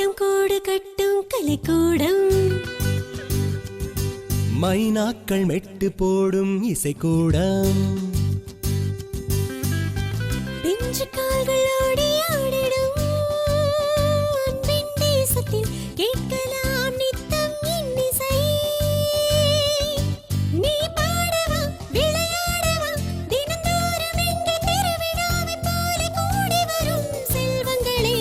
கூட்டம் கூடு கட்டும் கலைக்கூடம், மைனாக்கள் மெட்டு போடும் இசைக்கூடம், பிஞ்சு கால்கள் ஓடி ஆடிடும் அன்பின் தேசத்தில் கேட்கலாம் நித்தம் இன்னிசை. நீ பாடவா விளையாடவா தினந்தோறும் எங்கே திருவிழாவை போல கூடி வரும் செல்வங்களே.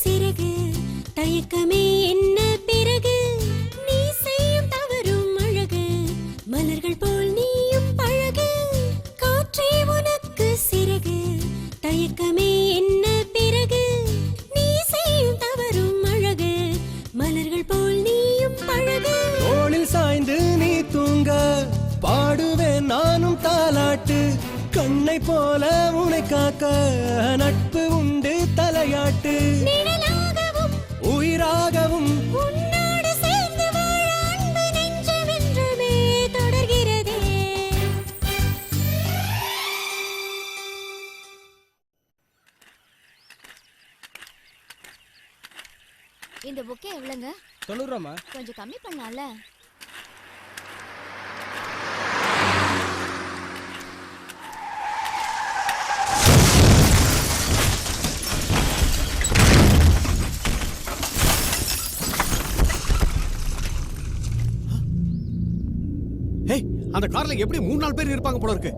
சிறகு தயக்கமே என்ன பிறகு, நீ செய்யும் தவறும் அழகு மலர்கள் போல் நீயும் பழகு. காற்றே உனக்கு சிறகு தயக்கமே என்ன பிறகு, நீ செய்யும் தவறும் அழகு மலர்கள் போல் நீயும் பழகு. தோளில் சாய்ந்து நீ தூங்க பாடுவேன் நானும் தாலாட்டு, கண்ணை போல உனை காக்க நட்பு உண்டு தலையாட்டு. நிழலாகவும் உயிராகவும் உன்னோடு சேர்ந்து வாழ அன்பு நெஞ்சமென்றுமே தொடர்கிறதே. இந்த புக்கே எவ்வளவுங்க? 90 ரூபாமா? கொஞ்சம் கம்மி பண்ணலாம்ல? அந்த கார்ல எப்படி 3-4 பேர் இருப்பாங்க போல இருக்கு.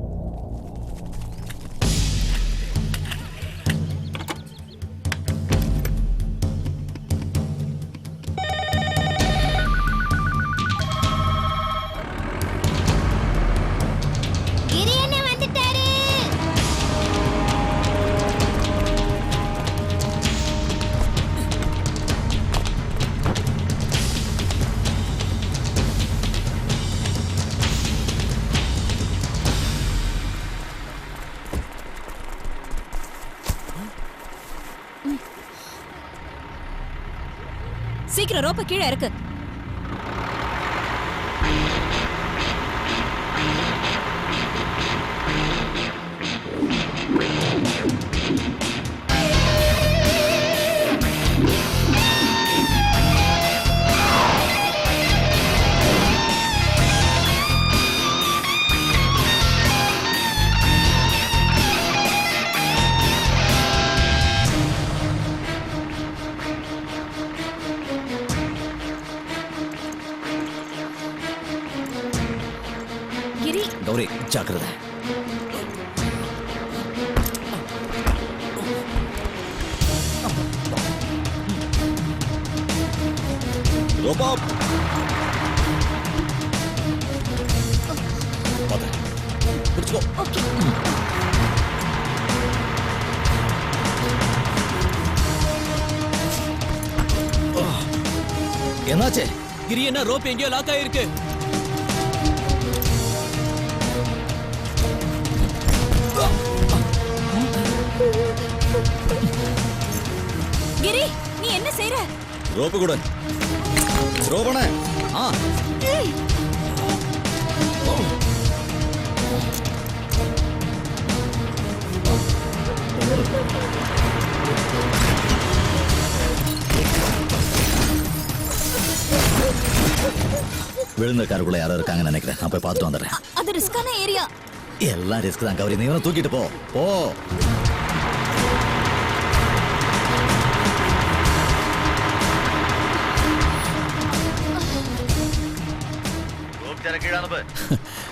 சீக்கிரம் ரோப்ப கீழே இருக்கு. गौरी जाग्रता என்னாச்சு? கிரி என்ன ரோப் எங்கேயோ லாக் ஆயிருக்கு. கிரி நீ என்ன செய்ற? ரோப்பு கூட ரோபண விழுந்த காருக்குள்ள யாரோ இருக்காங்கன்னு நினைக்கிறேன். நான் போய் பார்த்துட்டு வந்துடுறேன். அது ரிஸ்கான ஏரியா. எல்லாம் ரிஸ்க் தான் கௌரி. நீ தூக்கிட்டு போ போ.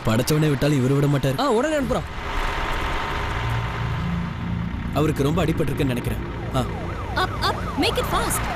படைச்சவனே விட்டாலும் இவரு விட மாட்டாரு. உடனே அனுப்புறோம். அவருக்கு ரொம்ப அடிபட்டு இருக்குன்னு நினைக்கிறேன். அப் அப் மேக் இட் ஃபாஸ்ட்.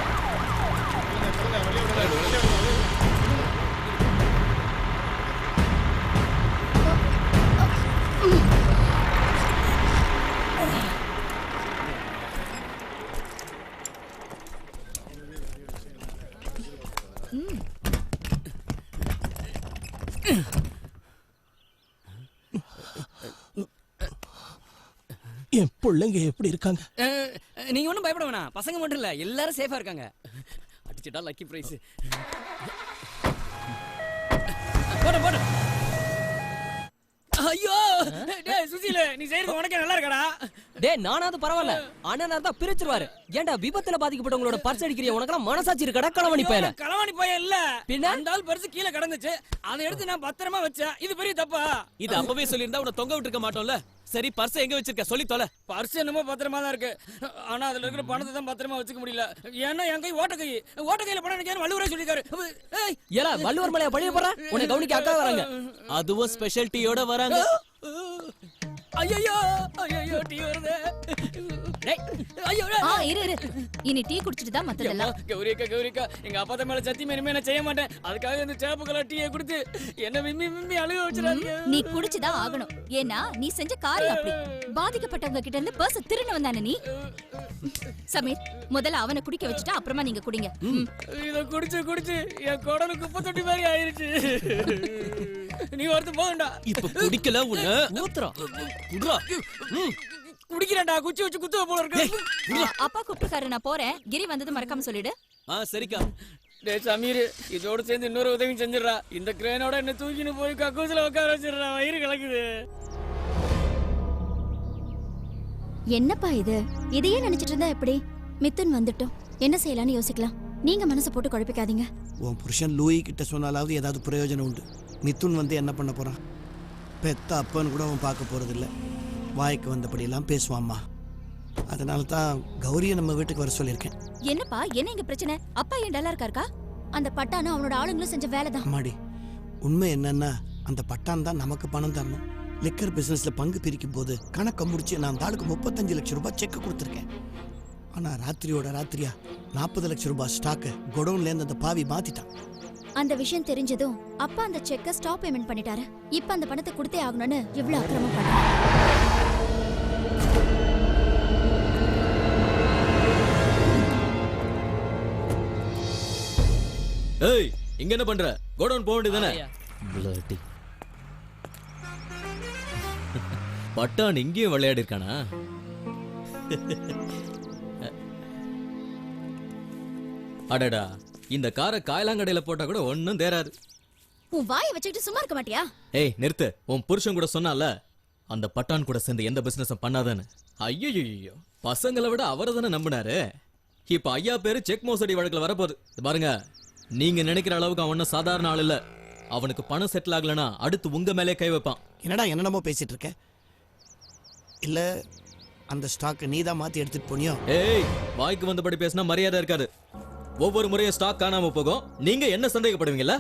பிள்ளைங்க எப்படி இருக்காங்க? நீங்க ஒன்றும் பயப்பட வேணாம், பசங்க மட்டும் இல்ல எல்லாரும் சேஃபா இருக்காங்க. அடிச்சுட்டா லக்கி பிரைஸ். போடு போடு. ஐயோ டேய் சுசில, நீ செய்யறது உனக்கே நல்லா இருக்கடா. டேய் நானாவது பரவாயில்ல, அண்ணனா தான் பிரிச்சிருவாரு. ஏன்டா விபத்துல பாதிக்கப்பட்டவங்களோட பர்ஸ் அடிக்கிறிய? உனக்கெல்லாம் மனசாட்சி இருக்கடா களவாணி பயல? களவாணி பைய இல்ல, பின்ன அந்த ஆள் பர்ஸ் கீழே கிடந்துச்சு, அதை எடுத்து நான் பத்திரமா வச்சேன். இது பெரிய தப்பா? இது அப்பவே சொல்லியிருந்தா உன்னை தொங்க விட்டுருக்க மாட்டோம்ல. சரி பர்ஸ் எங்க வச்சிருக்க சொல்லி தொலை. பர்ஸ் என்னமோ பத்திரமா தான் இருக்கு, ஆனா அதுல இருக்கிற பணத்தை தான் பத்திரமா வச்சுக்க முடியல. ஏன்னா என் கை ஓட்ட கையில பணம் நினைக்க வள்ளுவரே சொல்லிருக்காரு. ஏலா வள்ளுவர் மலைய பழிய போற? உன்னை கவனிக்க அக்கா வராங்க, அதுவும் ஸ்பெஷாலிட்டியோட வராங்க. ஐயோ ஐயோ டீ வருதே. டேய் ஐயோ இரு இரு, இனி டீ குடிச்சிட்டு தான் மத்ததெல்லாம். கௌரிக்கா எங்க அப்பா தான் மேல சத்தியமா இனிமே நான் செய்ய மாட்டேன். அதுக்காக இந்த சேப்பு கலர் டீயை கொடுத்து என்ன விம்மி அழுக வச்சிடாதீங்க. நீ குடிச்சுதான் ஆகணும், ஏன்னா நீ செஞ்ச காரியம் அப்படி. பாதிக்கப்பட்டவங்க கிட்ட இருந்து பர்ஸ் திருன்னு வந்தானே நீ. சமீர், முதல்ல அவனை குடிக்க வச்சுட்டு அப்புறமா நீங்க குடிங்க. இத குடிச்சு என் குடலு குப்பை தொட்டி மாதிரி ஆயிருச்சு. நீ ஒருத்தன் போகண்டா. இப்ப குடிக்கல உன்ன ஊத்துறா குடுறா. குடிக்கிறேன்டா, குச்சி வச்சு குத்துவ போல இருக்கு. அப்பா கூப்பிட்டுருக்காரு, நான் போறேன். கிரி வந்தது மறக்காம சொல்லிடு. சரிக்கா. டேய் சமீர், இதோட சேர்ந்து இன்னொரு உதவி செஞ்சிடறா. இந்த கிரேனோட என்ன தூக்கின்னு போய் கக்கூசில உட்கார வச்சிடறா, வயிறு கலக்குது. என்னப்பா இது? இதையே நினைச்சிட்டு இருந்தா எப்படி? மித்துன் வந்துட்டோம், என்ன செய்யலாம்னு யோசிக்கலாம். நீங்க மனசை போட்டு குழப்பிக்காதீங்க. உன் புருஷன் லூயி கிட்ட சொன்னாலாவது ஏதாவது பிரயோஜனம் உண்டு. மித்துன் வந்து என்ன பண்ண போறான்? பெத்த அப்பன்னு கூட அவன் பார்க்க போறதில்ல. வாய்க்கு வந்தபடியெல்லாம் பேசுவாம்மா. அதனால தான் கௌரியை நம்ம வீட்டுக்கு வர சொல்லியிருக்கேன். என்னப்பா, என்ன இங்க பிரச்சனை? அப்பா ஏன் டல்லா இருக்காருக்கா? அந்த பட்டானும் அவனோட ஆளுங்களும் செஞ்ச வேலைதான். அம்மாடி, உண்மை என்னன்னா அந்த பட்டான் தான் நமக்கு பணம் தரணும். லிக்கர் பிசினஸ்ல பங்கு பிரிக்கும் போது கணக்கை முடிச்சு நான் அந்த ஆளுக்கு 35 லட்சம் ரூபாய் செக் கொடுத்துருக்கேன். ஆனா ராத்திரியோட ராத்திரியா 40 லட்சம் ரூபாய் ஸ்டாக்கு குடோன்ல இருந்து அந்த பாவி மாத்திட்டான். அந்த விஷயம் தெரிஞ்சதும் அப்பா அந்த செக்க ஸ்டாப் பேமெண்ட் பண்ணிட்டாரு. இப்ப அந்த பணத்தை கொடுத்தே ஆகணும்னு இவ்வளவு அக்கிரமம் பண்றாரு. ஏய் இங்க என்ன பண்ற? கோடவுன் போக வேண்டியதானே? பட்டான் இங்கேயும் விளையாடி இருக்கானா? அடடா, இந்த காரை காயலாங்கடையில போட்டா கூட ஒன்னும் தேராது. உன் வாயை வச்சுக்கிட்டு சும்மா இருக்க மாட்டியா? ஏய் நிறுத்து. உன் புருஷன் கூட சொன்னால அந்த பட்டான் கூட சேர்ந்து எந்த பிசினஸும் பண்ணாதான்னு. ஐயோ, பசங்களை விட அவரை தானே நம்பினாரு. இப்ப ஐயா பேரு செக் மோசடி வழக்குல வரப்போகுது. பாருங்க, நீங்க நினைக்கிற அளவுக்கு அவன் ஒன்னும் சாதாரண ஆள் இல்ல. அவனுக்கு பணம் செட்டில் ஆகலனா அடுத்து உங்க மேலே கை வைப்பான். என்னடா என்னென்னமோ பேசிட்டு இருக்க? இல்ல அந்த ஸ்டாக்கை நீ தான் மாத்தி எடுத்துட்டு போனியோ? ஏய், வாய்க்கு வந்தபடி பேசினா மரியாதை இருக்காது. ஒவ்வொரு முறையும் ஸ்டாக் காணாம போகும், நீங்க என்ன சந்தேகப்படுவீங்கல்ல?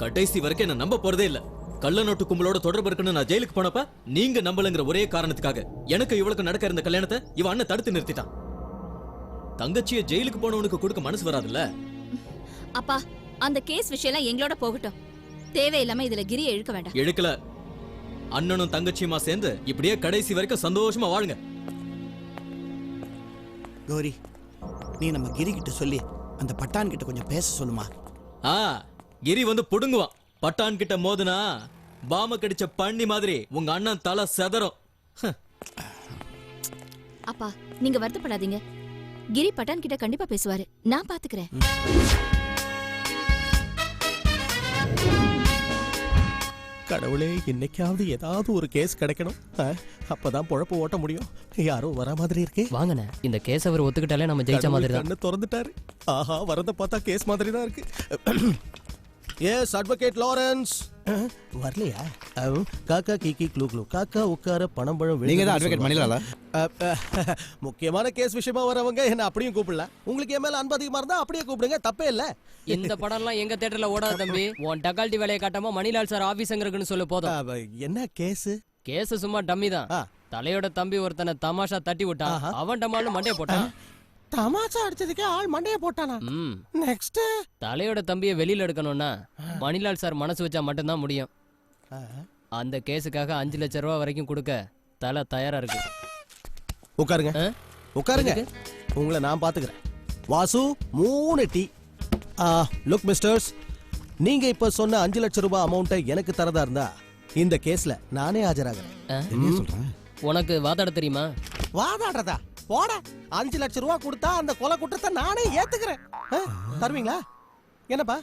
கடைசி வரைக்கும் என்ன நம்ப போறதே இல்ல. கள்ள நோட்டு கும்பலோட தொடர்பு இருக்குன்னு நான் ஜெயிலுக்கு போனப்ப நீங்க நம்பலங்கிற ஒரே காரணத்துக்காக எனக்கு இவளுக்கு நடக்க இருந்த கல்யாணத்தை இவன் அண்ணன் தடுத்து நிறுத்திட்டான். தங்கச்சியை ஜெயிலுக்கு போனவனுக்கு கொடுக்க மனசு வராதுல்ல? அப்பா, அந்த கேஸ் விஷயம் எங்களோட போகட்டும். தேவையில்லாம இதுல கிரியை இழுக்க வேண்டாம். இழுக்கல. அண்ணனும் தங்கச்சியுமா சேர்ந்து இப்படியே கடைசி வரைக்கும் சந்தோஷமா வாழுங்க. கௌரி, நீ நம்ம கிரி கிட்ட சொல்லி அந்த பட்டான் கிட்ட கொஞ்சம் பேச சொல்லுமா? கிரி வந்து புடுங்குவான். பட்டான் கிட்ட மோதுனா பாம கடிச்ச பண்ணி மாதிரி உங்க அண்ணன் தலை செதறும். அப்பா, நீங்க வருத்தப்படாதீங்க. கிரி பட்டான் கிட்ட கண்டிப்பா பேசுவாரு, நான் பாத்துக்கிறேன். கடவுளே, இன்னைக்காவது ஏதாவது ஒரு கேஸ் கிடைக்கணும். அப்பதான் பொழப்பு ஓட்ட முடியும். யாரோ வர மாதிரி இருக்கே. வாங்கண்ணே, இந்த கேஸ் அவர் ஒத்துக்கிட்டாலே நம்ம ஜெயிச்ச மாதிரி தான். கண்ணு திறந்துட்டாரு. ஆஹா, வரத பார்த்தா கேஸ் மாதிரி தான் இருக்கு. Yes advocate Lawrence. வரலையா? காக்கா கீக்கி க்ளூ க்ளூ காக்கா உட்கார பணம் பழம். நீங்க தான் அட்வொகேட் மணிலாலா? முக்கியமான கேஸ் விஷயமா வரவங்க என்ன அப்படியும் கூப்பிடல. உங்களுக்கு என் மேல அன்பு அதிகமா இருந்தா அப்படியே கூப்பிடுங்க, தப்பே இல்ல. இந்த படம்லாம் எங்க தியேட்டர்ல ஓடாது தம்பி. உன் டக்கால்ட்டி வேலையை காட்டாம மணிலால் சார் ஆபீஸ் எங்க இருக்குன்னு சொல்லு போதும். என்ன கேஸ்? கேஸ் சும்மா டம்மி தான். தலையோட தம்பி ஒருத்தனை தமாஷா தட்டி விட்டான். அவன் டமால்னு மண்டைய போட்டான். தமாஷா அடிச்சதுக்கே ஆள் மண்டைய போட்டானா? நெக்ஸ்ட் தலையோட தம்பியை வெளியில எடுக்கணும்னா மணிலால் சார் மனசு வச்சா மட்டும்தான் முடியும். அந்த கேஸுக்காக 5 லட்சம் ரூபாய் வரைக்கும் கொடுக்க தலை தயாரா இருக்கு. உட்காருங்க, உட்காருங்க. உங்களை நான் பாத்துக்கிறேன். வாசு 3 டீ. லுக் மிஸ்டர்ஸ், நீங்க இப்ப சொன்ன 5 லட்சம் ரூபாய் அமௌண்ட்டை எனக்கு தரதா இருந்தா இந்த கேஸ்ல நானே ஆஜராகிறேன். உனக்கு வாதாட தெரியுமா? வாதாடுறதா போட. 5 லட்சம் ரூபா கொடுத்தா அந்த கொலை குற்றத்தை நானே ஏத்துக்கிறேன். தருவீங்களா? என்னப்பா?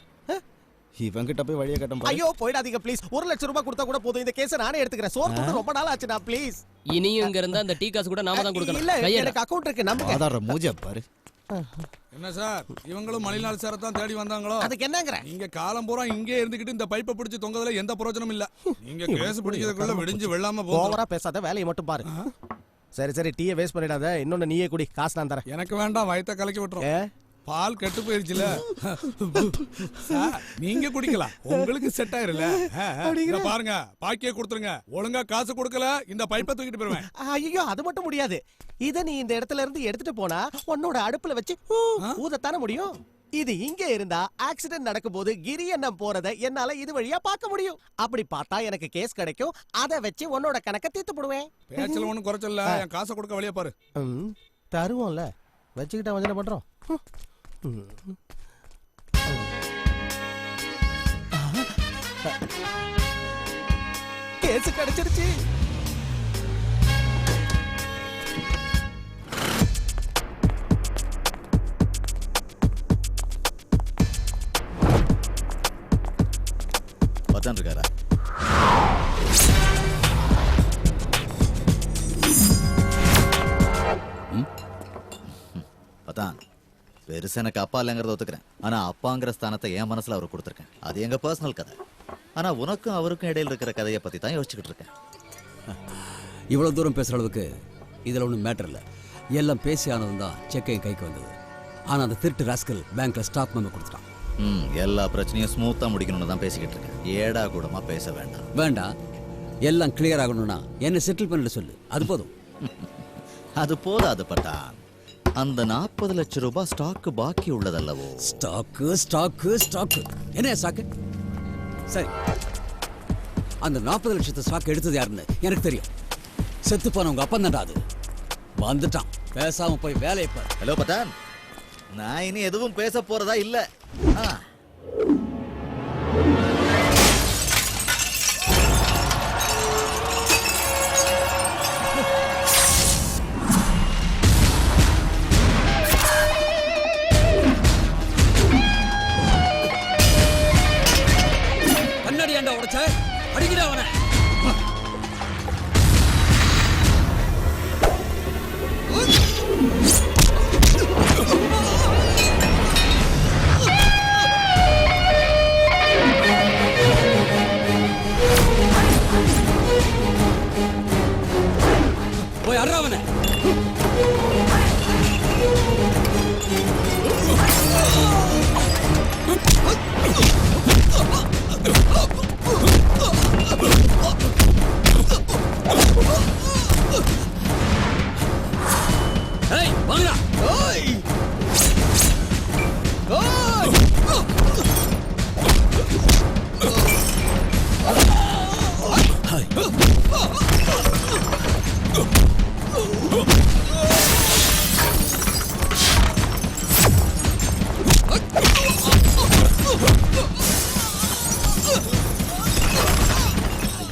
இவங்கிட்ட போய் வழியை கட்டும் ஐயோ போயிடாதீங்க ப்ளீஸ். 1 லட்சம் ரூபாய் கொடுத்தா கூட போதும். இந்த கேஸை நானே எடுத்துக்கிறேன். சோறு துண்டு ரொம்ப நாள் ஆச்சுடா ப்ளீஸ். இனியும் இங்க இருந்தா அந்த டீ காசு கூட நாம தான் கொடுக்கணும். இல்ல கையெடு. எனக்கு அக்கவுண்ட் இருக்கு நம்புங்க. ஆதார மூஞ்ச பாரு. என்ன சார் இவங்களும் மணிலால் சாரை தான் தேடி வந்தாங்களோ? அதுக்கு என்னங்கற? நீங்க காலம் பூரா இங்கே இருந்துகிட்டு இந்த பைப்பை பிடிச்சி தொங்கதுல எந்த பிரயோஜனம் இல்ல. நீங்க கேஸ் பிடிக்கிறதுக்குள்ள விடிஞ்சு வெள்ளாம போகும். ஓவரா பேசாத, வேலையை மட்டும் பாரு. சரி சரி, டீயை வேஸ்ட் பண்ணிடாத. இன்னொன்னு நீயே குடி, காசு நான் தரேன். எனக்கு வேண்டாம், வயித்தை கலக்கி விட்டுரும். பால் கெட்டு போயிருச்சுல. நீங்க குடிக்கலாம், உங்களுக்கு செட் ஆயிருல. பாருங்க, பாக்கியே கொடுத்துருங்க. ஒழுங்கா காசு கொடுக்கல இந்த பைப்பை தூக்கிட்டு போயிருவேன். ஐயோ அது மட்டும் முடியாது. இத நீ இந்த இடத்துல இருந்து எடுத்துட்டு போனா உன்னோட அடுப்புல வச்சு ஊதத்தானே முடியும். இது இங்க இருந்தா ஆக்சிடென்ட் நடக்கும்போது கிரி அண்ணன் போறத என்னால இது வழியா பார்க்க முடியும். அப்படி பார்த்தா எனக்கு கேஸ் கிடைக்கும். அத வச்சு உன்னோட கணக்க தீர்த்து போடுவேன். பேச்சல ஒண்ணும் குறைச்சல. என் காசை கொடுக்க வழியா பாரு. தருவோம்ல, வச்சுக்கிட்டா வஞ்சனை பண்றோம். கேஸ் கிடைச்சிருச்சு. பத்தான் இருக்காரா? பத்தான் பெருசா எனக்கு அப்பா இல்லைங்கிறத ஒத்துக்கிறேன். ஆனா அப்பாங்கிற ஸ்தானத்தை என் மனசுல அவர் கொடுத்துருக்கேன். அது எங்க பர்சனல் கதை. ஆனா உனக்கும் அவருக்கும் இடையில இருக்கிற கதையை பத்தி தான் யோசிச்சுக்கிட்டு இருக்கேன். இவ்வளவு தூரம் பேசுற அளவுக்கு இதுல ஒன்றும் மேட்டர் இல்லை. எல்லாம் பேசி ஆனதும் தான் செக்கை கைக்கு வந்தது. ஆனா அந்த திருட்டு ராஸ்கல் பேங்க்ல ஸ்டாக் மெமோ கொடுத்துட்டான். எல்லா பிரச்சனையும் ஸ்மூத்தா முடிக்கணும்னு தான் பேசிக்கிட்டு இருக்கேன். ஏடா கூடமா பேச வேண்டாம். வேண்டாம், எல்லாம் கிளியர் ஆகணும்னா என்ன செட்டில் பண்ணிட்டு சொல்லு, அது போதும். அது போதாது பட்டான். அந்த 40 லட்சம் ரூபாய் ஸ்டாக் பாக்கி உள்ளதல்லவோ? ஸ்டாக்கு ஸ்டாக்கு ஸ்டாக்கு என்ன ஸ்டாக்கு? சரி, அந்த 40 லட்சத்தை ஸ்டாக் எடுத்தது யாருன்னு எனக்கு தெரியும். செத்து போன உங்க அப்பன் தான்டா அது. வந்துட்டான், பேசாம போய் வேலையை பாரு. ஹலோ பட்டான், நான் இனி எதுவும் பேச போறதா இல்ல. கண்ணாடி ஏண்டா உடைச்ச? அடிக்கடா அவனை. போய் அட்றா அவனை. ஏய் வாங்கடா. ஓய் ஓய் ஹாய்.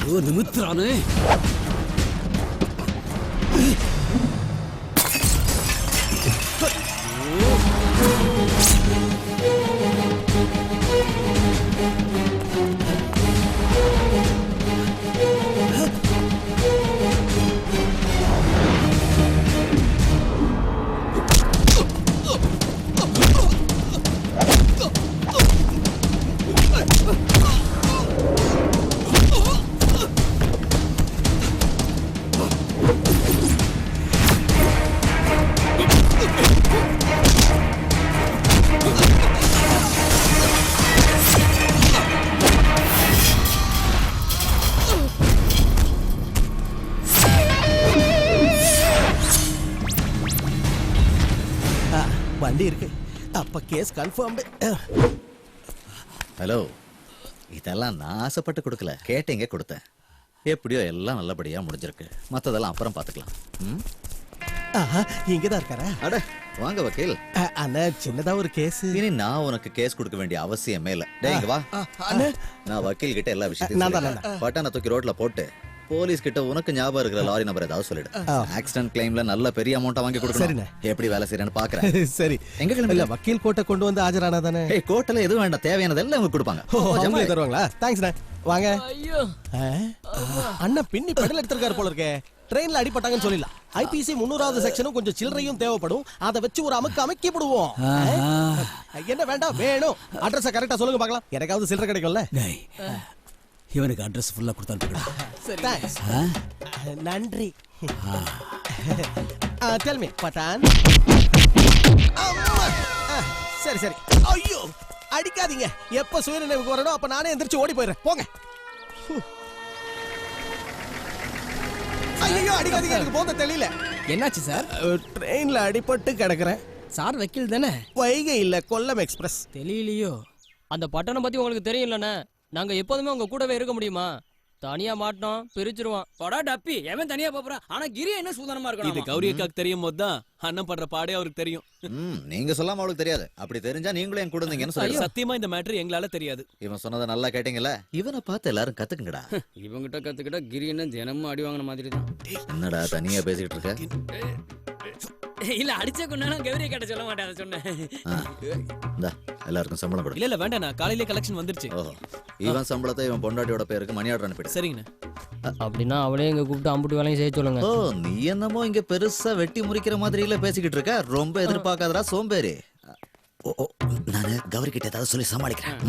ஐயோ நிமித்ரானே. வண்டி இருக்கு. அப்ப கேஸ் கன்ஃபர்ம்டு. ஹலோ, இதெல்லாம் நான் ஆசைப்பட்டு கொடுக்கல, கேட்டீங்க கொடுத்தேன். எப்படியோ எல்லாம் நல்லபடியா முடிஞ்சிருக்கு. மத்ததெல்லாம் அப்புறம் பாத்துக்கலாம். இங்கதான் இருக்காரா? அட வாங்க வக்கீல். அண்ணா சின்னதா ஒரு கேஸ். இனி நான் உனக்கு கேஸ் கொடுக்க வேண்டிய அவசியமே இல்ல. டேய் இங்க வா. நான் வக்கீல் கிட்ட எல்லா விஷயத்தையும் பட்டான தூக்கி ரோட்ல போட்டு போலீஸ் கிட்ட உனக்கு ஞாபகம் இருக்கிற லாரி நம்பர் ஏதாவது சொல்லிடு. ஆக்சிடென்ட் கிளைம்ல நல்ல பெரிய அமௌண்ட்டா வாங்கி கொடுக்கணும். சரிண்ணே. எப்படி வேலை செய்யறேன்னு பாக்குறேன். சரி எங்க கிளம்பி? இல்ல வக்கீல் கோட்டை கொண்டு வந்து ஆஜரானா தானே? ஏய் கோட்டல எதுவும் வேண்டாம், தேவையானதெல்லாம் அவங்க கொடுப்பாங்க. அவங்களே தருவாங்களா? தேங்க்ஸ்ண்ணே. வாங்க. ஐயோ அண்ணா பின்னி பெடல் எடுத்திருக்காரு போல இருக்கே. ட்ரெயின்ல அடிபட்டாங்கன்னு சொல்லிடலாம். ஐபிசி 300வது செக்ஷனும் கொஞ்சம் சில்லறையும் தேவைப்படும். அதை வச்சு ஒரு அமைக்கி விடுவோம். என்ன வேண்டாம் வேணும். அட்ரஸ் கரெக்டா சொல்லுங்க பார்க்கலாம். எனக்காவது சில்லறை கிடைக்கும்ல. டேய் இவனுக்கு அட்ரஸ் ஃபுல்லா கொடுத்து அனுப்புடா. Thanks. நன்றி. Tell me, பட்டான். சரி சரி. ஐயோ அடிக்காதீங்க. எப்ப சுயநினைவுக்கு வரணும் அப்ப நானே எந்திரிச்சு ஓடி போயிடுறேன். போங்க. ஐயோ அடிக்காதீங்க, எனக்கு போத தெரியல. என்னாச்சு சார்? ட்ரெயின்ல அடிபட்டு கிடக்குறேன். சார் வக்கீல் தானே? வைகை இல்ல கொல்லம் எக்ஸ்பிரஸ். தெரியலையோ. அந்த பட்டணம் பத்தி உங்களுக்கு தெரியும்லண்ணே. நாங்க எப்போதுமே உங்க கூடவே இருக்க முடியுமா? தனியா மாட்டோம் பிரிச்சிருவான். படா டப்பி எவன் தனியா போறான். ஆனா கிரி என்ன சூதனமா இது இருக்கணும். கௌரி அக்காக்கு தெரியும் போது தான் அண்ணன் பண்ற பாடே அவருக்கு தெரியும். நீங்க சொல்லாம அவளுக்கு தெரியாது. அப்படி தெரிஞ்சா நீங்களும் என் கூட இருந்தீங்கன்னு சொல்லி. சத்தியமா இந்த மேட்டர் எங்களால தெரியாது. இவன் சொன்னதை நல்லா கேட்டீங்கல்ல? இவனை பார்த்து எல்லாரும் கத்துக்குங்கடா. இவங்கிட்ட கத்துக்கிட்டா கிரி என்ன தினமும் அடி வாங்கின மாதிரி தான். என்னடா தனியா பேசிக்கிட்டு இருக்க? இல்ல அடிச்ச கொண்டானா கௌரி கேட்ட சொல்ல மாட்டேன், அதை சொன்னேன். இந்தா, எல்லாருக்கும் சம்பளம் கொடு. இல்ல இல்ல வேண்டாம், நான் காலையிலே கலெக்ஷன் வந்துருச்சு. ஓஹோ, இவன் சம்பளத்தை இவன் பொண்டாட்டியோட பேருக்கு மணி ஆர்டர் அனுப்பிடு. சரிங்கண்ணே. அப்படின்னா அவளே எங்க கூப்பிட்டு அம்புட்டு வேலையும் செய்ய சொல்லுங்க. ஓ, நீ என்னமோ இங்க பெருசா வெட்டி முறிக்கிற மாதிரி இல்ல பேசிக்கிட்டு இருக்க. ரொம்ப எதிர்பார்க்காதடா சோம்பேறி. ஓ நானு கௌரி கிட்ட ஏதாவது சொல்லி சமாளிக்கிறேன்.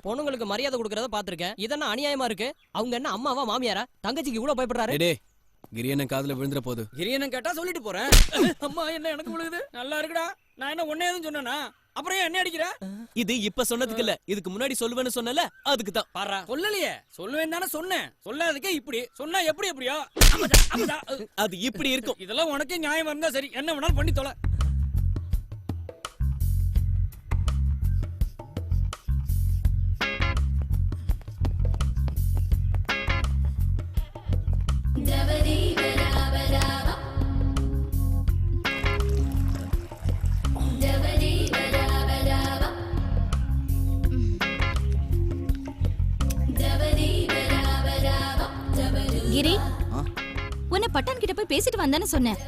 பொண்ணுங்களுக்கு மரியாதை கொடுக்கறத பாத்திருக்கேன். இதென்ன அநியாயமா இருக்கு? அவங்க என்ன அம்மாவா மாமியாரா? தங்கச்சிக்கு இவ்வளவு பயப்படுறாரு. டேய் கிரியண்ணன் காதுல விழுந்துற போது. கிரி என்ன கேட்டா சொல்லிட்டு போறேன். அம்மா என்ன எனக்கு விழுகுது. நல்லா இருக்குடா. நான் என்ன ஒன்னே எதுவும் சொன்னேனா? அப்புறம் ஏன் என்ன அடிக்கிற? இது இப்ப சொன்னதுக்கு இல்ல, இதுக்கு முன்னாடி சொல்லுவேன்னு சொன்னல, அதுக்கு தான். பாரா சொல்லலையே. சொல்லுவேன் தானே சொன்னேன். சொல்லாததுக்கே இப்படி சொன்னா எப்படியோ அது இப்படி இருக்கும். இதெல்லாம் உனக்கே நியாயம் இருந்தா சரி, என்ன வேணாலும் பண்ணி தொலை. கிரி உன்னை பட்டான் கிட்ட போய் பேசிட்டு வந்தானே சொன்னேன்.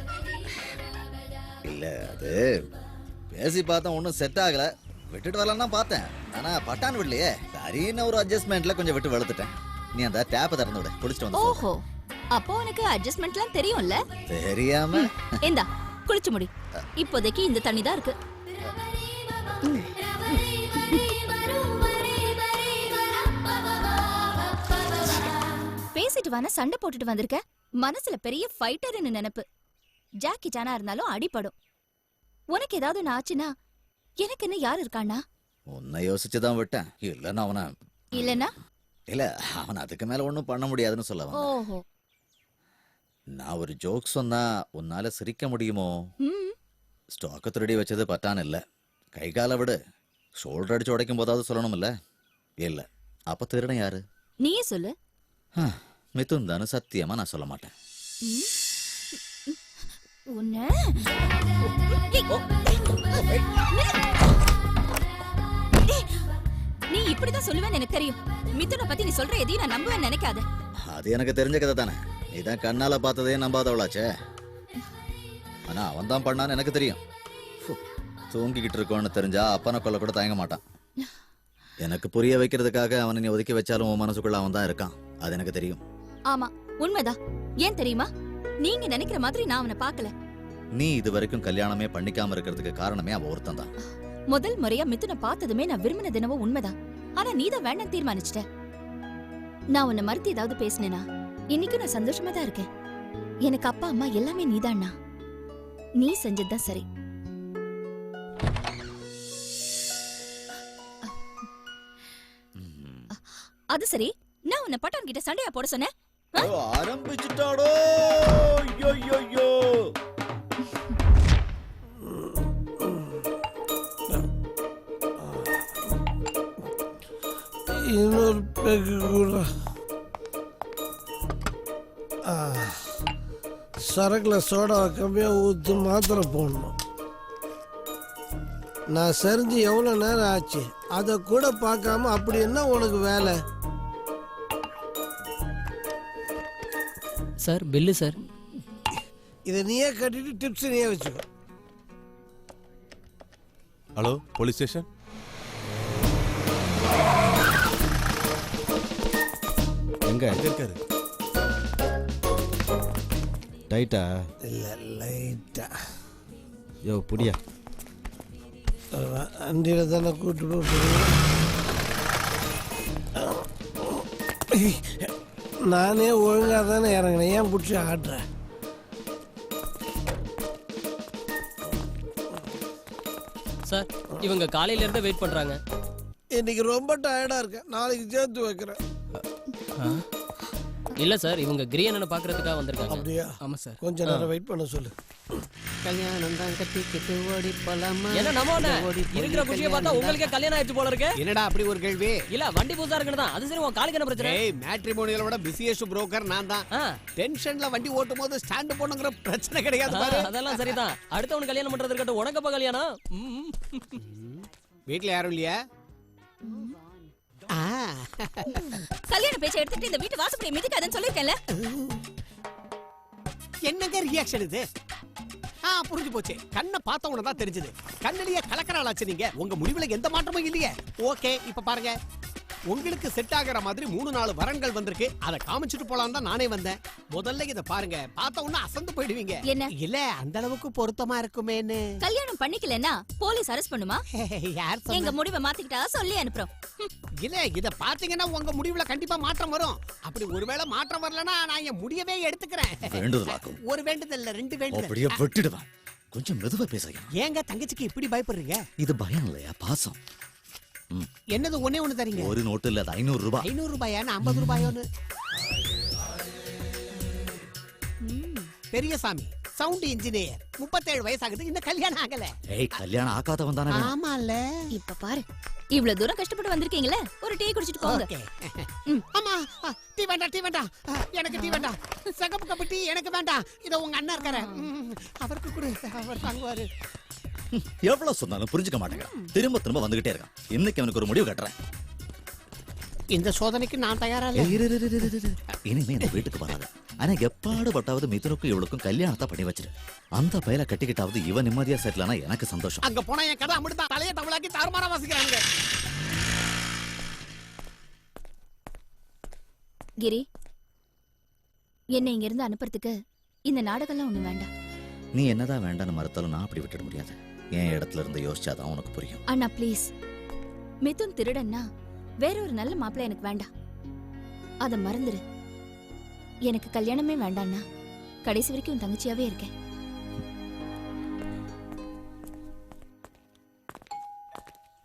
இல்ல அது பேசி பார்த்தா ஒன்னும் செட் ஆகல. விட்டுட்டு வரலாம் பார்த்தேன். ஆனா பட்டான் விடலையே. சரின்னு ஒரு அட்ஜஸ்ட்மெண்ட்ல கொஞ்சம் விட்டு வளர்த்துட்டேன். நீ அந்த டேப்பை திறந்து விட, குளிச்சுட்டு வந்து. ஓஹோ, அப்போ உனக்கு அட்ஜஸ்ட்மெண்ட்லாம் தெரியும்ல? தெரியாம இந்தா குளிச்சு முடி. இப்போதைக்கு இந்த தண்ணி தான் இருக்கு. பேசிட்டு வான சண்டை போட்டுட்டு வந்திருக்க. மனசுல பெரிய ஃபைட்டர்னு நினைப்பு. ஜாக்கி சானா இருந்தாலும் அடிபடும். உனக்கு ஏதாவது ஒண்ணு ஆச்சுன்னா எனக்கு என்ன யார் இருக்கானா? உன்னை யோசிச்சுதான் விட்டேன். இல்லன்னா அவனை இல்லனா இல்ல அவன் அதுக்கு மேல ஒண்ணும் பண்ண முடியாதுன்னு சொல்ல வந்தேன். ஓஹோ, நான் ஒரு ஜோக் சொன்னா உன்னால சிரிக்க முடியுமோ? ஸ்டாக்க திருடி வச்சது பட்டான் இல்ல. கை காலை விடு. ஷோல்டர் அடிச்சு உடைக்கும் போதாவது சொல்லணும் இல்ல? இல்ல, அப்ப திருடன் யாரு? நீயே சொல்லு. மிதுன் தானு. சத்தியமா நான் சொல்ல மாட்டேன். உன்னை நீ இப்படிதான் சொல்லுவேன்னு எனக்கு தெரியும். மிதுனை பத்தி நீ சொல்ற எதையும் நான் நம்புவேன்னு நினைக்காத. அது எனக்கு தெரிஞ்ச கதை தானே. நீதான் கண்ணால பார்த்ததே நம்பாதவளாச்சே. ஆனா அவன் தான் பண்ணான்னு எனக்கு தெரியும். தூங்கிக்கிட்டு இருக்கோன்னு தெரிஞ்சா அப்பனை கொல்ல கூட தயங்க மாட்டான். எனக்கு புரிய வைக்கிறதுக்காக அவனை நீ ஒதுக்கி வச்சாலும் உன் மனசுக்குள்ள அவன் தான் இருக்கான். அது எனக்கு தெரியும். ஆமா உண்மைதான். ஏன் தெரியுமா? நீங்க நினைக்கிற மாதிரி நான் அவனை பார்க்கல. நீ இது வரைக்கும் கல்யாணமே பண்ணிக்காம இருக்கிறதுக்கு காரணமே அவன் ஒருத்தன் தான். முதல் முறையா மிதுனை பார்த்ததுமே நான் விரும்பின தினமும் உண்மைதான். ஆனா நீதான் வேண்டாம் தீர்மானிச்சிட்ட. நான் உன்னை மறுத்து ஏதாவது பேசினேனா? இன்னைக்கு நான் சந்தோஷமா தான் இருக்கேன். எனக்கு அப்பா அம்மா எல்லாமே நீதான்னா. நீ செஞ்சதுதான் சரி. அது சரி, நான் உன்னை பட்டான் கிட்ட சண்டையா போட சொன்னேன். ஆரம்பிச்சுட்டாடோ. ஐயோ இன்னொரு பேக்கு கூட. சரக்குல சோடா கம்மியாக ஊற்றி மாத்திரை போடணும். நான் சரிஞ்சு எவ்வளோ நேரம் ஆச்சு? அதை கூட பார்க்காம அப்படி என்ன உனக்கு வேலை? Sir bill sir. இதை நீயே கட்டிட்டு டிப்ஸ் நீயே வச்சுக்கோ. Hello police station. எங்க இருக்காரு? டைட்டா? இல்லை லைட்டா. யோ புடியா. வண்டியில் தானே கூட்டு நானே ஒழுங்காக தானே இறங்கினேன், ஏன் பிடிச்சி ஆடுறேன்? சார் இவங்க காலையில இருந்தே வெயிட் பண்றாங்க. இன்னைக்கு ரொம்ப டயர்டா இருக்கேன், நாளைக்கு சேர்த்து வைக்கிறேன். இல்ல சார் இவங்க கிரியண்ணனை பாக்குறதுக்காக வந்திருக்காங்க. அப்படியா? ஆமா சார். கொஞ்ச நேரம் வெயிட் பண்ண சொல்லு. கல்யாணம் தான் கட்டிக்கிட்டு ஓடி போலாமா? என்ன நம்ம இருக்கிற குஷியை பார்த்தா உங்களுக்கே கல்யாணம் ஆயிடுச்சு போல இருக்கு. என்னடா அப்படி ஒரு கேள்வி? இல்ல வண்டி புதுசா இருக்குன்னு தான். அது சரி உன் காலுக்கு என்ன பிரச்சனை? ஏய் மேட்ரிமோனியலோட பிஸியஸ்ட் புரோக்கர் நான் தான். டென்ஷன்ல வண்டி ஓட்டும் போது ஸ்டாண்ட் போணுங்கிற பிரச்சனை கிடையாது பாரு. அதெல்லாம் சரிதான். அடுத்தவனுக்கு கல்யாணம் பண்றது இருக்கட்டும், உனக்கப்ப கல்யாணம். வீட்ல யாரும் இல்லையா? கல்யாண பேச்சை எடுத்துட்டு இந்த வீட்டு வாசப்படியை மிதிக்காதன்னு சொல்லிருக்கேன்ல. என்னங்க ரியாக்ஷன் இது? புரிஞ்சு போச்சு. கண்ணை பார்த்த உடனே தான் தெரிஞ்சது. கண்ணிலேயே கலக்கறாளாச்சு நீங்க. உங்க முடிவுல எந்த மாற்றமும் இல்லையே. ஓகே இப்ப பாருங்க, உங்களுக்கு செட் ஆகிற மாதிரி 3-4 வரன்கள் வந்திருக்கு. அதை காமிச்சிட்டு போலாம் தான் நானே வந்தேன். முதல்ல இத பாருங்க, பார்த்த உடனே அசந்து போயிடுவீங்க. என்ன? இல்ல அந்த அளவுக்கு பொருத்தமா இருக்குமேன்னு. கல்யாணம் பண்ணிக்கலன்னா போலீஸ் அரெஸ்ட் பண்ணுமா? யார் எங்க சொன்னா? முடிவை மாத்திக்கிட்டா சொல்லி அனுப்புறோம். இல்ல இத பாத்தீங்கன்னா உங்க முடிவுல கண்டிப்பா மாற்றம் வரும். அப்படி ஒருவேளை மாற்றம் வரலனா நான் என் முடியவே எடுத்துக்கிறேன். வேண்டுதலாக்கும். ஒரு வேண்டுதல் இல்ல, 2 வேண்டுதல். அப்படியே வெட்டிடுவேன். கொஞ்சம் மெதுவா பேசுங்க. ஏங்க தங்கச்சிக்கு இப்படி பயப்படுறீங்க? இது பயம் இல்லையா, பாசம். என்னது ஒண்ணே ஒண்ணு தரீங்க? ஒரு நோட்டு இல்ல, 500 ரூபாய். 500 ரூபாயா? 50 ரூபாயோன்னு. பெரியசாமி சவுண்ட் இன்ஜினியர், 37 வயசாகுது, இன்னும் கல்யாணம் ஆகல. ஏய் கல்யாணம் ஆகாதவன் தானே. ஆமால. இப்ப பாரு, இவ்வளவு தூரம் கஷ்டப்பட்டு வந்திருக்கீங்களே, ஒரு டீ குடிச்சிட்டு போங்க. அம்மா டீ வேண்டாம், டீ வேண்டாம், எனக்கு டீ வேண்டாம். சகப்பு கப்பு டீ எனக்கு வேண்டாம். இத உங்க அண்ணா இருக்காரு, அவருக்கு கொடு, அவர் தாங்குவாரு. எவ்வளவு சொன்னாலும் புரிஞ்சுக்க மாட்டேங்க. திரும்ப திரும்ப வந்துகிட்டே இருக்கான். இன்னைக்கு அவனுக்கு ஒரு முடிவு கட்டுறேன். இந்த சோதனைக்கு நான் தயாரா இல்ல. இனிமே இந்த வீட்டுக்கு வராத. ஆனா எப்பாடு பட்டாவது மிதுனுக்கும் இவளுக்கும் கல்யாணத்தை பண்ணி வச்சிரு. அந்த பையல கட்டிக்கிட்டாவது இவன் நிம்மதியா செட்டில் ஆனா எனக்கு சந்தோஷம். அங்க போனா என் கதை அமிர்தான் தலையை தமிழாக்கி தாறுமாறா வாசிக்கிறாங்க. கிரி, என்னை இங்க இருந்து அனுப்புறதுக்கு இந்த நாடகம்லாம் ஒண்ணு வேண்டாம். நீ என்னதான் வேண்டான்னு மறுத்தாலும் நான் அப்படி விட்டுட முடியாது. என் இடத்துல இருந்து யோசிச்சாதான் உனக்கு புரியும். அண்ணா ப்ளீஸ், மிதுன் திருடன்னா வேற ஒரு நல்ல மாப்பிள்ளை எனக்கு வேண்டாம். அத மறந்துரு. எனக்கு கல்யாணமே வேண்டாம்னா கடைசி வரைக்கும் உன் தங்கச்சியாவே இருக்கேன்.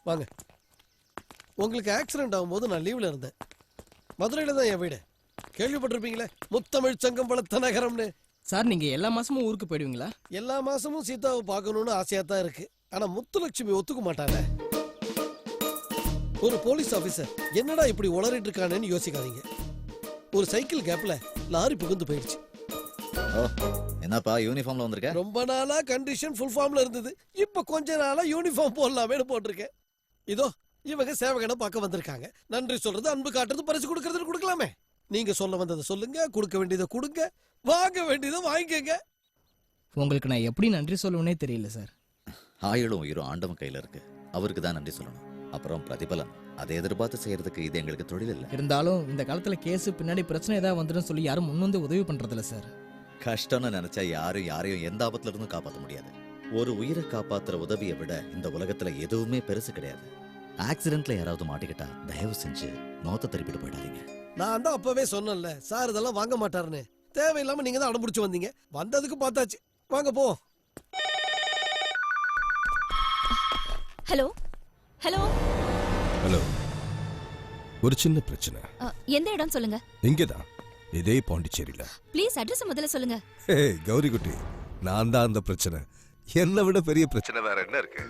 வாங்க. உங்களுக்கு ஆக்சிடென்ட் ஆகும்போது நான் லீவ்ல இருந்தேன். மதுரையில தான் என் வீடு. கேள்விப்பட்டிருப்பீங்களே, முத்தமிழ் சங்கம் பலத்த நகரம்னு. சார் நீங்க எல்லா மாசமும் ஊருக்கு போயிடுவீங்களா? எல்லா மாசமும் சீதாவை பார்க்கணும்னு ஆசையா தான் இருக்கு. ஆனா முத்துலட்சுமி ஒத்துக்க மாட்டாங்க. ஒரு போலீஸ் ஆபீசர் என்னடா இப்படி உளறிட்டு இருக்கானேன்னு யோசிக்காதீங்க. ஒரு சைக்கிள் கேப்ல லாரி புகுந்து போயிடுச்சு. என்னப்பா யூனிஃபார்ம்ல வந்திருக்க? ரொம்ப நாளா கண்டிஷன் ஃபுல் ஃபார்ம்ல இருந்தது. இப்ப கொஞ்ச நாளா யூனிஃபார்ம் போடலாமேன்னு போட்டிருக்கேன். இதோ இவங்க சேவகனை பார்க்க வந்திருக்காங்க. நன்றி சொல்றது, அன்பு காட்டுறது, பரிசு கொடுக்கறது கொடுக்கலாமே. நீங்க சொல்ல வந்ததை சொல்லுங்க, கொடுக்க வேண்டியதை கொடுங்க, வாங்க வேண்டியதை வாங்கிக்கங்க. உங்களுக்கு நான் எப்படி நன்றி சொல்லுவேனே தெரியல சார். ஆயுளும் உயிரும் ஆண்டவன் கையில இருக்கு. அவருக்கு தான் நன்றி சொல்லணும். அப்புறம் பிரதிபலன் அதை எதிர்பார்த்து செய்யறதுக்கு இது எங்களுக்கு தொழில் இல்லை. இருந்தாலும் இந்த காலத்துல கேஸ் பின்னாடி பிரச்சனை ஏதாவது வந்துடும் சொல்லி யாரும் முன் வந்து உதவி பண்றதில்ல சார். கஷ்டம்னு நினைச்சா யாரும் யாரையும் எந்த ஆபத்துல இருந்தும் காப்பாற்ற முடியாது. ஒரு உயிரை காப்பாத்துற உதவியை விட இந்த உலகத்துல எதுவுமே பெருசு கிடையாது. ஆக்சிடென்ட்ல யாராவது மாட்டிக்கிட்டா தயவு செஞ்சு மௌத்த திருப்பிட்டு போயிடாதீங்க. நான் தான் அப்பவே சொன்னேன்ல சார் இதெல்லாம் வாங்க மாட்டாருன்னு. தேவையில்லாம நீங்க தான் அடம்பிடிச்சு வந்தீங்க. வந்ததுக்கு பார்த்தாச்சு. வாங்க போ. Hello hello hello. ஒரு சின்ன பிரச்சனை. எந்த இடம் சொல்லுங்க. இங்கதான், இதே பாண்டிச்சேரியில. ப்ளீஸ் அட்ரஸ் முதல்ல சொல்லுங்க. கௌரி குட்டி, நான் தான் அந்த பிரச்சனை. என்னை விட பெரிய பிரச்சனை வேற என்ன இருக்கு?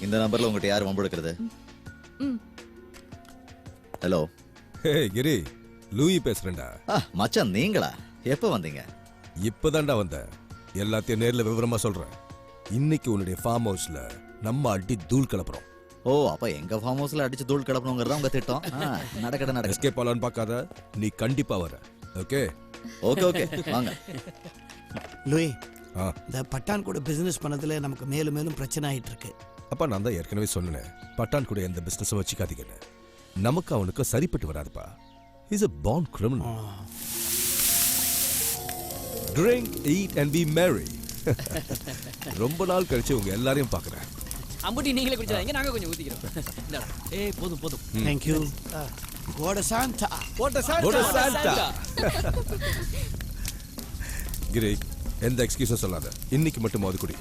இந்த நம்பர்ல உங்ககிட்ட யார் வம்பெடுக்கிறது? ஹலோ. கிரி, லூயி பேசுறேன்டா. மச்சான் நீங்களா? எப்ப வந்தீங்க? இப்பதான்டா வந்தேன். எல்லாத்தையும் நேர்ல விவரமா சொல்றேன். இன்னைக்கு உன்னுடைய ஃபார்ம் ஹவுஸ்ல நம்ம அடி தூள் கிளப்புறோம். ஓ அப்ப எங்க ஃபார்ம் ஹவுஸ்ல அடிச்சு தூள் கிளப்பணுங்கிறதா உங்க திட்டம். நடக்கட எஸ்கேப் ஆலான்னு பார்க்காத, நீ கண்டிப்பா வர. ஓகே ஓகே ஓகே வாங்க. லூயி, இந்த பட்டான் கூட பிசினஸ் பண்ணதுல நமக்கு மேலும் மேலும் பிரச்சனை ஆயிட்டு இருக்கு. அப்பா நான் தான் ஏற்கனவே சொன்னேன், பட்டான் கூட எந்த பிசினஸும் வச்சுக்காதீங்கன்னு. நமக்கு அவனுக்கு சரிப்பட்டு வராதுப்பா. Is a born criminal. Drink, eat and be merry. ரொம்ப நாள் கழிச்சு உங்க எல்லாரையும் பார்க்கறேன். அம்புட்டி நீங்களே குடிச்சாதீங்க, நாங்க கொஞ்சம் ஊத்திக்கிறோம். ஏய் போதும் போதும். Thank you. Goda Santa. போட்ட Goda சாண்டா Santa. கிரி, எந்த எக்ஸ்கியூஸும் சொல்லாத. இன்னைக்கு மட்டும் மோது குடி.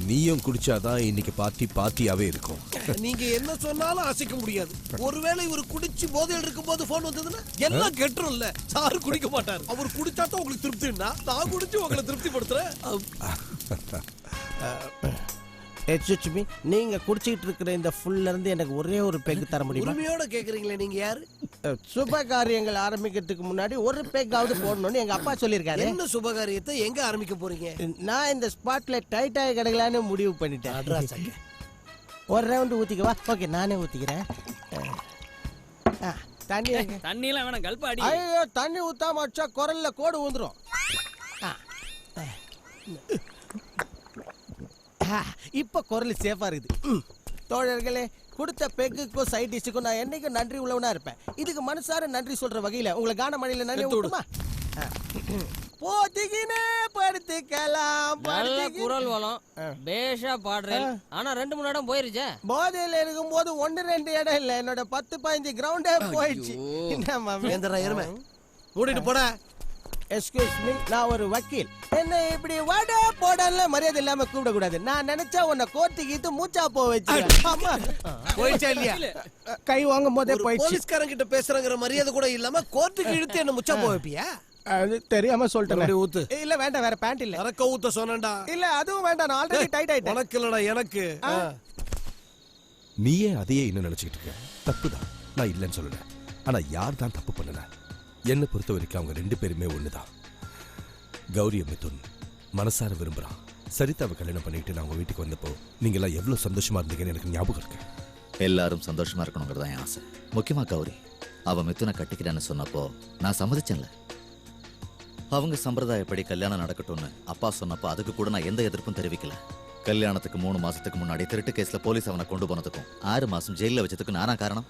நீயும் குடிச்சாதான் இன்னைக்கு பார்ட்டியாவே இருக்கும். நீங்க என்ன சொன்னாலும் அசைக்க முடியாது. ஒருவேளை இவர் குடிச்சு போதையில் இருக்கும்போது போன் வந்ததுன்னா எல்லாம் கெட்டுரும்ல. சாரு குடிக்க மாட்டாரு. அவர் குடிச்சா தான் உங்களுக்கு திருப்தின்னா நான் குடிச்சு உங்களை திருப்திப்படுத்துறேன். எக்ஸ்கியூஸ் மீ, நீங்க குடிச்சிட்டு இருக்கிற இந்த ஃபுல்ல இருந்து எனக்கு ஒரே ஒரு பெக் தர முடியுமா? உரிமையோட கேக்குறீங்களே, நீங்க யாரு? சுப காரியங்கள் ஆரம்பிக்கிறதுக்கு முன்னாடி ஒரு பெக்காவது போடணும்னு எங்க அப்பா சொல்லியிருக்காரு. என்ன சுப காரியத்தை எங்க ஆரம்பிக்க போறீங்க? நான் இந்த ஸ்பாட்ல டைட்டாக கிடக்கலான்னு முடிவு பண்ணிட்டேன். ஒரு ரவுண்ட் ஊத்திக்கவா? ஓகே, நானே ஊத்திக்கிறேன். தண்ணி தண்ணி எல்லாம் வேணாம், கல்ப அடி. ஐயோ, தண்ணி ஊத்தாம வச்சா குரல்ல கோடு ஊந்துரும். இப்ப குரல் சேஃபா இருக்குது. தோழர்களே, கொடுத்த பெக்குக்கும் சைட் டிஷ்ஷுக்கும் நான் என்னைக்கும் நன்றி உள்ளவனா இருப்பேன். இதுக்கு மனசார நன்றி சொல்ற வகையில உங்களை கான மணியில நன்றி விடுமா? போத்திக்கினே படுத்துக்கலாம். நல்ல குரல் வளம், பேஷா பாடுறேன். ஆனா 2-3 இடம் போயிருச்சே. போதையில இருக்கும்போது 1-2 இடம் இல்ல, என்னோட 10-15 கிரவுண்டே போயிடுச்சு. என்ன மாமே எருமை கூட்டிட்டு போட. எக்ஸ்கியூஸ் மீ, நான் ஒரு வக்கீல். என்ன இப்படி வாடா போடல மரியாதை இல்லாம கூப்பிட கூடாது. நான் நினைச்சா உன்னை கோர்ட்டுக்கு இது மூச்சா போ வச்சு. போயிடுச்சா இல்லையா? கை வாங்கும் போதே போயிடுச்சு. போலீஸ்காரங்க கிட்ட பேசுறங்கிற மரியாதை கூட இல்லாம கோர்ட்டுக்கு இழுத்து என்ன முச்சா போ வைப்பியா? அது தெரியாம சொல்லிட்டேன். ஊத்து. இல்ல வேண்டாம், வேற பேண்ட் இல்ல. அரக்க ஊத்த சொன்னேன்டா. இல்ல அதுவும் வேண்டாம், நான் ஆல்ரெடி டைட் ஆயிட்டேன். உனக்கு இல்லடா, எனக்கு. நீயே அதையே என்ன நினைச்சிட்டு இருக்க? தப்புதான், நான் இல்லைன்னு சொல்லல. ஆனா யார் தான் தப்பு பண்ணல? என்னை பொறுத்த வரைக்கும் அவங்க 2 பேருமே ஒண்ணுதான். கௌரிய மிதுன் மனசார விரும்புறான். சரிதாவை கல்யாணம் பண்ணிட்டு நான் உங்க வீட்டுக்கு வந்தப்போ நீங்க எல்லாம் எவ்வளவு சந்தோஷமா இருந்தீங்கன்னு எனக்கு ஞாபகம் இருக்கு. எல்லாரும் சந்தோஷமா இருக்கணுங்கிறதா என் ஆசை. முக்கியமா கௌரி, அவ மிதுனை கட்டிக்கிறேன்னு சொன்னப்போ நான் சம்மதிச்சேன்ல. அவங்க சம்பிரதாயப்படி கல்யாணம் நடக்கட்டும்னு அப்பா சொன்னப்போ அதுக்கு கூட நான் எந்த எதிர்ப்பும் தெரிவிக்கல. கல்யாணத்துக்கு 3 மாசத்துக்கு முன்னாடி திருட்டு கேஸ்ல போலீஸ் அவனை கொண்டு போனதுக்கும் 6 மாசம் ஜெயில வச்சதுக்கு நானா காரணம்?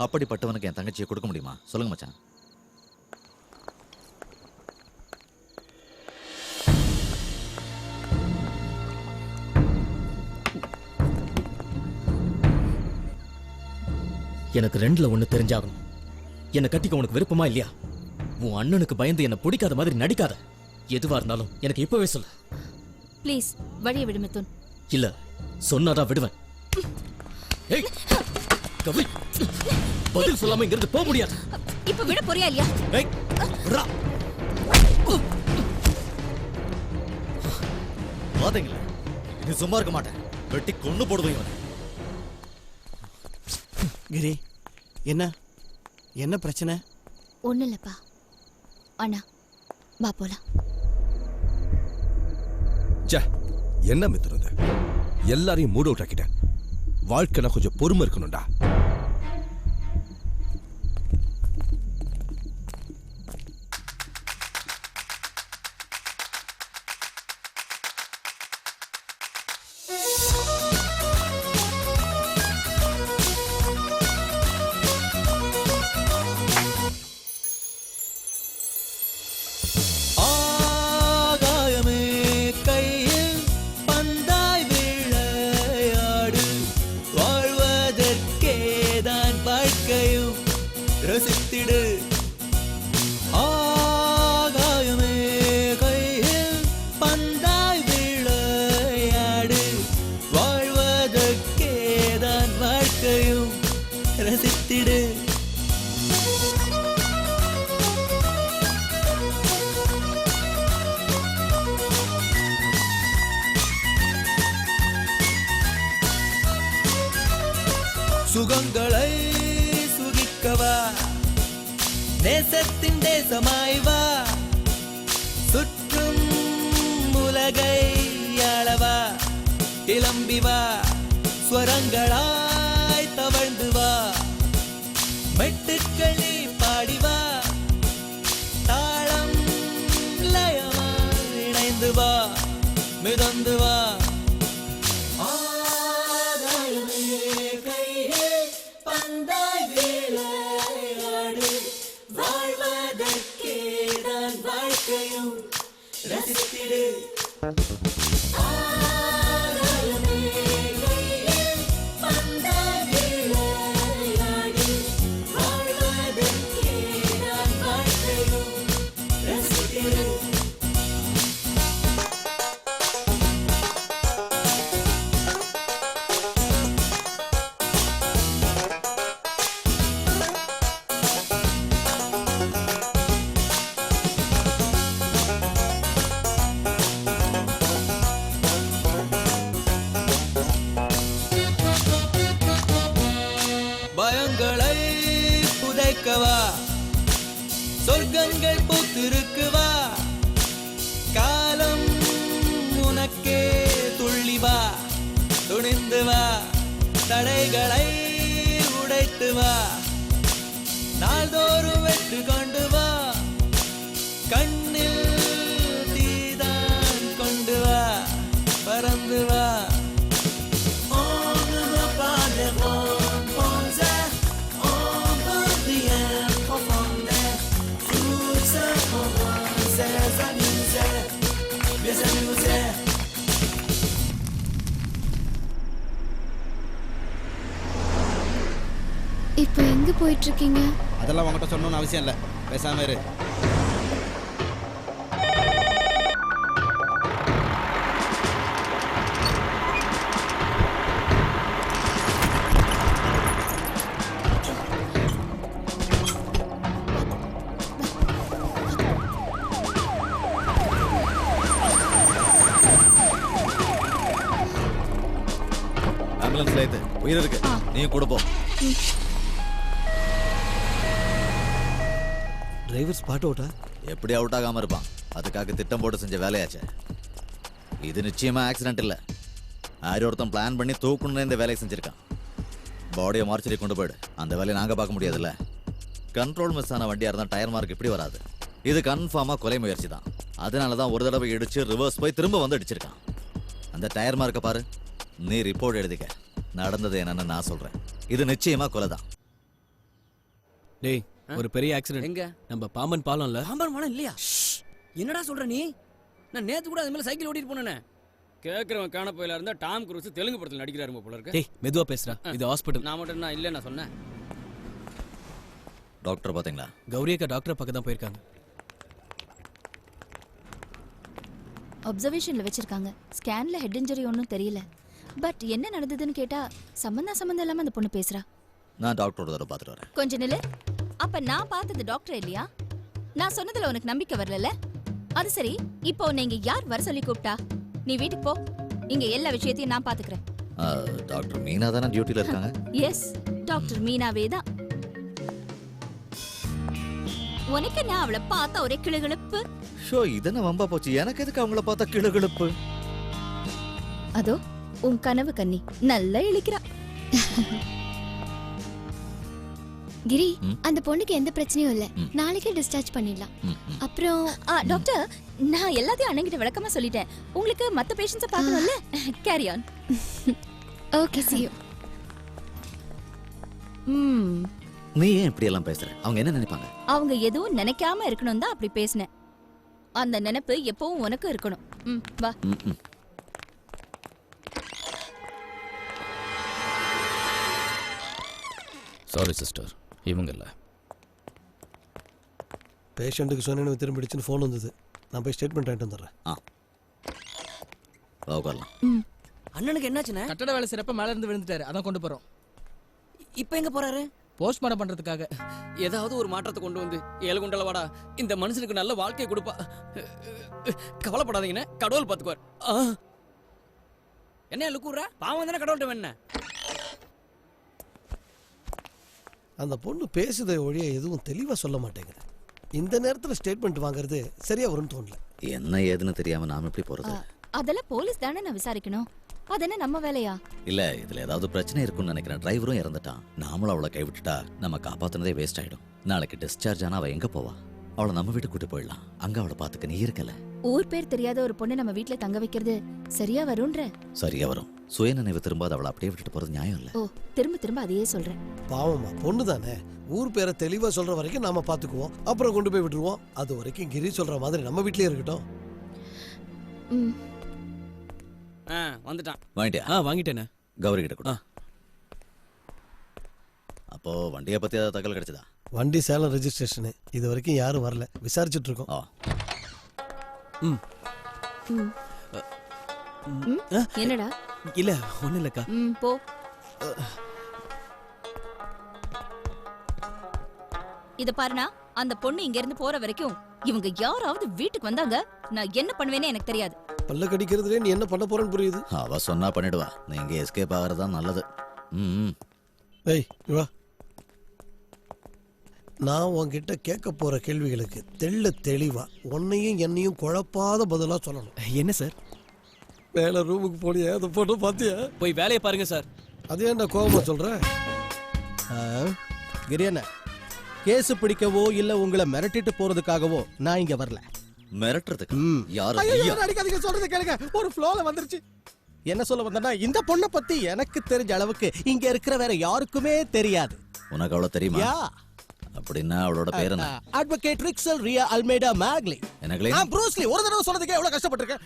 அப்படிப்பட்டவனுக்கு என் தங்கச்சியை கொடுக்க முடியுமா? சொல்லுங்க மச்சான். எனக்கு 2ல 1 தெரிஞ்சாகணும். என்னை கட்டிக்க உனக்கு விருப்பமா இல்லையா? உன் அண்ணனுக்கு பயந்து என்ன பிடிக்காத மாதிரி நடிக்காத. எதுவா இருந்தாலும் எனக்கு இப்பவே சொல்லு. ப்ளீஸ் வழிய விடு மிதுன். இல்ல சொன்னாதான் விடுவேன். ஏய் கவி, பதில் சொல்லாம இங்க இருந்து போக முடியாது. இப்ப விட போறியா இல்லையா? ஏய் ரா. பாத்தீங்களா, நீ சும்மா இருக்க மாட்டேன், வெட்டி கொன்னு போடுவேன் இவனை. கிரி, என்ன பிரச்சனை? ஒண்ணு இல்லப்பா. அண்ணா வா போலாம். என்ன மித்துறது? எல்லாரையும் மூட் அவுட் ஆக்கிட்டேன். வாழ்க்கைனா கொஞ்சம் பொறுமை இருக்கணும்டா. சுகங்களை சுகிக்கவா, நேசத்தின் தேசமாய் வா, சுற்றும் உலகை அளவா, கிளம்பி வா, ஸ்வரங்களா பாட்டுக்கள் நீ பாடிவா தாளம் லயமா இணைந்து வா மிதந்து வா ஆகாயமே கையே பந்தாய் விளையாடு வாழ்வதற்கே தான் வாழ்க்கையும் ரசித்திடு ஆகாயமே கையே பந்தாய் விளையாடு வாழ்வதற்கே தான் வாழ்க்கையும் ரசித்திடு பயங்களை புதைக்கவா சொர்க்கங்கள் பூத்திருக்குவா காலம் உனக்கே துள்ளி வா துணிந்து வா தடைகளை உடைத்து வா நாள்தோறும் வெற்றி கொண்டு வா கண்ணில் தீதான் கொண்டு வா பறந்து வா இப்போ எங்க போயிட்டு இருக்கீங்க? அதெல்லாம் உங்ககிட்ட சொல்லணும்னு அவசியம் இல்லை, பேசாம இரு. ஆம்புலன்ஸ்ல ஏத்து, உயிர் இருக்கு, நீ கூட போ. டிரைவர் ஸ்பாட் அவுட்டா? எப்படி அவுட் ஆகாம இருப்பான்? அதுக்காக திட்டம் போட்டு செஞ்ச வேலையாச்சே. இது நிச்சயமா ஆக்சிடென்ட் இல்ல. யாரோ ஒருத்தன் பிளான் பண்ணி தூக்கணும்னு இந்த வேலையை செஞ்சிருக்கான். பாடியை மார்ச்சரி கொண்டு போயிடு. அந்த வேலையை நாங்க பார்க்க முடியாதுல்ல. கண்ட்ரோல் மிஸ் ஆன வண்டியா இருந்தா டயர் மார்க் இப்படி வராது. இது கன்ஃபார்மா கொலை முயற்சி தான். அதனால தான் ஒரு தடவை இடிச்சு ரிவர்ஸ் போய் திரும்ப வந்து அடிச்சிருக்கான். அந்த டயர் மார்க்கை பாரு. நீ ரிப்போர்ட் எழுதிக்க. நடந்தது என்னன்னு நான் சொல்றேன். இது நிச்சயமா கொலை தான். டேய், ஒரு பெரிய ஆக்சிடென்ட். எங்க? நம்ம பாம்பன் பாலம்ல. பாம்பன் பாலம் இல்லையா? என்னடா சொல்ற நீ? நான் நேத்து கூட அது மேல சைக்கிள் ஓட்டிட்டு போனேனே. கேக்குறவன் காண போயில இருந்தா டாம் குரூஸ் தெலுங்கு படத்துல நடிக்கிறாரு போல இருக்கு. டேய், மெதுவா பேசுறா. இது ஹாஸ்பிடல். நான் மட்டும் நான் இல்ல நான் சொன்னேன். டாக்டர் பாத்தீங்களா? கௌரி அக்கா டாக்டர் பக்கம் தான் போயிருக்காங்க. அப்சர்வேஷன்ல வச்சிருக்காங்க. ஸ்கேன்ல ஹெட் இன்ஜரி ஒன்றும் தெரியல. பட் என்ன நடந்ததுன்னு கேட்டா சம்பந்தம் இல்லாம அந்த பொண்ணு பேசுறா. நான் டாக்டரோட தடவை பார்த்துட்டு வரேன். கொஞ்ச நில்லு. அப்ப நான் பார்த்தது டாக்டர் இல்லையா? நான் சொன்னதுல உனக்கு நம்பிக்கை வரல? அது சரி, இப்போ நீங்க யார் வர சொல்லி கூப்பிட்டா? நீ வீட்டுக்கு போ. இங்க எல்லா விஷயத்தையும் நான் பாத்துக்கிறேன். டாக்டர் மீனா தானே டியூட்டில இருக்காங்க? எஸ், டாக்டர் மீனாவே தான். உனக்கு நான் அவளை பார்த்தா ஒரே கிளுகிளுப்பு. ஷோ, இதென்ன வம்பா போச்சு. எனக்கு எதுக்கு அவங்கள பார்த்தா கிளுகிளுப்பு? அதோ உன் கனவு கன்னி நல்லா இழிக்கிறா. கிரி, அந்த பொண்ணுக்கு எந்த பிரச்சனையும் இல்ல. நாளைக்கே டிஸ்சார்ஜ் பண்ணிடலாம். அப்புறம் டாக்டர், நான் எல்லாத்தையும் அண்ணங்கிட்ட விளக்கமா சொல்லிட்டேன். உங்களுக்கு மத்த பேஷண்ட்ஸை பார்க்கணும்ல? Carry on. Okay, see you. நீ ஏன் இப்படி எல்லாம் பேசுற? அவங்க என்ன நினைப்பாங்க? அவங்க எதுவும் நினைக்காம இருக்கணும் தான் அப்படி பேசினேன். அந்த நினைப்பு எப்பவும் உனக்கு இருக்கணும். வா. சாரி சிஸ்டர், இவங்க இல்லை. பேஷண்ட்டுக்கு சொன்னேன்னு திரும்பிடுச்சுன்னு ஃபோன் வந்தது. நான் போய் ஸ்டேட்மெண்ட் ஆகிட்டு வந்துடுறேன். அண்ணனுக்கு என்னாச்சுண்ணே? கட்டட வேலை சிறப்பா மேல இருந்து விழுந்துட்டாரு. அதான் கொண்டு போறோம். இப்போ எங்க போறாரு? போஸ்ட்மார்ட்டம் பண்றதுக்காக. ஏதாவது ஒரு மாற்றத்தை கொண்டு வந்து ஏழுகுண்டல வாடா, இந்த மனுஷனுக்கு நல்ல வாழ்க்கையை கொடுப்பா. கவலைப்படாதீங்கண்ணே, கடவுள் பார்த்துக்குவார். என்ன லுக்குறா? பாவம் தானே கடவுள்கிட்ட வேணே. அந்த பொண்ணு பேசுதை ஒழிய எதுவும் தெளிவா சொல்ல மாட்டேங்குது. இந்த நேரத்துல ஸ்டேட்மெண்ட் வாங்குறது சரியா வரும்னு தோணல. என்ன ஏதுன்னு தெரியாம நாம எப்படி போறது? அதெல்லாம் போலீஸ் தானே நான் விசாரிக்கணும். அது என்ன நம்ம வேலையா? இல்ல இதுல ஏதாவது பிரச்சனை இருக்கும்னு நினைக்கிறேன். டிரைவரும் இறந்துட்டான். நாமளும் அவளை கைவிட்டுட்டா நம்ம காப்பாத்துனதே வேஸ்ட் ஆயிடும். நாளைக்கு டிஸ்சார்ஜ் ஆனா அவ எங்க போவா? அவளை நம்ம வீட்டுக்கு கூட்டு போயிடலாம். அங்க அவளை பாத்துக்க நீ இருக்கல. ஊர் பேர் தெரியாத ஒரு பொண்ணை நம்ம வீட்ல தங்க வைக்கிறது சரியா வரும்ன்ற? சரியா வரும். சுயநினைவு திரும்பாத அவளை அப்படியே விட்டுட்டு போறது நியாயம் இல்ல. ஓ, திரும்ப திரும்ப அதையே சொல்றேன். பாவமா பொண்ணு தானே. ஊர் பேரை தெளிவா சொல்ற வரைக்கும் நாம பாத்துக்குவோம், அப்புறம் கொண்டு போய் விட்டுருவோம். அது வரைக்கும் கிரி சொல்ற மாதிரி நம்ம வீட்லயே இருக்கட்டும். வந்துட்டான். வாங்கிட்டியா? வாங்கிட்டேனே. கௌரி கிட்ட கொடு. அப்போ வண்டியை பத்தி ஏதாவது தகவல் கிடைச்சதா? வண்டி சேலம் ரெஜிஸ்ட்ரேஷனு. இது வரைக்கும் யாரும் வரல, விசாரிச்சுட்டு இருக்கோம். என்னடா? இல்ல ஒண்ணு இல்லக்கா. போ. இத பாருனா, அந்த பொண்ணு இங்க இருந்து போற வரைக்கும் இவங்க யாராவது வீட்டுக்கு வந்தாங்க, நான் என்ன பண்ணுவேன்னு எனக்கு தெரியாது. பல்ல கடிக்கிறதுல நீ என்ன பண்ண போறன்னு புரியுது. அவ சொன்னா பண்ணிடுவா. நீங்க எஸ்கேப் ஆகிறதா நல்லது. ஏய் வா. நான் உன்கிட்ட கேட்க போற கேள்விகளுக்கு தெளிவா உன்னையும் என்னையும் குழப்பாத பதிலா சொல்லணும். என்ன சார்? வேலை ரூமுக்கு போனியா? அதை போட்டு பாத்தியா? போய் வேலையை பாருங்க சார். அதே என்ன கோபமா சொல்றேன்? கிரியண்ண, கேஸ் பிடிக்கவோ இல்ல உங்களை மிரட்டிட்டு போறதுக்காகவோ நான் இங்க வரல. மிரட்டுறதுக்கு அடிக்காதீங்க, சொல்றது கேளுங்க. ஒரு ஃப்ளோல வந்துருச்சு. என்ன சொல்ல வந்தா, இந்த பொண்ணை பத்தி எனக்கு தெரிஞ்ச அளவுக்கு இங்க இருக்கிற வேற யாருக்குமே தெரியாது. உனக்கு அவ்வளவு தெரியுமா? அப்படின்னா அவளோட பேர் என்ன? அட்வொகேட் ரிக்ஸல் ரியா அல்மேடா மேக்லி. எனக்கு ப்ரூஸ்லி. ஒரு தடவை சொன்னதுக்கே எவ்வளவு கஷ்டப்பட்டிருக்கேன்.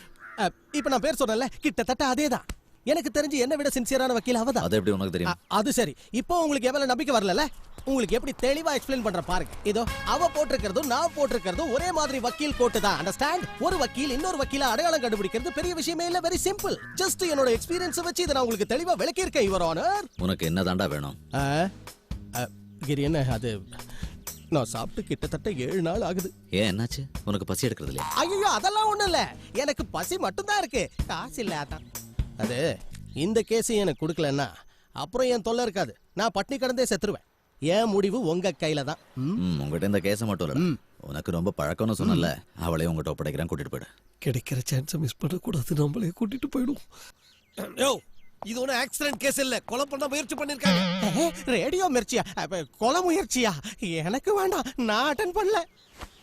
இப்ப நான் பேர் சொன்னேன்ல, கிட்டத்தட்ட அதேதான். எனக்கு தெரிஞ்சு என்ன விட சின்சியரான வக்கீல் அவதான். அது எப்படி உனக்கு தெரியும்? அது சரி, இப்போ உங்களுக்கு எவ்வளவு நம்பிக்கை வரல? உங்களுக்கு எப்படி தெளிவா எக்ஸ்பிளைன் பண்ற பாருங்க. இதோ அவ போட்டிருக்கிறதும் நான் போட்டிருக்கிறதும் ஒரே மாதிரி வக்கீல் கோட்டு தான். அண்டர்ஸ்டாண்ட்? ஒரு வக்கீல் இன்னொரு வக்கீல அடையாளம் கண்டுபிடிக்கிறது பெரிய விஷயமே இல்ல. Very simple. ஜஸ்ட் என்னோட எக்ஸ்பீரியன்ஸ் வச்சு இதை நான் உங்களுக்கு தெளிவா விளக்கி இருக்கேன், யுவர் ஆனர். உனக்கு என்ன தாண்டா வேணும்? கிரி, என்ன அது, நான் சாப்பிட்டு கிட்டத்தட்ட 7 நாள் ஆகுது. ஏன் என்னாச்சு? உனக்கு பசி எடுக்கிறது இல்லையா? ஐயோ, அதெல்லாம் ஒண்ணும் இல்ல. எனக்கு பசி மட்டும் தான் இருக்கு, காசு இல்ல. அதான் அது. இந்த கேஸ் எனக்கு கொடுக்கலன்னா அப்புறம் என் தொல்லை இருக்காது. நான் பட்னி கடந்தே செத்துருவேன். என் முடிவு உங்க கையில தான். உங்ககிட்ட இந்த கேஸ மட்டும் இல்ல, உனக்கு ரொம்ப பழக்கம்னு சொன்னல, அவளே உங்ககிட்ட ஒப்படைக்கிறேன். கூட்டிட்டு போயிடு. கிடைக்கிற சான்ஸை மிஸ் பண்ணக்கூடாது, நம்மளே கூட்டிட்டு போயிடும். இது ஒன்றும் ஆக்சிடென்ட் கேஸ் இல்ல, கொலை பண்ண முயற்சி பண்ணிருக்காங்க. ரேடியோ மிர்ச்சியா? கொலை முயற்சியா? எனக்கு வேண்டாம், நான் அட்டன் பண்ணல.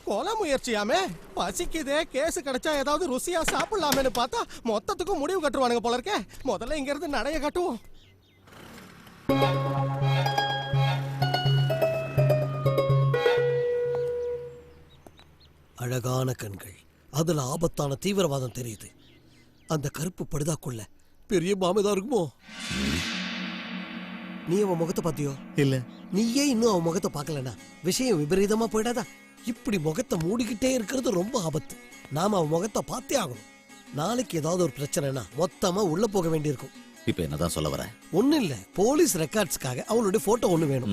கொலை முயற்சியாமே? பசிக்குதே, கேஸ் கிடைச்சா ஏதாவது ருசியா சாப்பிடலாமேன்னு பார்த்தா மொத்தத்துக்கும் முடிவு கட்டுவானுங்க போல இருக்கே. முதல்ல இங்க இருந்து நடைய கட்டுவோம். அழகான கண்கள், அதுல ஆபத்தான தீவிரவாதம் தெரியுது. அந்த கருப்பு படுதாக்குள்ள பெரிய மாமதா இருக்குமோ? நீ அவன் முகத்தை பாத்தியோ? இல்ல. நீயே இன்னும் அவன் முகத்தை பார்க்கலனா விஷயம் விபரீதமா போயிடாதா? இப்படி முகத்தை மூடிக்கிட்டே இருக்கிறது ரொம்ப ஆபத்து. நாம அவன் முகத்தை பார்த்தே ஆகணும். நாளைக்கு ஏதாவது ஒரு பிரச்சனைனா மொத்தமா உள்ள போக வேண்டியிருக்கும். இப்ப என்னதான் சொல்ல வர? ஒண்ணு இல்ல, போலீஸ் ரெக்கார்ட்ஸ்க்காக அவளுடைய போட்டோ ஒண்ணு வேணும்.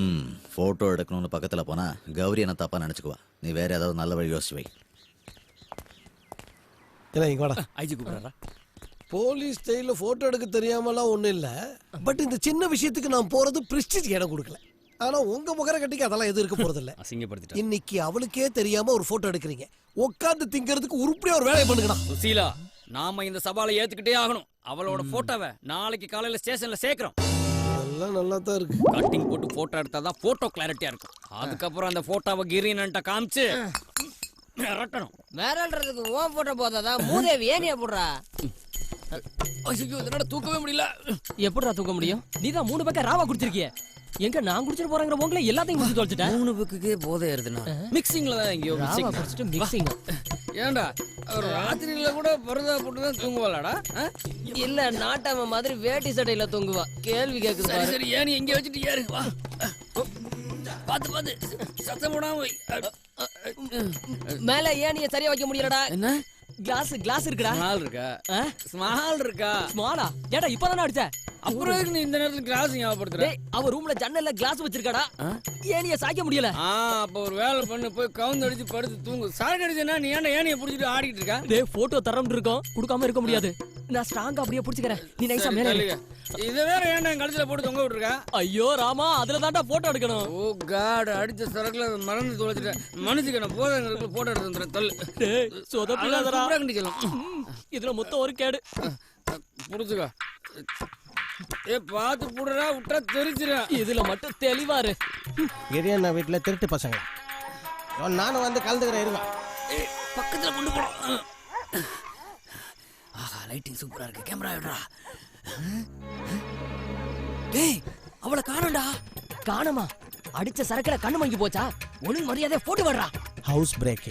போட்டோ எடுக்கணும்னு பக்கத்துல போனா கௌரி என்ன தப்பா நினைச்சுக்குவா. நீ வேற ஏதாவது நல்ல வழி யோசிச்சு வை. இங்க வாடா. ஐஜி கூப்பிடுறா. போலீஸ் ஸ்டைல்ல போட்டோ எடுக்க தெரியாமலாம் ஒண்ணும் இல்ல. பட் இந்த சின்ன விஷயத்துக்கு நான் போறது பிரெஸ்டீஜ் இடம் கொடுக்கல. ஆனா உங்க முகர கட்டிக்கு அதெல்லாம் எதுவும் இருக்க போறது இல்ல. அசிங்கப்படுத்திட்டா. இன்னைக்கு அவளுக்கே தெரியாம ஒரு போட்டோ எடுக்கிறீங்க. உட்கார்ந்து திங்கிறதுக்கு உருப்படியா ஒரு வேலையை பண்ணுங்கடா. சுசீலா, நாம இந்த சவாலை ஏத்துக்கிட்டே ஆகணும். அவளோட போட்டோவை நாளைக்கு காலையில ஸ்டேஷன்ல சேர்க்கிறோம். எல்லாம் நல்லா தான் இருக்கு. கட்டிங் போட்டு போட்டோ எடுத்தாதான் போட்டோ கிளாரிட்டியா இருக்கும். அதுக்கப்புறம் அந்த போட்டோவை கிரீன்ட்ட காமிச்சு மிரட்டணும். மிரட்டுறதுக்கு ஓன் போட்டோ போதாதா? மூதேவி ஏனியா போடுறா? ஐயோ, இதனால தூக்கவே முடியல. எப்படிடா தூக்க முடியும்? நீதான் 3 பக்கம் ராவா குடிச்சிருக்கிய. எங்க நான் குடிச்சிட்டு போறேங்கிற உங்களை எல்லாத்தையும் குடிச்சு தொலைச்சிட்டேன். 3 பக்குக்கே போதை ஏறுதுனா மிக்சிங்ல தான் எங்கயோ ராவா குடிச்சிட்டு மிக்சிங். ஏண்டா ராத்திரியில கூட பரதா போட்டு தான் தூங்குவாளாடா? இல்ல, நாட்டாம மாதிரி வேட்டி சட்டையில தூங்குவா. கேள்வி கேக்குது. சரி சரி, ஏன் எங்க வச்சுட்டு ஏறு. வா, பாத்து பாத்து சத்தம் போடாம வை. மேல ஏனிய சரியா வைக்க முடியலடா. என்ன? கிளாஸ் இருக்குடா. ஸ்மால் இருக்கா? ஸ்மால் இருக்கா? ஸ்மாலா? ஏடா இப்பதானே அடிச்ச. அப்புறம் எதுக்கு நீ இந்த நேரத்துல கிளாஸ் ஞாபகப்படுத்துற? அவ ரூம்ல ஜன்னல்ல கிளாஸ் வச்சிருக்காடா. ஏனிய சாய்க்க முடியல. அப்ப ஒரு வேலை பண்ணு, போய் கவுந்து அடிச்சு படுத்து தூங்கு. சாக அடிச்சனா நீ ஏன்டா ஏனிய புடிச்சிட்டு ஆடிட்டு இருக்க? டேய், போட்டோ தரம்னு இருக்கோம், கொடுக்காம இருக்க முடியாது. நான் ஸ்ட்ராங்கா அப்படியே புடிச்சுக்கறேன். நீ நைஸா மேல ஏறு. இத வேற ஏன்டா கழுத்துல போட்டு தொங்க விட்டுருக்க? ஐயோ ராமா, அதுல தான்டா போட்டோ எடுக்கணும். ஓ காட், அடிச்ச சரக்குல மறந்து தொலைச்சிட்டேன். மனுஷிக்கு நான் போதங்களுக்கு போட்டோ எடுத்து வந்துறேன். தள்ளு. டேய், சொதப்பிடாதடா. இதுல இதுல மொத்தம் ஒரு கேடு. புடிச்சுக்க. பார்த்து புடுறா விட்டா தெரிஞ்சிடும். இதுல மட்டும் தெளிவாரு. கிரியண்ணா வீட்டுல திருட்டு பசங்க. நானும் வந்து கலந்துக்கிறேன் இருங்க. பக்கத்துல கொண்டு போறோம். ஆஹா, லைட்டிங் சூப்பரா இருக்கு. கேமரா விடுறா. டேய், அவளை காணோம்டா. காணமா? அடிச்ச சரக்குல கண்ணு மங்கி போச்சா? ஒழுங்கு மரியாதை போட்டு வர்றா. ஹவுஸ் பிரேக்,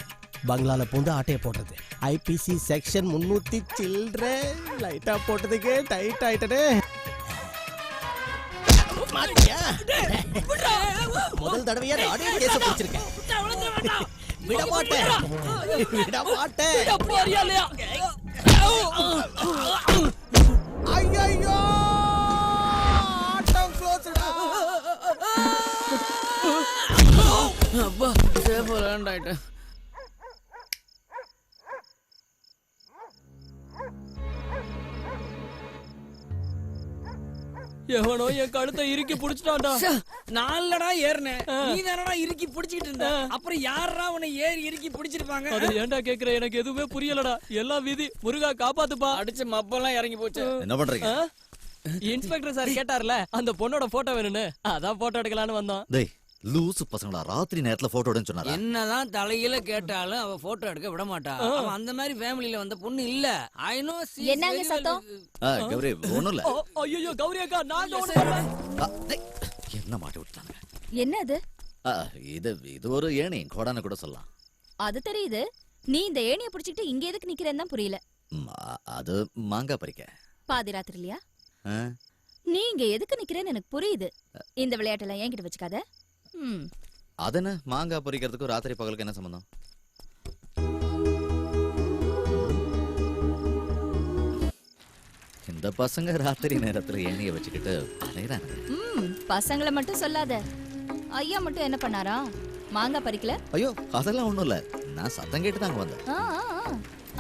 பங்களால பூந்து ஆட்டைய போட்டது, ஐபிசி செக்ஷன் 300 சில்ட்ர லைட்டா போட்டதுக்கு டைட் ஆயிட்டனே. முதல் தடவையா ஆடியோ கேஸ பிடிச்சிருக்கேன். விட மாட்டேன், விட மாட்டேன். ஐயோ, ஆட்டம் க்ளோஸ்டா. அப்பா சேஃப் லேண்ட் ஆயிட்டேன். எவனோ என் கழுத்தை இறுக்கி புடிச்சிட்டான்டா. நாலடா ஏறினேன், நீ தானடா இறுக்கி பிடிச்சிட்டு இருந்த. அப்புறம் யாரா உன்னை ஏறி இறுக்கி பிடிச்சிருப்பாங்க? அது ஏன்டா கேக்குற? எனக்கு எதுவுமே புரியலடா. எல்லாம் விதி. முருகா காப்பாத்துப்பா. அடிச்ச மப்பெல்லாம் இறங்கி போச்சு. என்ன பண்றீங்க? இன்ஸ்பெக்டர் சார் கேட்டார்ல, அந்த பொண்ணோட போட்டோ வேணும்னு, அதான் போட்டோ எடுக்கலான்னு வந்தோம். டேய் லூசு பசங்களா, ராத்திரி நேரத்துல போட்டோ எடுன்னு சொன்னாரா? என்னதான் தலையில கேட்டாலும் அவ போட்டோ எடுக்க விட மாட்டா. அவன் அந்த மாதிரி ஃபேமிலில வந்த பொண்ணு இல்ல. I know. என்னங்க சத்தம்? கௌரி ஒண்ணும் இல்ல. ஐயோ கௌரி அக்கா, நான் என்ன மாட்டி விட்டாங்க? என்ன அது? இது ஒரு ஏணி கோடான கூட சொல்லலாம். அது தெரியுது. நீ இந்த ஏணியை பிடிச்சிட்டு இங்க எதுக்கு நிக்கிறேன்னு தான் புரியல. அது மாங்காய் பறிக்க. பாதி ராத்திரிலையா? நீ இங்க எதுக்கு நிக்கிறேன்னு எனக்கு புரியுது. இந்த விளையாட்டெல்லாம் என்கிட்ட வச்சுக்காத. அதென்ன, மாங்காய் பறிக்கிறதுக்கும் ராத்திரி பகலுக்கு என்ன சம்பந்தம்? இந்த பசங்க ராத்திரி நேரத்துல ஏணிய வச்சுக்கிட்டு அலையறாங்க. பசங்களை மட்டும் சொல்லாத. ஐயா மட்டும் என்ன பண்ணாரா? மாங்காய் பறிக்கல? ஐயோ அதெல்லாம் ஒண்ணும் இல்ல, நான் சத்தம் கேட்டு தாங்க வந்தேன்.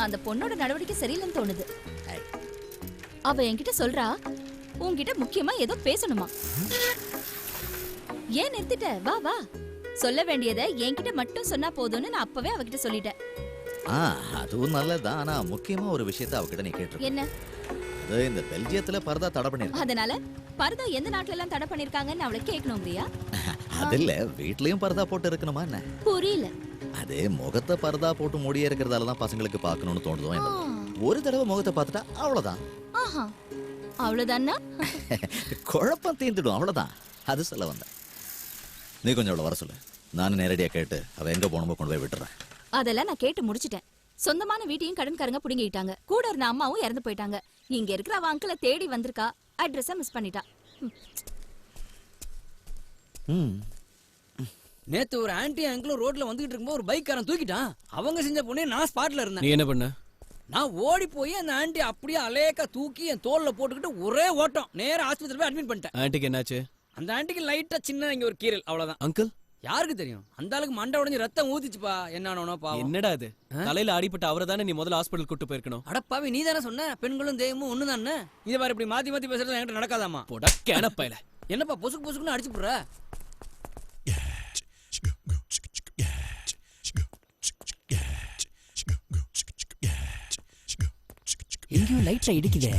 அந்த பொண்ணோட நடவடிக்கை சரியில்லைன்னு தோணுது. அவ என்கிட்ட சொல்றா, உன்கிட்ட முக்கியமா ஏதோ பேசணுமா. ஏன் நிறுத்திட்ட? வா வா, சொல்ல வேண்டியதை என்கிட்ட மட்டும் சொன்னா போதும்னு நான் அப்பவே அவகிட்ட சொல்லிட்டேன். அதுவும் நல்லதுதான். ஆனா முக்கியமா ஒரு விஷயத்த அவகிட்ட நீ கேட்டு. என்ன? அது இந்த பெல்ஜியத்துல பர்தா தடை பண்ணிருக்காங்க. அதனால பர்தா எந்த நாட்டுல எல்லாம் தடை பண்ணிருக்காங்கன்னு அவளை கேட்கணும்ங்கறியா? அது இல்ல, வீட்லயும் பர்தா போட்டு இருக்கணுமா என்ன? புரியல. அது முகத்தை பர்தா போட்டு மூடியே இருக்கிறதால தான் பசங்களுக்கு பார்க்கணும்னு தோணுதோ என்ன. ஒரு தடவை முகத்தை பார்த்துட்டா அவ்வளவுதான். ஆஹா, அவ்வளவுதானா? குழப்பம் தீர்ந்துடும், அவ்வளவுதான். அது சொல்ல வந்தேன். நீ கொஞ்சம் அவளை வர சொல்லு, நானும் நேரடியா கேட்டு அவ எங்க போனமோ கொண்டு போய் விட்டுறேன். அதெல்லாம் நான் கேட்டு முடிச்சிட்டேன். சொந்தமான வீட்டையும் கடன்காரங்க புடுங்கிட்டாங்க. கூட இருந்த அம்மாவும் இறந்து போயிட்டாங்க. இங்க இருக்கிற அவ அங்கிளை தேடி வந்திருக்கா, அட்ரஸ மிஸ் பண்ணிட்டா. நேத்து ஒரு ஆன்டி அங்கிளும் ரோட்ல வந்துகிட்டு இருக்கும்போது ஒரு பைக்காரன் தூக்கிட்டான். அவங்க செஞ்ச பொண்ணே நான் ஸ்பாட்ல இருந்தேன். நீ என்ன பண்ண? நான் ஓடி போய் அந்த ஆண்டி அப்படியே அலேக்கா தூக்கி என் தோல்ல போட்டுக்கிட்டு ஒரே ஓட்டம் நேரா ஆஸ்பத்திரி போய் அட்மிட் பண்ணிட்டேன். ஆன்ட்டிக்கு என்னாச்சு? அந்த ஆண்டிக்கு லைட்டா சின்ன இங்க ஒரு கீரல், அவ்வளவுதான். அங்கிள் யாருக்கு தெரியும்? அந்த ஆளுக்கு மண்டை உடைஞ்சு ரத்தம் ஊத்திச்சுப்பா. என்னோ பாவம். என்னடா இது? தலையில அடிபட்ட அவரை தானே நீ முதல்ல ஹாஸ்பிடல் கூட்டு போயிருக்கணும். அடப்பாவி, நீ தானே சொன்ன பெண்களும் தெய்வமும் ஒண்ணுதானே. இதை பாரு, இப்படி மாத்தி மாத்தி பேசுறது என்கிட்ட நடக்காதாமா. போடா கேனப்பையில. என்னப்பா பொசுக்கு பொசுக்குன்னு அடிச்சு போடுற? எங்கேயும் லைட்ல இடிக்குதே.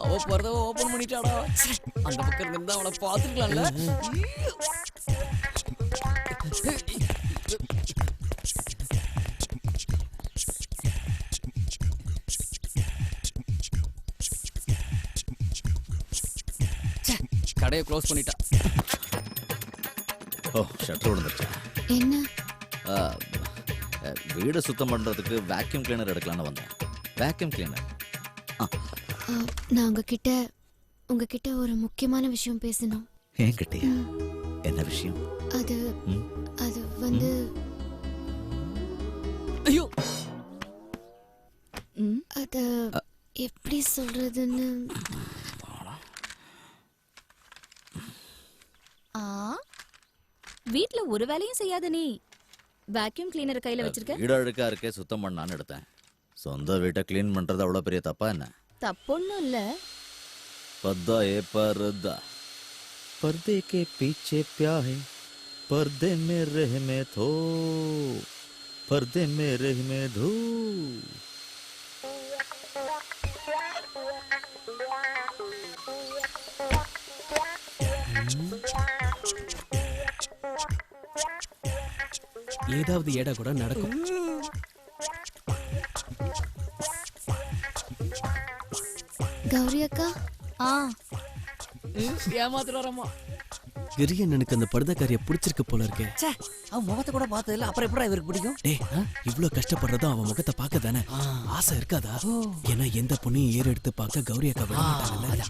அவ பரதவ ஓபன் பண்ணிட்டாடா. அந்த பக்கம் இருந்தா அவளை பாத்துக்கலாம்ல. கடையை க்ளோஸ் பண்ணிட்டா. ஓ, ஷட்டர் விழுந்துருச்சா? என்ன? வீடு சுத்தம் பண்றதுக்கு வேக்யூம் கிளீனர் எடுக்கலாம்னு வந்தேன். Vacuum cleaner. நான் உங்ககிட்ட ஒரு முக்கியமான விஷயம் பேசணும். என்கிட்டயா? என்ன விஷயம்? அது வந்து ஐயோ, அத எப்படி சொல்றதுன்னு. வீட்ல ஒரு வேலையும் செய்யாத நீ வேக்யூம் கிளீனர் கையில வச்சிருக்க. வீடு அழுக்கா இருக்கே, சுத்தம் பண்ணான்னு எடுத்தேன். சொந்த வீட்டை கிளீன் பண்றது அவ்வளவு பெரிய தப்பா என்ன? தப்பொன்னும் இல்ல. पर्दा ए पर्दा पर्दे के पीछे क्या है पर्दे में रह में थो पर्दे में रह में धो ஏதாவது ஏடா கூட நடக்கும். கௌரி அக்கா ஏமாத்துறாரம்மா. கிரியண்ணனுக்கு அந்த படுதக்காரிய பிடிச்சிருக்கு போல இருக்கே. ச்சே, அவன் முகத்தை கூட பார்த்தது இல்ல, அப்புறம் எப்படி இவருக்கு பிடிக்கும்? டேய், இவ்ளோ கஷ்டப்படுறதும் அவன் முகத்தை பார்க்க தானே. ஆசை இருக்காதா? ஏன்னா எந்த பொண்ணையும் ஏறு எடுத்து பார்க்க கௌரி அக்கா விட மாட்டாங்கல்ல.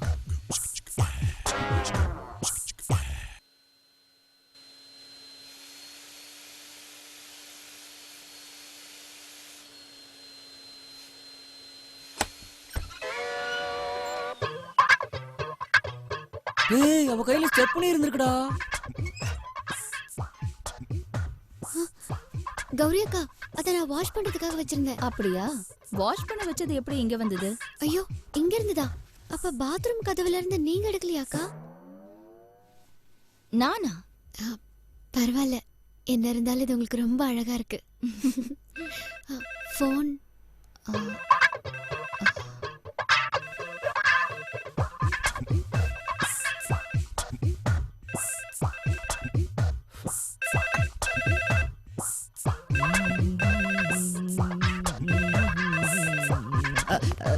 ஏய், அவ கையில ஸ்டெப்னி இருந்திருக்குடா. கௌரி அக்கா, அத நான் வாஷ் பண்றதுக்காக வச்சிருந்தேன். அப்படியா? வாஷ் பண்ண வச்சது எப்படி இங்க வந்தது? ஐயோ, இங்க இருந்துதா? அப்ப பாத்ரூம் கதவுல இருந்து நீங்க எடுக்கலையாக்கா? நானா? பரவாயில்ல, என்ன இருந்தாலும் இது உங்களுக்கு ரொம்ப அழகா இருக்கு. ஃபோன்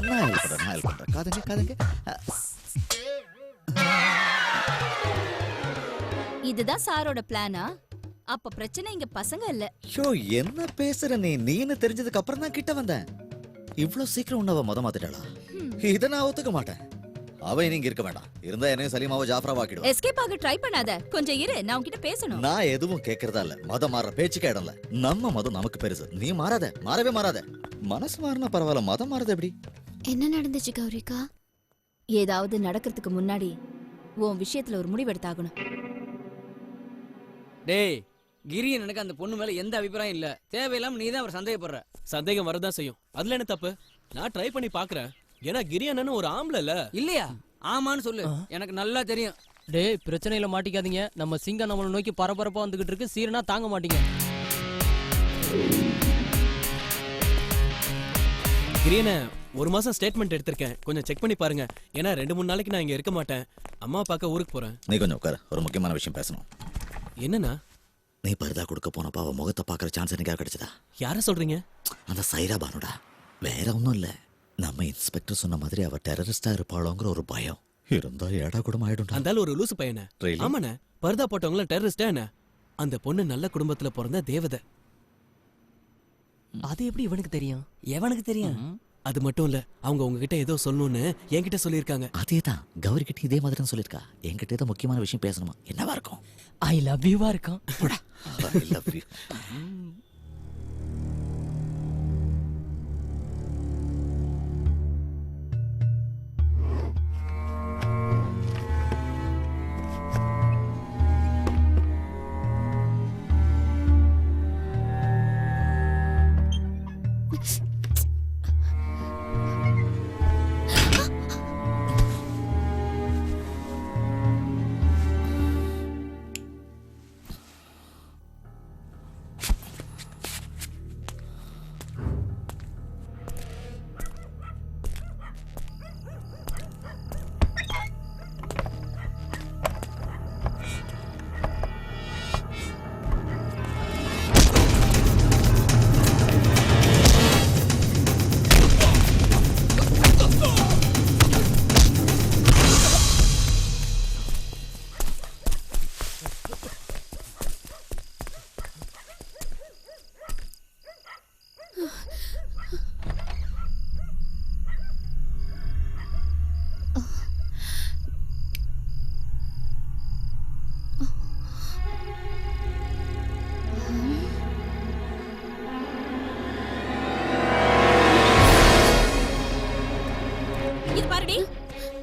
நான் பண்றேன். காதுங்க காதுங்க. இதுதான் சாரோட பிளானா? அப்ப பிரச்சனை இங்க பசங்க இல்ல. ஷோ, என்ன பேசுற நீன்னு தெரிஞ்சதுக்கு அப்புறம் தான் கிட்ட வந்தேன். இவ்வளவு சீக்கிரம் உன்னவ மொத மாத்திட்டாளா? இத நான் ஒத்துக்க மாட்டேன். அவ நீங்க இருக்க வேண்டாம். இருந்தா என்னையும் சலீமாவை ஜாஃப்ரா ஆக்கிடுவா. எஸ்கேப் ஆக ட்ரை பண்ணாத. கொஞ்சம் இரு, நான் உன்கிட்ட பேசணும். நான் எதுவும் கேக்குறதா இல்ல. மதம் மாற பேச்சுக்கே இடம் இல்ல. நம்ம மதம் நமக்கு பெருசு. நீ மாறாத, மாறவே மாறாத. மனசு மாறினா பரவாயில்ல, மதம் மாறது எப்படி? என்ன நடந்துச்சு கௌரிக்கா? ஏதாவது நடக்கிறதுக்கு முன்னாடி உன் விஷயத்துல ஒரு முடிவெடுத்தாகணும். டேய், கிரியன் எனக்கு அந்த பொண்ணு மேல எந்த அபிப்பிராயம் இல்ல. தேவையில்லாம நீ தான் அவர் சந்தேகப்படுற. சந்தேகம் வரதான் செய்யும். அதுல என்ன தப்பு? நான் ட்ரை பண்ணி பாக்குறேன். ஏன்னா கிரியண்ணனும் ஒரு ஆம்பளை இல்ல. இல்லையா? ஆமான்னு சொல்லு, எனக்கு நல்லா தெரியும். டேய், பிரச்சனையில மாட்டிக்காதீங்க. நம்ம சிங்கம் நம்மளை நோக்கி பரபரப்பா வந்துகிட்டு இருக்கு. சீரனா தாங்க மாட்டீங்க. கிரியண்ண, ஒரு மாசம் ஸ்டேட்மெண்ட் எடுத்திருக்கேன். கொஞ்சம் செக் பண்ணி பாருங்க. ஏன்னா 2-3 நாளைக்கு நான் இங்க இருக்க மாட்டேன். அம்மா பார்க்க ஊருக்கு போறேன். நீ கொஞ்சம் உட்கார, ஒரு முக்கியமான விஷயம் பேசணும். என்னன்னா? நீ பர்தா கொடுக்க போனப்ப அவ முகத்தை பாக்குற சான்ஸ் எனக்கு கிடைச்சதா? யார சொல்றீங்க? அந்த சைரா பானுடா. வேற ஒன்றும் இல்ல. நம்ம இன்ஸ்பெக்டர் சொன்ன மாதிரி அவ டெரரிஸ்டா இருப்பாளோங்கிற ஒரு பயம் இருந்தா ஏடா கூட ஆயிடும். அந்த ஒரு லூசு பையன. ஆமாண்ணே, பர்தா போட்டவங்கள டெரரிஸ்டா என்ன? அந்த பொண்ணு நல்ல குடும்பத்துல பிறந்த தேவதை. அது எப்படி இவனுக்கு தெரியும்? எவனுக்கு தெரியும்? அது மட்டும் இல்ல, அவங்க உங்ககிட்ட ஏதோ சொல்லணும்னு என்கிட்ட சொல்லியிருக்காங்க. அதேதான் கௌரி கிட்ட இதே மாதிரி தான் சொல்லியிருக்கா. என்கிட்ட ஏதோ முக்கியமான விஷயம் பேசணுமா? என்னவா இருக்கும்? ஐ லவ் யூவா இருக்கும். I love you.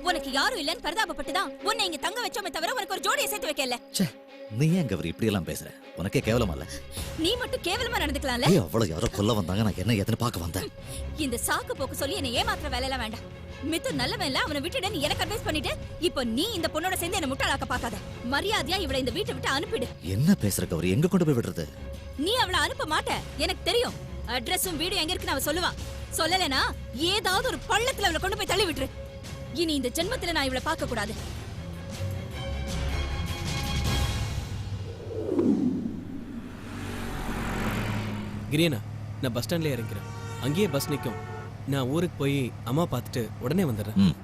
உனக்கு யாரும் இல்லன்னு பரிதாபப்பட்டுதான் உன்னை இங்க தங்க வச்சோமே தவிர உனக்கு ஒரு ஜோடியை சேர்த்து வைக்கல. நீ ஏன் கௌரி இப்படி எல்லாம் பேசுற? உனக்கே கேவலமா இல்ல? நீ மட்டும் கேவலமா நடந்துக்கலாம்ல. அவ்வளவு யாரோ கொல்ல வந்தாங்க, நான் என்ன ஏதுன்னு பார்க்க வந்தேன். இந்த சாக்கு போக்கு சொல்லி என்னை ஏமாத்துற வேலையெல்லாம் வேண்டாம். மித்து நல்லவன் இல்ல, அவனை விட்டுட நீ எனக்கு அட்வைஸ் பண்ணிட்டு இப்போ நீ இந்த பொண்ணோட சேர்ந்து என்ன முட்டாளாக்க பார்க்காத. மரியாதையா இவளை இந்த வீட்டை விட்டு அனுப்பிடு. என்ன பேசுற கௌரி? எங்க கொண்டு போய் விடுறது? நீ அவளை அனுப்ப மாட்ட, எனக்கு தெரியும். அட்ரஸும் வீடு எங்க இருக்குன்னு அவ சொல்லுவான். சொல்லலனா ஏதாவது ஒரு பள்ளத்துல அவளை கொண்டு போய் தள்ளி விட்டுரு. இனி இந்த ஜென்மத்துல நான் இவளை பார்க்க கூடாது. கிரியனா, நான் பஸ் ஸ்டாண்ட்ல இறங்கிறேன். அங்கேயே பஸ் நிற்கும். நான் ஊருக்கு போய் அம்மா பார்த்துட்டு உடனே வந்துடுறேன்.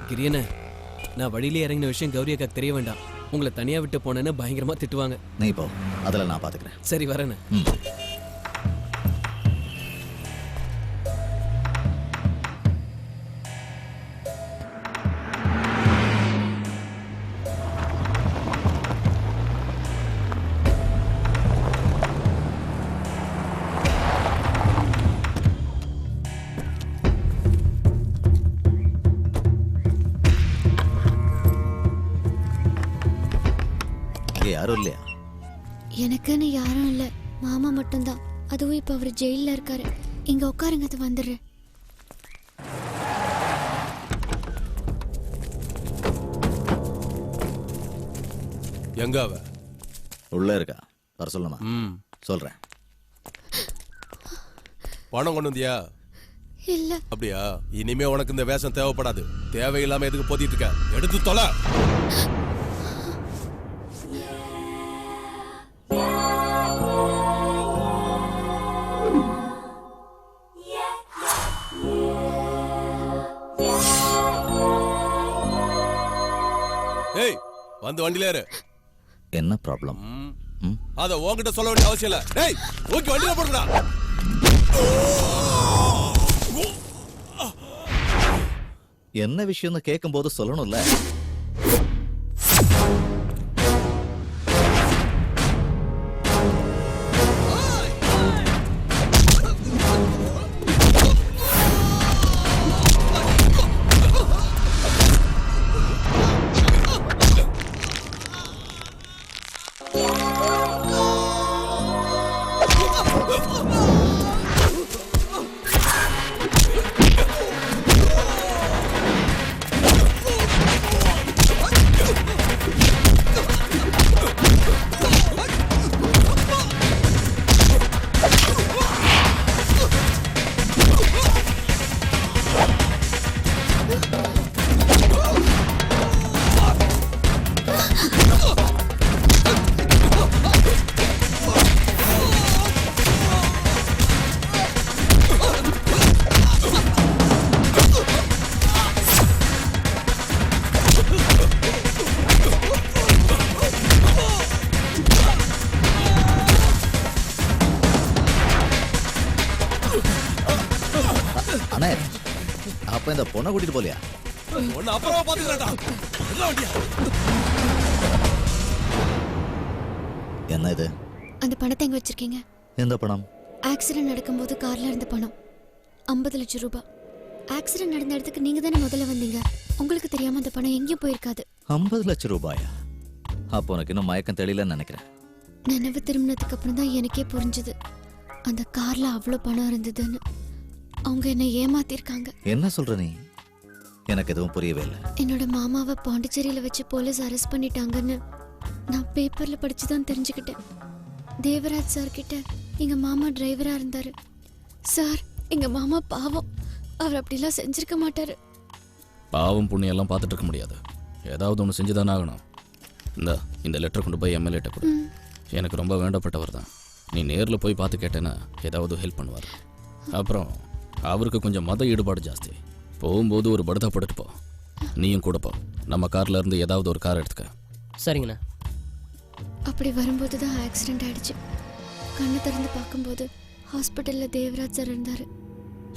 கிரியனா, நான் வழியிலே இறங்கின விஷயம் கௌரி அக்காக்கு தெரிய வேண்டாம். உங்களை தனியா விட்டு போனேன்னு பயங்கரமா திட்டுவாங்க. நீ போ, அதில் நான் பார்த்துக்கிறேன். சரி, வரேன்னு. யாரும் இல்லையா? எனக்குன்னு யாரும் இல்ல, மாமா மட்டும்தான். அதுவும் இப்ப அவர் ஜெயில இருக்காரு. இங்க உட்காருங்க, அது வந்துடுறேன். எங்க அவ? உள்ள இருக்கா? வர சொல்லுமா? சொல்றேன். பணம் கொண்டு வந்தியா? இல்ல. அப்படியா? இனிமே உனக்கு இந்த வேஷம் தேவைப்படாது. தேவையில்லாம எதுக்கு போத்திட்டு இருக்க? எடுத்து தொலை. ஏய், வந்து வண்டியில ஏறு. என்ன ப்ராப்ளம்? அத உன்கிட்ட சொல்ல வேண்டிய அவசியம் இல்ல. டேய், ஓகே, வண்டியில போடுடா. என்ன விஷயம்னு கேட்கும்போது சொல்லணும்ல. அண்ணே, அப்ப இந்த பொண்ணை கூட்டிட்டு போலியா? ஒன்னு அப்புறமா பாத்துக்கிறேன்டா. என்ன இது? அந்த பணத்தை எங்க வச்சிருக்கீங்க? எந்த பணம்? ஆக்சிடென்ட் நடக்கும்போது கார்ல இருந்த பணம் 50 லட்சம் ரூபாய். ஆக்சிடென்ட் நடந்த இடத்துக்கு நீங்க தானே முதல்ல வந்தீங்க. உங்களுக்கு தெரியாம அந்த பணம் எங்கேயும் போயிருக்காது. 50 லட்சம் ரூபாயா? அப்போ உனக்கு இன்னும் மயக்கம் தெரியலன்னு நினைக்கிறேன். நினைவு திரும்பினதுக்கு அப்புறம் தான் எனக்கே புரிஞ்சுது அந்த கார்ல அவ்வளோ பணம் இருந்ததுன்னு. அவங்க என்ன ஏமாத்திருக்காங்க. என்ன சொல்ற நீ? எனக்கு எதுவும் புரியவே இல்லை. என்னோட மாமாவை பாண்டிச்சேரியில வச்சு போலீஸ் அரெஸ்ட் பண்ணிட்டாங்கன்னு நான் பேப்பர்ல படிச்சுதான் தெரிஞ்சுக்கிட்டேன். தேவராஜ் சார் கிட்ட எங்க மாமா டிரைவரா இருந்தாரு. சார், எங்க மாமா பாவம், அவர் அப்படிலாம் செஞ்சிருக்க மாட்டாரு. பாவம் புண்ணியம் எல்லாம் பார்த்துட்டு இருக்க முடியாது. ஏதாவது ஒன்று செஞ்சுதானே ஆகணும். இந்த லெட்டர் கொண்டு போய் எம்எல்ஏட்ட கொடு. எனக்கு ரொம்ப வேண்டப்பட்டவர் தான். நீ நேரில் போய் பார்த்து கேட்டேன்னா ஏதாவது ஹெல்ப் பண்ணுவார். அப்புறம் அவருக்கு கொஞ்சம் மத ஈடுபாடு ஜாஸ்தி. போகும்போது ஒரு படுதா போட்டுட்டு போ. நீயும் கூட போ. நம்ம கார்ல இருந்து ஏதாவது ஒரு கார் எடுத்துக்க. சரிங்கண்ணா. அப்படி வரும்போது தான் ஆக்சிடென்ட் ஆயிடுச்சு. கண்ணை திறந்து பார்க்கும்போது ஹாஸ்பிட்டல்ல தேவராஜ் சார் இருந்தாரு.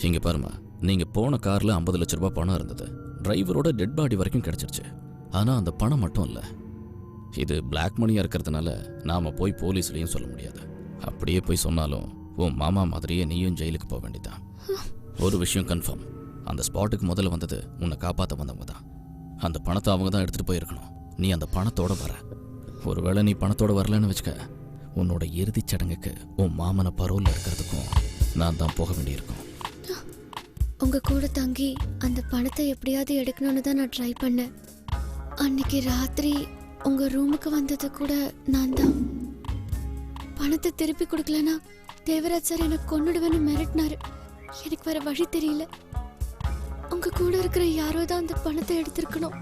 இங்க பாருமா, நீங்க போன கார்ல 50 லட்சம் ரூபாய் பணம் இருந்தது. டிரைவரோட டெட் பாடி வரைக்கும் கிடைச்சிருச்சு. ஆனா அந்த பணம் மட்டும் இல்ல. இது பிளாக் மணியா இருக்கிறதுனால நாம போய் போலீஸ்லயும் சொல்ல முடியாது. அப்படியே போய் சொன்னாலும் உன் மாமா மாதிரியே நீயும் ஜெயிலுக்கு போக வேண்டியதான். ஒரு விஷயம் கன்ஃபார்ம், அந்த ஸ்பாட்டுக்கு முதல்ல வந்தது உன்னை காப்பாற்ற வந்தவங்க தான். அந்த பணத்தை அவங்க தான் எடுத்துட்டு போயிருக்கணும். நீ அந்த பணத்தோட வர. ஒருவேளை நீ பணத்தோட வரலன்னு வச்சுக்க, உன்னோட இறுதிச் சடங்குக்கு உன் மாமனை பரோல்ல இருக்கிறதுக்கும் நான் தான் போக வேண்டியிருக்கும். உங்க கூட தங்கி அந்த பணத்தை எப்படியாவது எடுக்கணும்னு தான் நான் ட்ரை பண்ணேன். அன்னைக்கு ராத்திரி உங்க ரூமுக்கு வந்தது கூட நான் தான். பணத்தை திருப்பி கொடுக்கலனா தேவராஜ் சார் எனக்கு கொன்னுடுவேன்னு மிரட்டினாரு. எனக்கு வேற வழி தெரியல. உங்க கூட இருக்கிற யாரோ தான் அந்த பணத்தை எடுத்திருக்கணும்.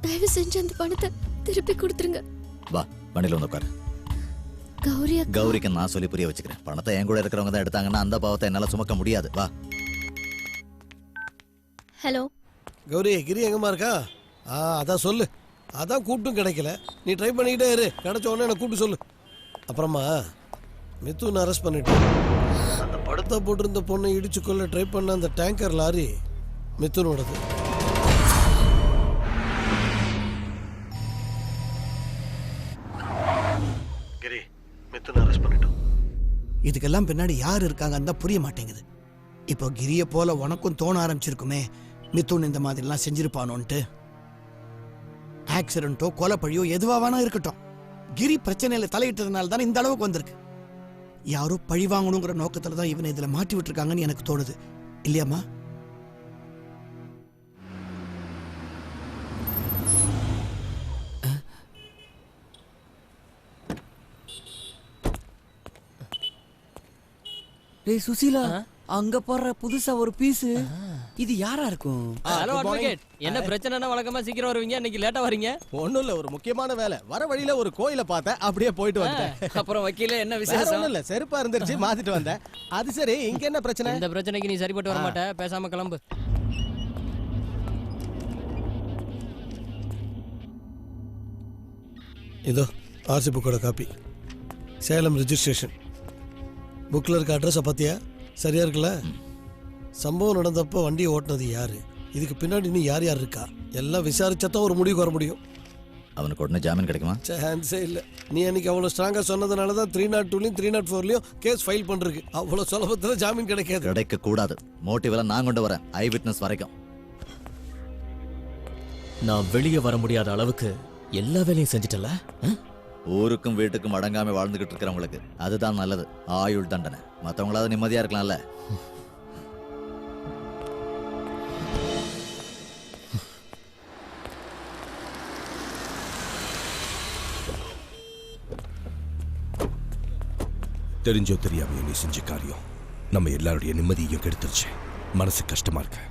தயவு செஞ்சு அந்த பணத்தை திருப்பி கொடுத்துருங்க. வா, வண்டியில வந்து உட்காரு. கௌரிக்கு நான் சொல்லி புரிய வச்சுக்கிறேன். பணத்தை என் கூட இருக்கிறவங்க தான் எடுத்தாங்கன்னா அந்த பாவத்தை என்னால சுமக்க முடியாது. வா. ஹலோ கௌரி, கிரி எங்கம்மா இருக்கா? அதான் சொல்லு. அதான் கூப்பிட்டும் கிடைக்கல. நீ ட்ரை பண்ணிக்கிட்டே இரு. கிடைச்ச உடனே எனக்கு கூப்பிட்டு சொல்லு. அப்புறமா மிதுன் அரெஸ்ட் பண்ணிட்டு அந்த படத்தை போட்டிருந்த பொண்ணை இடிச்சு கொள்ள ட்ரை பண்ண அந்த டேங்கர் லாரி மிதுனோடது. கிரி, மிதுன் அரெஸ்ட் பண்ணிட்டோம். இதுக்கெல்லாம் பின்னாடி யார் இருக்காங்கன்னு தான் புரிய மாட்டேங்குது. இப்போ கிரிய போல உனக்கும் தோண ஆரம்பிச்சிருக்குமே மிதுன் இந்த மாதிரிலாம் செஞ்சிருப்பானோன்ட்டு. ஆக்சிடென்ட்டோ கொலைப்பழியோ எதுவா வேணா இருக்கட்டும், கிரி பிரச்சனையில தலையிட்டதுனால தான் இந்த அளவுக்கு வந்திருக்கு. யாரோ பழி வாங்கணுங்கிற நோக்கத்துல தான் இவனை இதுல மாட்டி விட்டுருக்காங்கன்னு எனக்கு தோணுது. இல்லையாம்மா? டேய் சுசீலா, அங்க போற புதுசா ஒரு பீஸ். இது யாரா இருக்கும்? ஹலோ அட்வொகேட், என்ன பிரச்சனைனா வழக்கமா சீக்கிரம் வருவீங்க, இன்னைக்கு லேட்டா வரீங்க? ஒண்ணும் இல்ல, ஒரு முக்கியமான வேலை. வர வழியில ஒரு கோயிலை பார்த்தேன், அப்படியே போயிட்டு வந்தேன். அப்புறம் வக்கீல என்ன வேற விசேஷம்? ஒண்ணும் இல்ல, செருப்பா இருந்துருச்சு, மாத்திட்டு வந்தேன். அது சரி, இங்க என்ன பிரச்சனை? இந்த பிரச்சனைக்கு நீ சரிப்பட்டு வர மாட்ட, பேசாம கிளம்பு. இதோ ஆர்சி புக்கோட காப்பி, சேலம் ரிஜிஸ்ட்ரேஷன். புக்கில் இருக்க அட்ரஸை பார்த்தியா? சரியா இருக்குல்ல? சம்பவம் நடந்தப்போ வண்டியை ஓட்டினது யாரு, இதுக்கு பின்னாடி நீ யார் யார் இருக்கா எல்லாம் விசாரிச்சாதான் ஒரு முடிவுக்கு வர முடியும். அவனுக்கு உடனே ஜாமீன் கிடைக்குமா? சான்ஸே இல்லை. நீ அன்னைக்கு அவ்வளோ ஸ்ட்ராங்காக சொன்னதுனால தான் 302லையும் 304லையும் கேஸ் ஃபைல் பண்ணுறதுக்கு அவ்வளோ சுலபத்தில் ஜாமீன் கிடைக்காது. கிடைக்க கூடாது. மோட்டிவெல்லாம் நான் கொண்டு வரேன், ஐ விட்னஸ் வரைக்கும். நான் வெளியே வர முடியாத அளவுக்கு எல்லா வேலையும் செஞ்சுட்டல. ஊருக்கும் வீட்டுக்கும் அடங்காம வாழ்ந்துகிட்டு இருக்கிறவங்களுக்கு அதுதான் நல்லது, ஆயுள் தண்டனை. மற்றவங்களாவது நிம்மதியா இருக்கலாம்ல. தெரிஞ்சோ தெரியாமையோ நீ செஞ்ச காரியம் நம்ம எல்லாருடைய நிம்மதியையும் கெடுத்துருச்சு. மனசு கஷ்டமா இருக்கு.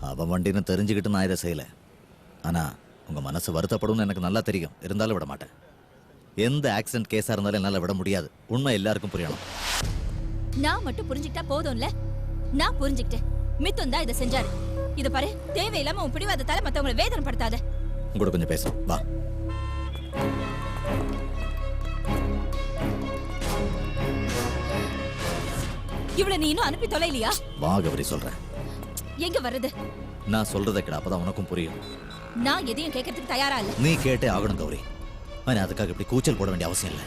அவன் வண்டின்னு தெரிஞ்சுக்கிட்டு நான் இதை செய்யல. ஆனா உங்க மனசு வருத்தப்படும்னு எனக்கு நல்லா தெரியும். இருந்தாலும் விட மாட்டேன். எந்த ஆக்சிடென்ட் கேஸா இருந்தாலும் என்னால விட முடியாது. உண்மை எல்லாருக்கும் புரியணும். நான் மட்டும் புரிஞ்சுக்கிட்டா போதும்ல? நான் புரிஞ்சுக்கிட்டேன். மிதுன் தான் இதை செஞ்சாரு. இத பாரு, தேவையில்லாம உன் பிடிவாதத்தால மத்தவங்களை வேதனைப்படுத்தாத. உங்களோட கொஞ்சம் பேசும் வா. இவ்வளவு நீ இன்னும் அனுப்பி தொலைலையா? வா கௌரி, சொல்றேன். எங்க வர்றது? நான் சொல்றதை கேட, அப்பதான் உனக்கும் புரியும். நான் எதையும் கேட்கறதுக்கு தயாரா இல்ல. நீ கேட்டே ஆகணும் கௌரி. ஆனா அதுக்காக இப்படி கூச்சல் போட வேண்டிய அவசியம் இல்லை.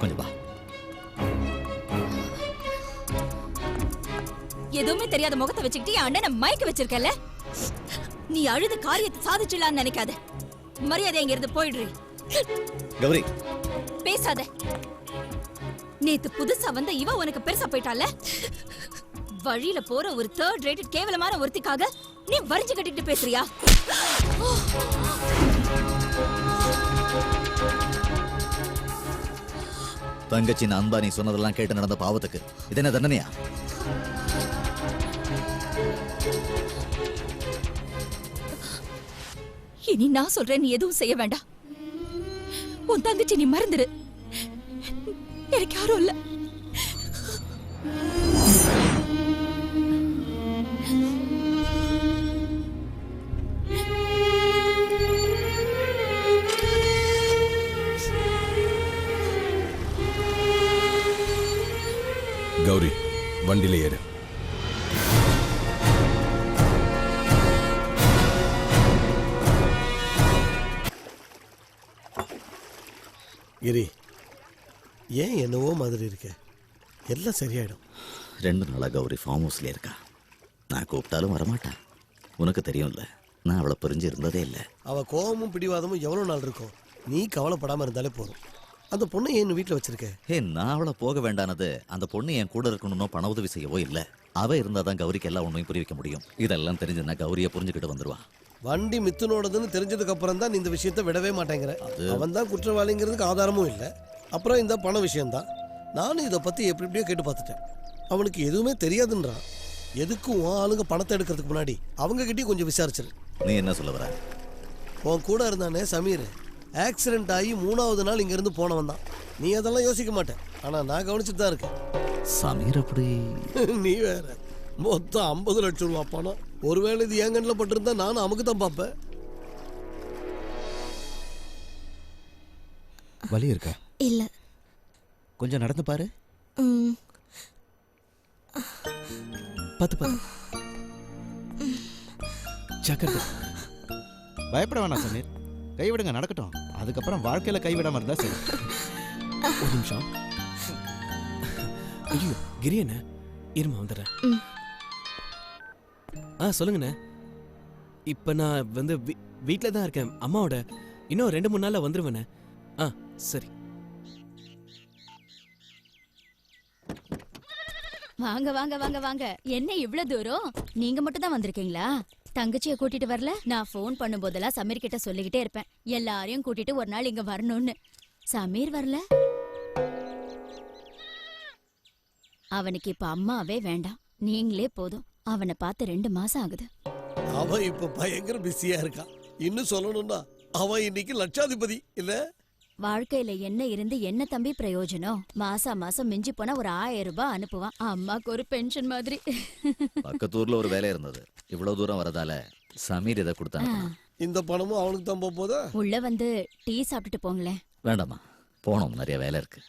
கொஞ்சம் வா. எதுவுமே தெரியாத முகத்தை வச்சுக்கிட்டு என் அண்ணனை மயக்க வச்சிருக்கல. நீ அழுது காரியத்தை சாதிச்சிடலான்னு நினைக்காத. மரியாதை இங்க இருந்து போயிடுறீ. கௌரி பேசாத. நேத்து புதுசா வந்த இவ உனக்கு பெருசா போயிட்டால. வழியில போற ஒரு தேர்ட் ரேட்டட் கேவலமான ஒருத்திக்காக நீ வரிஞ்சு கட்டிட்டு பேசுறியா? தங்கச்சின் அன்பா நீ சொன்னதெல்லாம் கேட்டு நடந்த பாவத்துக்கு இது என்ன தண்டனையா? இனி நான் சொல்றேன், நீ எதுவும் செய்ய வேண்டாம். உன் தங்கச்சி நீ மறந்துடு. எனக்கு யாரும் இல்ல. கௌரி, வண்டியில ஏறு. கிரி, ஏன் என்னவோ மாதிரி இருக்க? எல்லாம் சரியாயிடும். 2 நாளா கௌரி ஃபார்ம் ஹவுஸ்ல இருக்கா. நான் கூப்பிட்டாலும் வரமாட்டேன். உனக்கு தெரியும்ல, நான் அவளை பிரிஞ்சு இருந்ததே இல்லை. அவ கோபமும் பிடிவாதமும் எவ்வளவு நாள் இருக்கும்? நீ கவலைப்படாம இருந்தாலே போதும். அந்த பொண்ணை ஏன் வீட்டுல வச்சிருக்க? நான் அவளை போக வேண்டானது அந்த பொண்ணு என் கூட இருக்கணும்னோ பண உதவி செய்யவோ இல்லை. அவ இருந்தாதான் கௌரிக்கு எல்லா உண்மையும் புரிய வைக்க முடியும். இதெல்லாம் தெரிஞ்சுன்னா கௌரியை புரிஞ்சுக்கிட்டு வந்துருவா. வண்டி மித்துனோடதுன்னு தெரிஞ்சதுக்கு அப்புறம் தான் நீ இந்த விஷயத்தை விடவே மாட்டேங்கிற. அவன் தான் குற்றவாளிங்கிறதுக்கு ஆதாரமும் இல்லை. அப்புறம் இந்த பண விஷயம்தான். நானும் இதை பத்தி எப்படியோ கேட்டு பார்த்துட்டேன். அவனுக்கு எதுவுமே தெரியாதுன்றான். எதுக்கும் ஆளுங்க பணத்தை எடுக்கிறதுக்கு முன்னாடி அவங்க கிட்டயும் கொஞ்சம் விசாரிச்சிரு. நீ என்ன சொல்ல வர? உன் கூட இருந்தானே சமீர், ஆக்சிடென்ட் ஆகி 3வது நாள் இங்க இருந்து போனவன் தான். நீ அதெல்லாம் யோசிக்க மாட்டேன். ஆனா நான் கவனிச்சுட்டு தான் இருக்கேன். சமீர் அப்படி? நீ வேற. மொத்தம் 50 லட்சம் ரூபா பணம். ஒருவேளை இது என் கண்ணில் பட்டிருந்தா நானும் அமுக்கு தான் பார்ப்பேன். வலி இருக்கா? இல்ல. கொஞ்சம் நடந்து பாரு. பத்து ஜாக்கிரதை. பயப்பட வேணாம் சமீர், கைவிடுங்க, நடக்கட்டும். அதுக்கப்புறம் வாழ்க்கையில கைவிடாம இருந்தா சரி. ஒரு நிமிஷம். ஐயோ கிரி என்ன, இருமா வந்துடுறேன். சொல்லுங்கண்ணே. இப்ப நான் வந்து வீட்டில் தான் இருக்கேன் அம்மாவோட. இன்னும் 2-3 நாள்ல வந்துருவேண்ணே. சரி. வாங்க வாங்க வாங்க வாங்க. என்ன இவ்வளவு தூரம்? நீங்க மட்டும் தான் வந்திருக்கீங்களா? தங்கச்சியை கூட்டிட்டு வரல? நான் ஃபோன் பண்ணும் போதெல்லாம் சமீர் கிட்ட சொல்லிக்கிட்டே இருப்பேன், எல்லாரையும் கூட்டிட்டு ஒரு நாள் இங்க வரணும்னு. சமீர் வரல. அவனுக்கு இப்ப அம்மாவே வேண்டாம், நீங்களே போதும். அவனை பார்த்து 2 மாசம் ஆகுது. அவன் இப்ப பயங்கர பிஸியா இருக்கான். இன்னும் சொல்லணும்னா அவன் இன்னைக்கு லட்சாதிபதி இல்ல. வாழ்க்கையில என்ன இருந்து என்ன தம்பி பிரயோஜனம்? மாசம் மாசம் மிஞ்சி போனா ஒரு 1000 ரூபாய் அனுப்புவான். அம்மாக்கு ஒரு பென்ஷன் மாதிரி. பக்கத்தூர்ல ஒரு வேலை இருந்தது. இவ்வளவு தூரம் வரதால சமீர் இதை கொடுத்தாங்க. இந்த பணமும் அவனுக்கு தான் போதா? உள்ள வந்து டீ சாப்பிட்டுட்டு போங்களேன். வேண்டாமா, போனோம், நிறைய வேலை இருக்கு.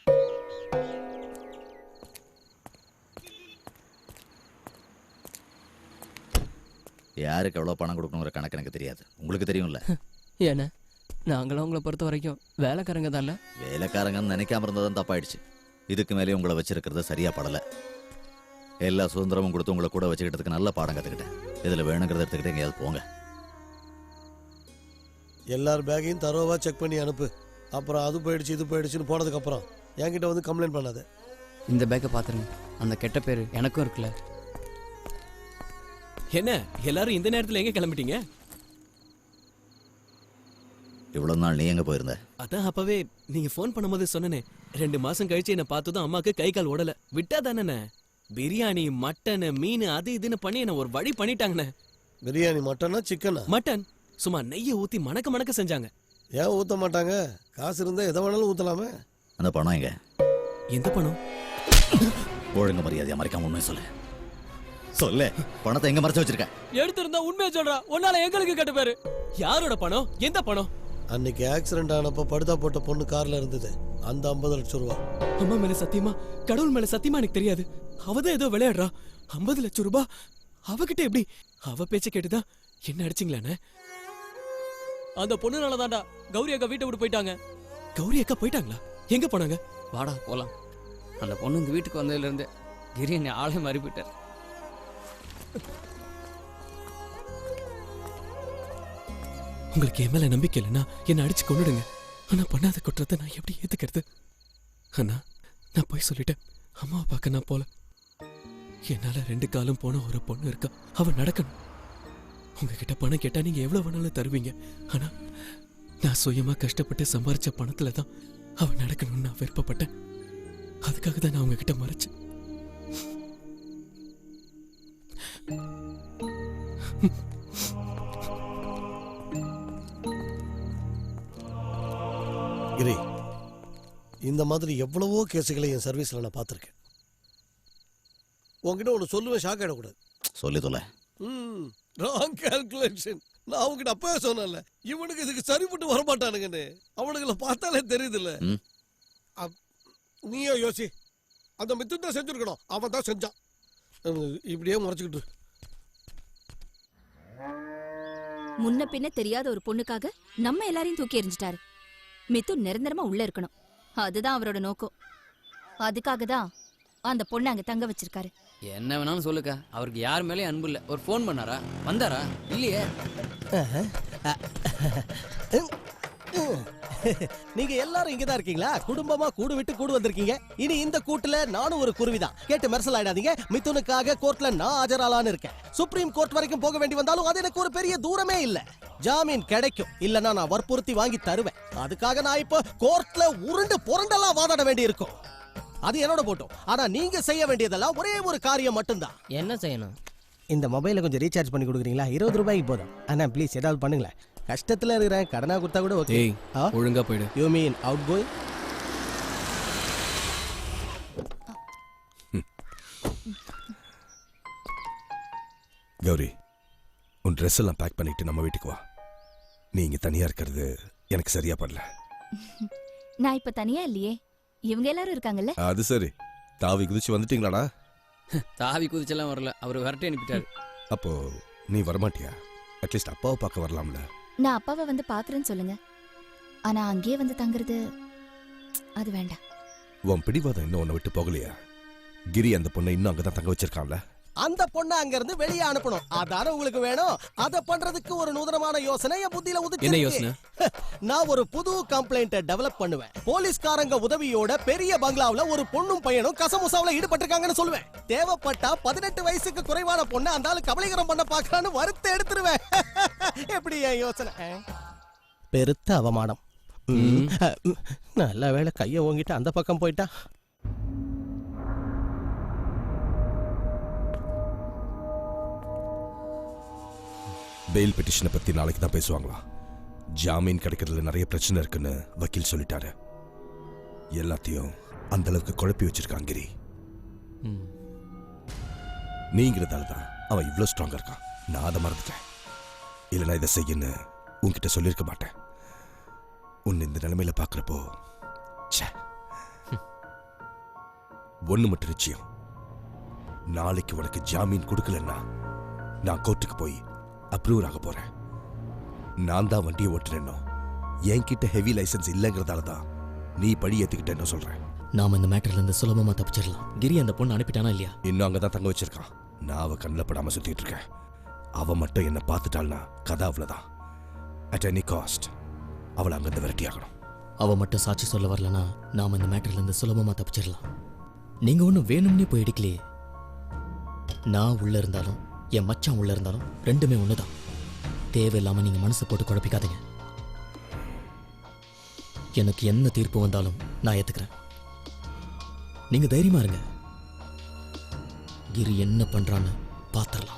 யாருக்கு எவ்வளவு பணம் கொடுக்கணுங்கிற கணக்கு எனக்கு தெரியாது. உங்களுக்கு தெரியும்ல. ஏன்னா நாங்களும் உங்களை பொறுத்த வரைக்கும் வேலைக்காரங்க தானே. வேலைக்காரங்கன்னு நினைக்காம இருந்ததான் தப்பாயிடுச்சு. இதுக்கு மேலே உங்களை வச்சிருக்கிறது சரியா படல. எல்லா சுதந்திரமும் கொடுத்து உங்களை கூட வச்சுக்கிட்டதுக்கு நல்ல பாடம் கத்துக்கிட்டேன். இதுல வேணுங்கிறத எடுத்துக்கிட்டு எங்கேயாவது போங்க. எல்லார் பேக்கையும் தரோவா செக் பண்ணி அனுப்பு. அப்புறம் அது போயிடுச்சு இது போயிடுச்சுன்னு போனதுக்கு அப்புறம் என்கிட்ட வந்து கம்ப்ளைண்ட் பண்ணாத. இந்த பேக்கை பாத்துருங்க, அந்த கெட்ட பேரு எனக்கும் இருக்குல்ல. என்ன எல்லாரும் இந்த நேரத்துல எங்க கிளம்பிட்டீங்க? இவ்வளவு நாள் நீ எங்க போயிருந்த? அதான் அப்பவே நீங்க ஃபோன் பண்ணும்போது சொன்னனே, 2 மாசம் கழிச்சு என்ன பார்த்ததும் அம்மாக்கு கை கால் ஓடல. விட்டா தானே பிரியாணி மட்டன் மீன் அது இதுன்னு பண்ணி என்ன ஒரு வழி பண்ணிட்டாங்கண்ணே. பிரியாணி மட்டனா சிக்கனா? மட்டன். சும்மா நெய்யை ஊத்தி மணக்க மணக்க செஞ்சாங்க. ஏன் ஊத்த மாட்டாங்க? காசு இருந்தா எதை வேணாலும் ஊத்தலாமே. அந்த பணம் எங்க? எந்த பணம்? ஒழுங்கு மரியாதையா மறைக்காம உண்மையை சொல்லு. சொல்லு, பணத்தை எங்க மறைச்சு வச்சிருக்க? எடுத்திருந்தா உண்மையை சொல்றா, உன்னால எங்களுக்கு கெட்ட பேரு. யாரோட பணம்? எந்த பணம்? அன்னைக்கு ஆக்சிடென்ட் ஆனப்ப படுதா போட்ட பொண்ணு கார்ல இருந்தது, அந்த 50 லட்சம் ரூபாய். அம்மா மேல சத்தியமா, கடவுள் மேல சத்தியமா எனக்கு தெரியாது. அவதான் ஏதோ விளையாடுறா. 50 லட்சம் ரூபாய் அவகிட்ட எப்படி? அவ பேச்ச கேட்டுதான் என்ன அடிச்சிங்களானே? அந்த பொண்ணுனால தான்டா கௌரி அக்கா வீட்டை விட்டு போயிட்டாங்க. கௌரி அக்கா போயிட்டாங்களா? எங்க போனாங்க? வாடா போலாம். அந்த பொண்ணு இந்த வீட்டுக்கு வந்ததுல இருந்து கிரி என்ன ஆளே மாறி போயிட்டார். உங்களுக்கு என் மேல நம்பிக்கை இல்லைன்னா என்ன அடிச்சு கொண்டுடுங்க. ஆனா பண்ணாத குற்றத்தை நான் எப்படி ஏத்துக்கிறது? அண்ணா, நான் போய் சொல்லிட்டேன். அம்மாவை பார்க்க நான் போல. என்னால 2 காலம் போன ஒரு பொண்ணு இருக்கா, அவ நடக்கணும். உங்ககிட்ட பணம் கேட்டா நீங்க எவ்வளவு வேணாலும் தருவீங்க. ஆனா நான் சுயமா கஷ்டப்பட்டு சம்பாரிச்ச பணத்துல தான் அவ நடக்கணும்னு நான் விருப்பப்பட்டேன். அதுக்காக தான் நான் உங்ககிட்ட மறைச்சேன். கிரி, இந்த மாதிரி எவ்வளவோ கேஸுகளை என் சர்வீஸ்ல நான் பார்த்துருக்கேன். உங்ககிட்ட ஒன்று சொல்லுவேன், ஷாக் ஆகிடக்கூடாது. சொல்லி தொலை. Wrong calculation. நான் அவங்ககிட்ட அப்பவே சொன்னேன்ல, இவனுக்கு இதுக்கு சரிப்பட்டு வரமாட்டானுங்கன்னு. அவனுங்களை பார்த்தாலே தெரியுதுல்ல. நீயோ யோசி, அந்த மித்து தான் செஞ்சிருக்கணும், அவன் தான் செஞ்சான். இப்படியே முறைச்சுக்கிட்டு முன்ன பின்ன தெரியாத ஒரு பொண்ணுக்காக நம்ம எல்லாரையும் தூக்கி எறிஞ்சிட்டாரு. மித்து நிரந்தரமா உள்ள இருக்கணும், அதுதான் அவரோட நோக்கம். அதுக்காக தான் அந்த பொண்ணை அங்க தங்க வச்சிருக்காரு. என்ன வேணாலும் சொல்லுக்கா, அவருக்கு யார் மேலேயும் அன்பு இல்லை. ஒரு ஃபோன் பண்ணாரா? வந்தாரா? இல்லையே. நீங்க எல்லாரும் இங்கதான் இருக்கீங்களா? குடும்பமா கூடு விட்டு கூடு வந்திருக்கீங்க. இனி இந்த கூட்டுல நானும் ஒரு குருவிதான். கேட்டு மெர்சல் ஆயிடாதீங்க. மிதுனுக்காக கோர்ட்ல நான் ஆஜராலான்னு இருக்கேன். சுப்ரீம் கோர்ட் வரைக்கும் போக வேண்டி வந்தாலும் அது எனக்கு ஒரு பெரிய தூரமே இல்ல. ஜாமீன் கிடைக்கும், இல்லன்னா நான் வற்புறுத்தி வாங்கி தருவேன். அதுக்காக நான் இப்ப கோர்ட்ல உருண்டு புரண்டெல்லாம் வாதாட வேண்டி இருக்கும். அது என்னோட போட்டோம். ஆனா நீங்க செய்ய வேண்டியதெல்லாம் ஒரே ஒரு காரியம் மட்டும்தான். என்ன செய்யணும்? இந்த மொபைலை கொஞ்சம் ரீசார்ஜ் பண்ணி கொடுக்குறீங்களா? 20 ரூபாய்க்கு போதும். அண்ணா ப்ளீஸ் ஏதாவது பண்ணுங்களேன். கஷ்டத்துல இருக்கிறேன், கடனா கொடுத்தா கூட ஓகே. ஒழுங்கா போயிடு. You mean out going? Gowri, உன் ட்ரெஸ் எல்லாம் பேக் பண்ணிட்டு நம்ம வீட்டுக்கு வா. நீ இங்க தனியா இருக்கிறது எனக்கு சரியா படல. நான் இப்ப தனியா இல்லையே, இவங்க எல்லாரும் இருக்காங்கல்ல. அது சரி, தாவி குதிச்சு வந்துட்டீங்களாடா? தாவி குதிச்செல்லாம் வரல, அவர் விரட்டி அனுப்பிட்டாரு. அப்போ நீ வரமாட்டியா? அட்லீஸ்ட் அப்பாவை பார்க்க வரலாம்ல. நான் அப்பாவை வந்து பாக்குறேன்னு சொல்லுங்க. ஆனா அங்கேயே வந்து தங்குறது அது வேண்டாம். உன் பிடிவாதம் இன்னும் உன்னை விட்டு போகலையா? கிரி அந்த பொண்ணை இன்னும் அங்கதான் தங்க வச்சிருக்கான்ல. அந்த பொண்ணை அங்க இருந்து வெளியே அனுப்பணும். அதான உங்களுக்கு வேணும். அத பண்றதுக்கு ஒரு நூதனமான யோசனை என் புத்தியில உதிச்சு. என்ன யோசனை? நான் ஒரு புது கம்ப்ளைண்ட்டை டெவலப் பண்ணுவேன். போலீஸ்காரங்க உதவியோட பெரிய பங்களாவுல ஒரு பொண்ணும் பையனும் கசமுசாவுல ஈடுபட்டிருக்காங்கன்னு சொல்லுவேன். தேவைப்பட்டா 18 வயசுக்கு குறைவான பொண்ணு அந்த ஆளு கபலீகரம் பண்ண பாக்குறான்னு வறுத்து எடுத்துருவேன். எப்படி என் யோசனை? பெருத்த அவமானம். நல்ல வேளை கைய ஓங்கிட்டு அந்த பக்கம் போயிட்டா. பெயில் பெட்டிஷனை பத்தி நாளைக்கு தான் பேசுவாங்களா? ஜாமீன் கிடைக்கிறதுல நிறைய பிரச்சனை இருக்குன்னு வக்கீல் சொல்லிட்டாரு. எல்லாத்தையும் அந்த அளவுக்கு குழப்பி வச்சிருக்கான் கிரி. நீங்கிறதால தான் அவன் இவ்வளவு ஸ்ட்ராங்கா இருக்கான். நான் அதை மறந்துட்டேன். இல்லைன்னா இதை செய்யன்னு உன்கிட்ட சொல்லியிருக்க மாட்டேன். உன் இந்த நிலைமையில பாக்குறப்போ ஒண்ணு மட்டும் நிச்சயம், நாளைக்கு உனக்கு ஜாமீன் கொடுக்கலன்னா நான் கோர்ட்டுக்கு போய் அப்ரூவ் ஆக போறேன். நான் தான் வண்டியை ஓட்டுறேன்னோ, என்கிட்ட ஹெவி லைசன்ஸ் இல்லைங்கிறதால தான் நீ பழி ஏத்துக்கிட்டேன்னு சொல்றேன். நாம இந்த மேட்டர்ல இருந்து சுலபமா தப்பிச்சிடலாம். கிரி அந்த பொண்ணு அனுப்பிட்டானா இல்லையா? இன்னும் அங்கதான் தங்க வச்சிருக்கான். நான் அவ கண்ணில் படாம சுத்திட்டு இருக்கேன். அவ மட்டும் என்ன பார்த்துட்டாள்னா கதை அவ்வளவுதான். அட் எனி காஸ்ட் அவளை அங்கிருந்து விரட்டி ஆகணும். அவ மட்டும் சாட்சி சொல்ல வரலனா நாம இந்த மேட்டர்ல இருந்து சுலபமா தப்பிச்சிடலாம். நீங்க ஒன்றும் வேணும்னே போய் இடிக்கலையே. நான் உள்ள இருந்தாலும் என் மச்சான் உள்ள இருந்தாலும் ரெண்டுமே ஒண்ணுதான். தேவையில்லாம நீங்க மனசு போட்டு குழப்பிக்காதீங்க. எனக்கு என்ன தீர்ப்பு வந்தாலும் நான் ஏத்துக்கிறேன். நீங்க தைரியமா இருங்க. கிரி என்ன பண்றான்னு பாத்திரலாம்.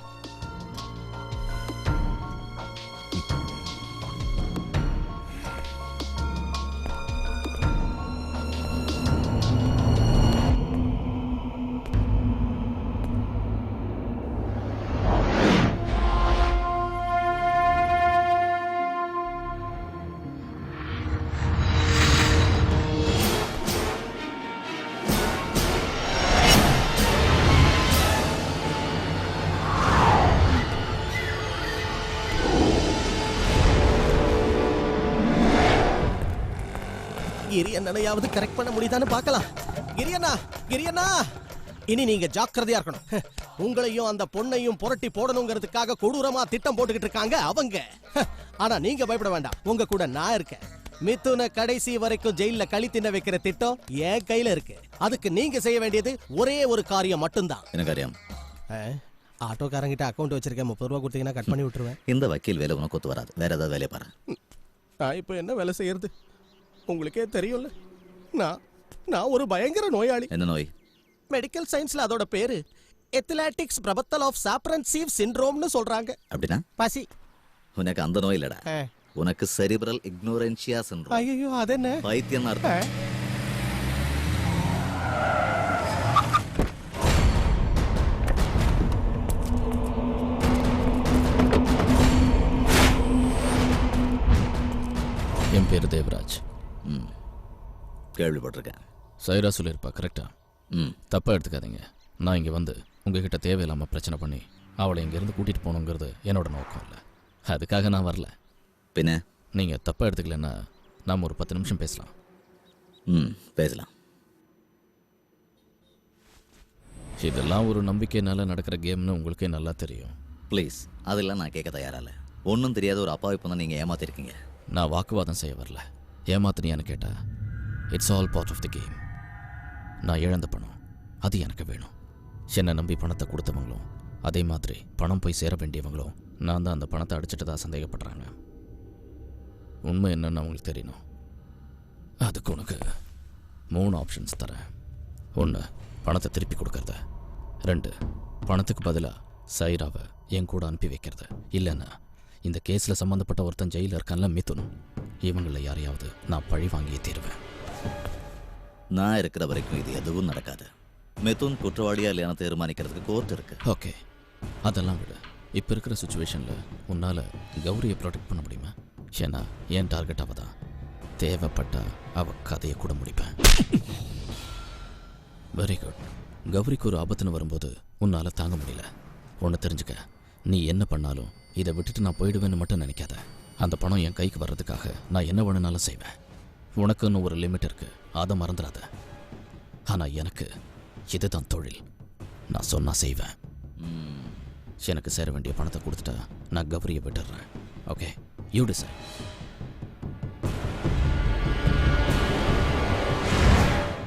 கிரி அண்ணனையாவது கரெக்ட் பண்ண முடியுதான்னு பார்க்கலாம். கிரியண்ணா, கிரியண்ணா, இனி நீங்க ஜாக்கிரதையா இருக்கணும். உங்களையும் அந்த பொண்ணையும் புரட்டி போடணுங்கிறதுக்காக கொடூரமா திட்டம் போட்டுக்கிட்டு இருக்காங்க அவங்க. ஆனா நீங்க பயப்பட வேண்டாம், உங்க கூட நான் இருக்கேன். மிதுன கடைசி வரைக்கும் ஜெயில களி தின்ன வைக்கிற திட்டம் என் கையில இருக்கு. அதுக்கு நீங்க செய்ய வேண்டியது ஒரே ஒரு காரியம் மட்டும்தான். என்ன காரியம்? ஆட்டோக்காரங்கிட்ட அக்கௌண்ட் வச்சிருக்கேன், 30 ரூபா கொடுத்தீங்கன்னா கட் பண்ணி விட்டுருவேன். இந்த வக்கீல் வேலை உனக்கு ஒத்து வராது. வேற ஏதாவது வேலையை பாரு. நான் இப்ப என்ன வேலை செய்யறது? உங்களுக்கே தெரியும்ல, நான் ஒரு பயங்கர நோயாளி. என்ன நோய்? மெடிக்கல் சயின்ஸ்ல அதோட பேரு எத்லெட்டிக்ஸ் பிரபத்தல் ஆஃப் சாப்ரன்சீவ் சிண்ட்ரோம்னு சொல்றாங்க. அப்படின்னா பசி. உனக்கு அந்த நோய் இல்லடா, உனக்கு செரிப்ரல் இக்னோரன்ஷியா சிண்ட்ரோம். ஐயோ, அது என்ன? பைத்தியம் அர்த்தம். என் பேர் தேவராஜ். கேள்விப்பட்டிருக்கேன். சைரா சொல்லியிருப்பா, கரெக்டா? தப்பாக எடுத்துக்காதீங்க. நான் இங்கே வந்து உங்ககிட்ட தேவையில்லாமல் பிரச்சனை பண்ணி அவளை இங்கேருந்து கூட்டிகிட்டு போகணுங்கிறது என்னோட நோக்கம் இல்லை. அதுக்காக நான் வரல. பின்ன நீங்கள் தப்பாக எடுத்துக்கலன்னா நாம் ஒரு 10 நிமிஷம் பேசலாம். பேசலாம். இதெல்லாம் ஒரு நம்பிக்கையினால நடக்கிற கேம்னு உங்களுக்கே நல்லா தெரியும். ப்ளீஸ், அதெல்லாம் நான் கேட்க தயாரால. ஒன்றும் தெரியாத ஒரு அப்பா இப்போ தான் நீங்கள் ஏமாத்திருக்கீங்க. நான் வாக்குவாதம் செய்ய வரல. ஏமாத்தினியான்னு கேட்டா it's all part of the game. நான் இழந்த பணம் அது எனக்கு வேணும். என்னை நம்பி பணத்தை கொடுத்தவங்களும் அதே மாதிரி பணம் போய் சேர வேண்டியவங்களும் நான் தான் அந்த பணத்தை அடிச்சிட்டு தான் சந்தேகப்படுறாங்க. உண்மை என்னன்னு அவங்களுக்கு தெரியணும். அதுக்கு உனக்கு 3 ஆப்ஷன்ஸ் தரேன். 1, பணத்தை திருப்பி கொடுக்கறத. 2, பணத்துக்கு பதிலாக சைராவை என் கூட அனுப்பி வைக்கிறது. இல்லைன்னா இந்த கேஸில் சம்மந்தப்பட்ட ஒருத்தன் ஜெயிலில் இருக்கான்ல மிதுன், இவங்களில் யாரையாவது நான் பழி வாங்கியே தீருவேன். நான் இருக்கிற வரைக்கும் இது எதுவும் நடக்காது. மிதுன் குற்றவாளியா இல்லையான தீர்மானிக்கிறதுக்கு கோர்ட் இருக்கு. ஓகே, அதெல்லாம் விட இப்போ இருக்கிற சுச்சுவேஷனில் உன்னால் கௌரியை ப்ரொடெக்ட் பண்ண முடியுமா? ஏன்னா என் டார்கெட் அவள் தான். தேவைப்பட்டா அவள் கதையை கூட முடிப்பேன். Very good. கௌரிக்கு ஒரு ஆபத்துன்னு வரும்போது உன்னால் தாங்க முடியல. ஒன்று தெரிஞ்சுக்க, நீ என்ன பண்ணாலும் இதை விட்டுட்டு நான் போயிடுவேன்னு மட்டும் நினைக்காத. அந்த பணம் என் கைக்கு வர்றதுக்காக நான் என்ன வேணுனாலும் செய்வேன். உனக்குன்னு ஒரு லிமிட் இருக்கு, அதை மறந்துடாத. ஆனால் எனக்கு இதுதான் தொழில். நான் சொன்னா செய்வேன். எனக்கு சேர வேண்டிய பணத்தை கொடுத்துட்டா நான் கௌரியை விட்டுடுறேன். Okay, you decide.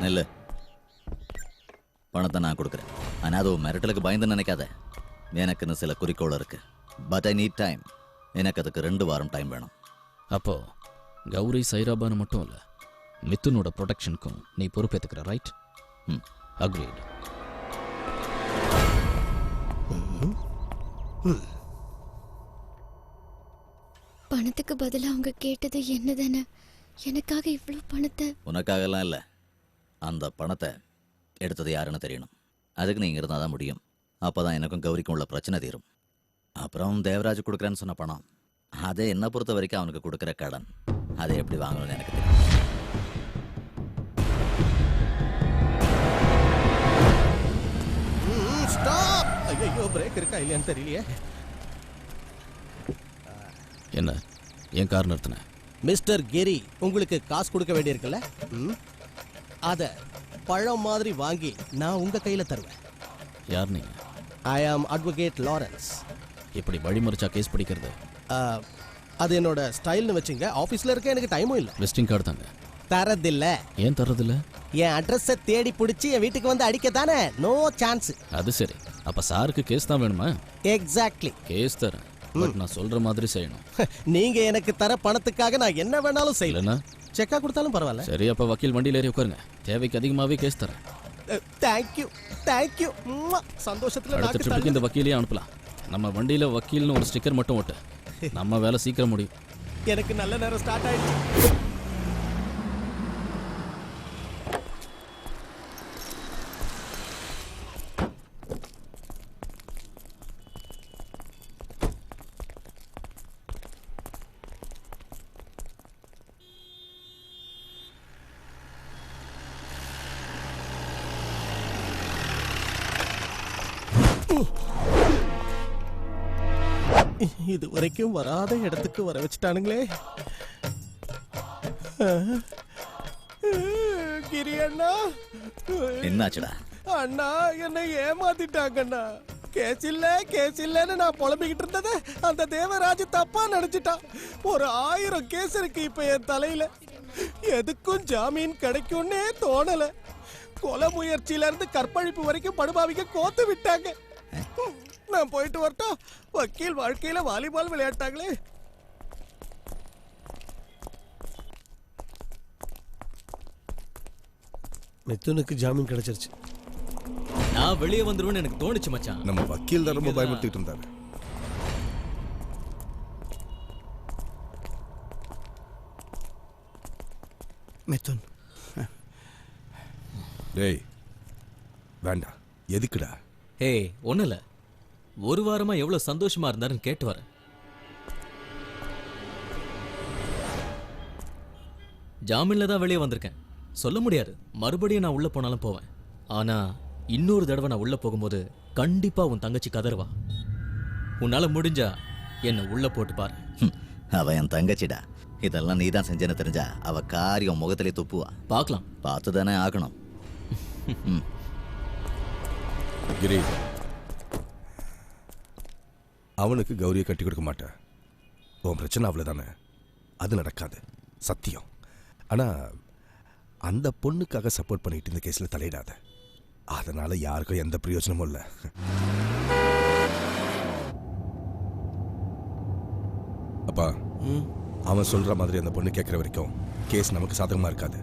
இல்லை, பணத்தை நான் கொடுக்குறேன். ஆனால் அது மிரட்டலுக்கு பயந்து நினைக்காத. எனக்குன்னு சில குறிக்கோள் இருக்கு. But I need time. எனக்கு அதுக்கு 2 வாரம் டைம் வேணும். அப்போ கௌரி சைராபான்னு மட்டும் இல்லை, மிதுனோட ப்ரொடெக்ஷனுக்கும் நீ பொறுப்பேற்றுக்கிற, ரைட்? அக்ரீட். பணத்துக்கு பதிலா அவங்க கேட்டது என்னதானே? எனக்காக இவ்வளோ பணத்தை? உனக்காகலாம் இல்லை, அந்த பணத்தை எடுத்தது யாருன்னு தெரியணும். அதுக்கு நீங்கள் இருந்தால் தான் முடியும். அப்போ தான் எனக்கும் கௌரிக்கும் உள்ள பிரச்சனை தீரும். அப்புறம் தேவராஜ் கொடுக்குறேன்னு சொன்ன பணம், அதை என்னை பொறுத்த வரைக்கும் அவனுக்கு கொடுக்குற கடன். அதை எப்படி வாங்கணும்னு எனக்கு தெரியும். ஸ்டாப்! ஐயோ, பிரேக் இருக்கா இல்லையான்னு தெரியலையே. என்ன என் கார் நிறுத்தின? மிஸ்டர் கிரி, உங்களுக்கு காசு கொடுக்க வேண்டியிருக்குல்ல, அத பழம் மாதிரி வாங்கி நான் உங்க கையில தருவேன். யார் நீங்க? ஐ ஆம் அட்வொகேட் லாரன்ஸ். இப்படி வழிமறிச்சா கேஸ் பிடிக்கிறது? அது என்னோட ஸ்டைல்னு வச்சுங்க. ஆஃபீஸில் இருக்க எனக்கு டைமும் இல்லை. விசிட்டிங் கார்டு தாங்க. தரதில்ல. ஏன் தரதில்ல? என் அட்ரஸை தேடி பிடிச்சி என் வீட்டுக்கு வந்து அடிக்க தானே. No chance. அது சரி. அப்ப சாருக்கு கேஸ் தான் வேணுமா? எக்ஸாக்ட்லி. கேஸ் தரேன், பட் நான் சொல்ற மாதிரி செய்யணும். நீங்க எனக்கு தர பணத்துக்காக நான் என்ன வேணாலும் செய்யலனா செக்கா கொடுத்தாலும் பரவாயில்ல. சரி, அப்ப வக்கீல் வண்டியில ஏறி உட்காருங்க. தேவைக்கு அதிகமாவே கேஸ் தரேன். Thank you thank you. சந்தோஷத்துல அடுத்த ட்ரிப்புக்கு இந்த வக்கீலையே அனுப்பலாம். நம்ம வண்டியில வக்கீல்னு ஒரு ஸ்டிக்கர் மட்டும் ஓட்டு. நம்ம வேலை சீக்கிரம் முடியும். எனக்கு நல்ல நேரம் ஸ்டார்ட் ஆயிடுச்சு. இது வரைக்கும் வராத இடத்துக்கு வர வச்சுட்டானுங்களே. கிரி அண்ணா, என்னாச்சுடா? அண்ணா என்னை ஏமாத்திட்டாங்கண்ணா. கேஸ் இல்லன்னு நான் புலம்பிக்கிட்டு இருந்தது அந்த தேவராஜ் தப்பா நினைச்சிட்டான். ஒரு 1000 கேஸ் இருக்கு இப்ப என் தலையில. எதுக்கும் ஜாமீன் கிடைக்கும்னே தோணல. கொலை முயற்சியில இருந்து கற்பழிப்பு வரைக்கும் படுபாவிக்க கோத்து விட்டாங்க. நான் போயிட்டு வரட்டும். வக்கீல் வாழ்க்கையில வாலிபால் விளையாட்டாங்களே. மிதுனுக்கு ஜாமீன் கிடைச்சிருச்சு. நான் வெளியே வந்துருவேன்னு எனக்கு தோணுச்சு மச்சான். நம்ம வக்கீல் தான் ரொம்ப பயமுறுத்திட்டு இருந்தாரு. மிதுன், டேய் வேண்டாம். எதுக்குடா? ஏய், ஒன்றும் இல்லை. ஒரு வாரமா எவ்வளவு சந்தோஷமா இருந்தாருன்னு கேட்டு வரேன். ஜாமீன்ல தான் வெளியே வந்திருக்கேன். சொல்ல முடியாது, மறுபடியும் நான் உள்ள போனாலும் போவேன். ஆனா இன்னொரு தடவை நான் உள்ள போகும்போது கண்டிப்பா உன் தங்கச்சி கதறுவா. உன்னால முடிஞ்சா என்ன உள்ள போட்டு பாரு. அவ என் தங்கச்சிடா. இதெல்லாம் நீ தான் செஞ்சேன்னு தெரிஞ்சா அவ காரியம் முகத்திலே துப்புவா. பார்க்கலாம். பார்த்து தானே ஆகணும். கிரி, அவனுக்கு கௌரியை கட்டி கொடுக்க மாட்டேன். உன் பிரச்சனை அவ்வளவுதானே, அது நடக்காது சத்தியம். ஆனா அந்த பொண்ணுக்காக சப்போர்ட் பண்ணிட்டு இந்த கேஸ்ல தலையிடாத. அதனால யாருக்கும் எந்த பிரயோஜனமும் இல்லை. அப்பா, அவன் சொல்ற மாதிரி அந்த பொண்ணு கேட்குற வரைக்கும் கேஸ் நமக்கு சாதகமா இருக்காது.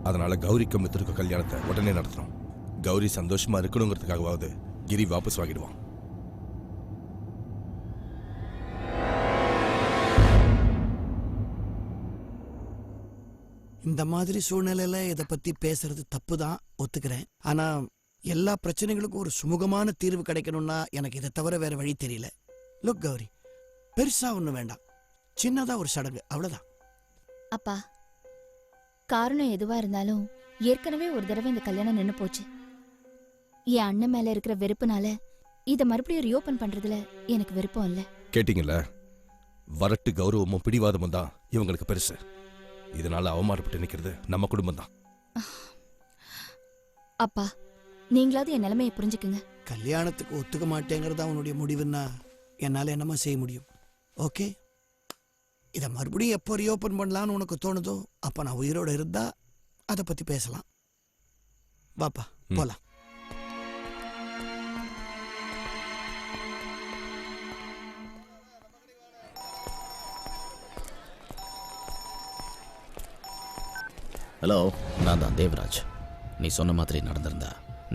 அதனால கௌரிக்கும் மித்துருக்கும் கல்யாணத்தை உடனே நடத்தணும். கௌரி சந்தோஷமா இருக்கணுங்கிறதுக்காகவாவது கிரி வாபஸ் வாங்கிடுவான். இந்த மாதிரி சூழ்நிலையில இதை பத்தி பேசுறது தப்பு தான், ஒத்துக்கிறேன். ஆனா எல்லா பிரச்சனைகளுக்கும் ஒரு சுமூகமான தீர்வு கிடைக்கணும்னா எனக்கு இதை தவிர வேற வழி தெரியல. லுக் கௌரி, பெருசா ஒன்றும் வேண்டாம், சின்னதா ஒரு சடங்கு, அவ்வளவுதான். அப்பா, காரணம் எதுவா இருந்தாலும் ஏற்கனவே ஒரு தடவை இந்த கல்யாணம் நின்னு போச்சு. என் அண்ணன் மேல இருக்கிற வெறுப்புனால இதை மறுபடியும் ரீஓபன் பண்றதுல எனக்கு விருப்பம் இல்ல. கேட்டீங்கல்ல, வரட்டு கௌரவமும் பிடிவாதமும் தான் இவங்களுக்கு பெருசு. இதனால அவமானப்பட்டு நிக்கிறது நம்ம குடும்பம் தான். அப்பா, நீங்களாவது என் நிலைமையை புரிஞ்சுக்குங்க. கல்யாணத்துக்கு ஒத்துக்க மாட்டேங்கிறது அவனுடைய முடிவுன்னா என்னால என்னமா செய்ய முடியும்? ஓகே, இதை மறுபடியும் எப்போ ரீஓபன் பண்ணலான்னு உனக்கு தோணுதோ அப்ப நான் உயிரோட இருந்தா அதை பத்தி பேசலாம். பாப்பா போலாம். ஹலோ, நான் தான் தேவராஜ். நீ சொன்ன மாதிரி நடந்திருந்தா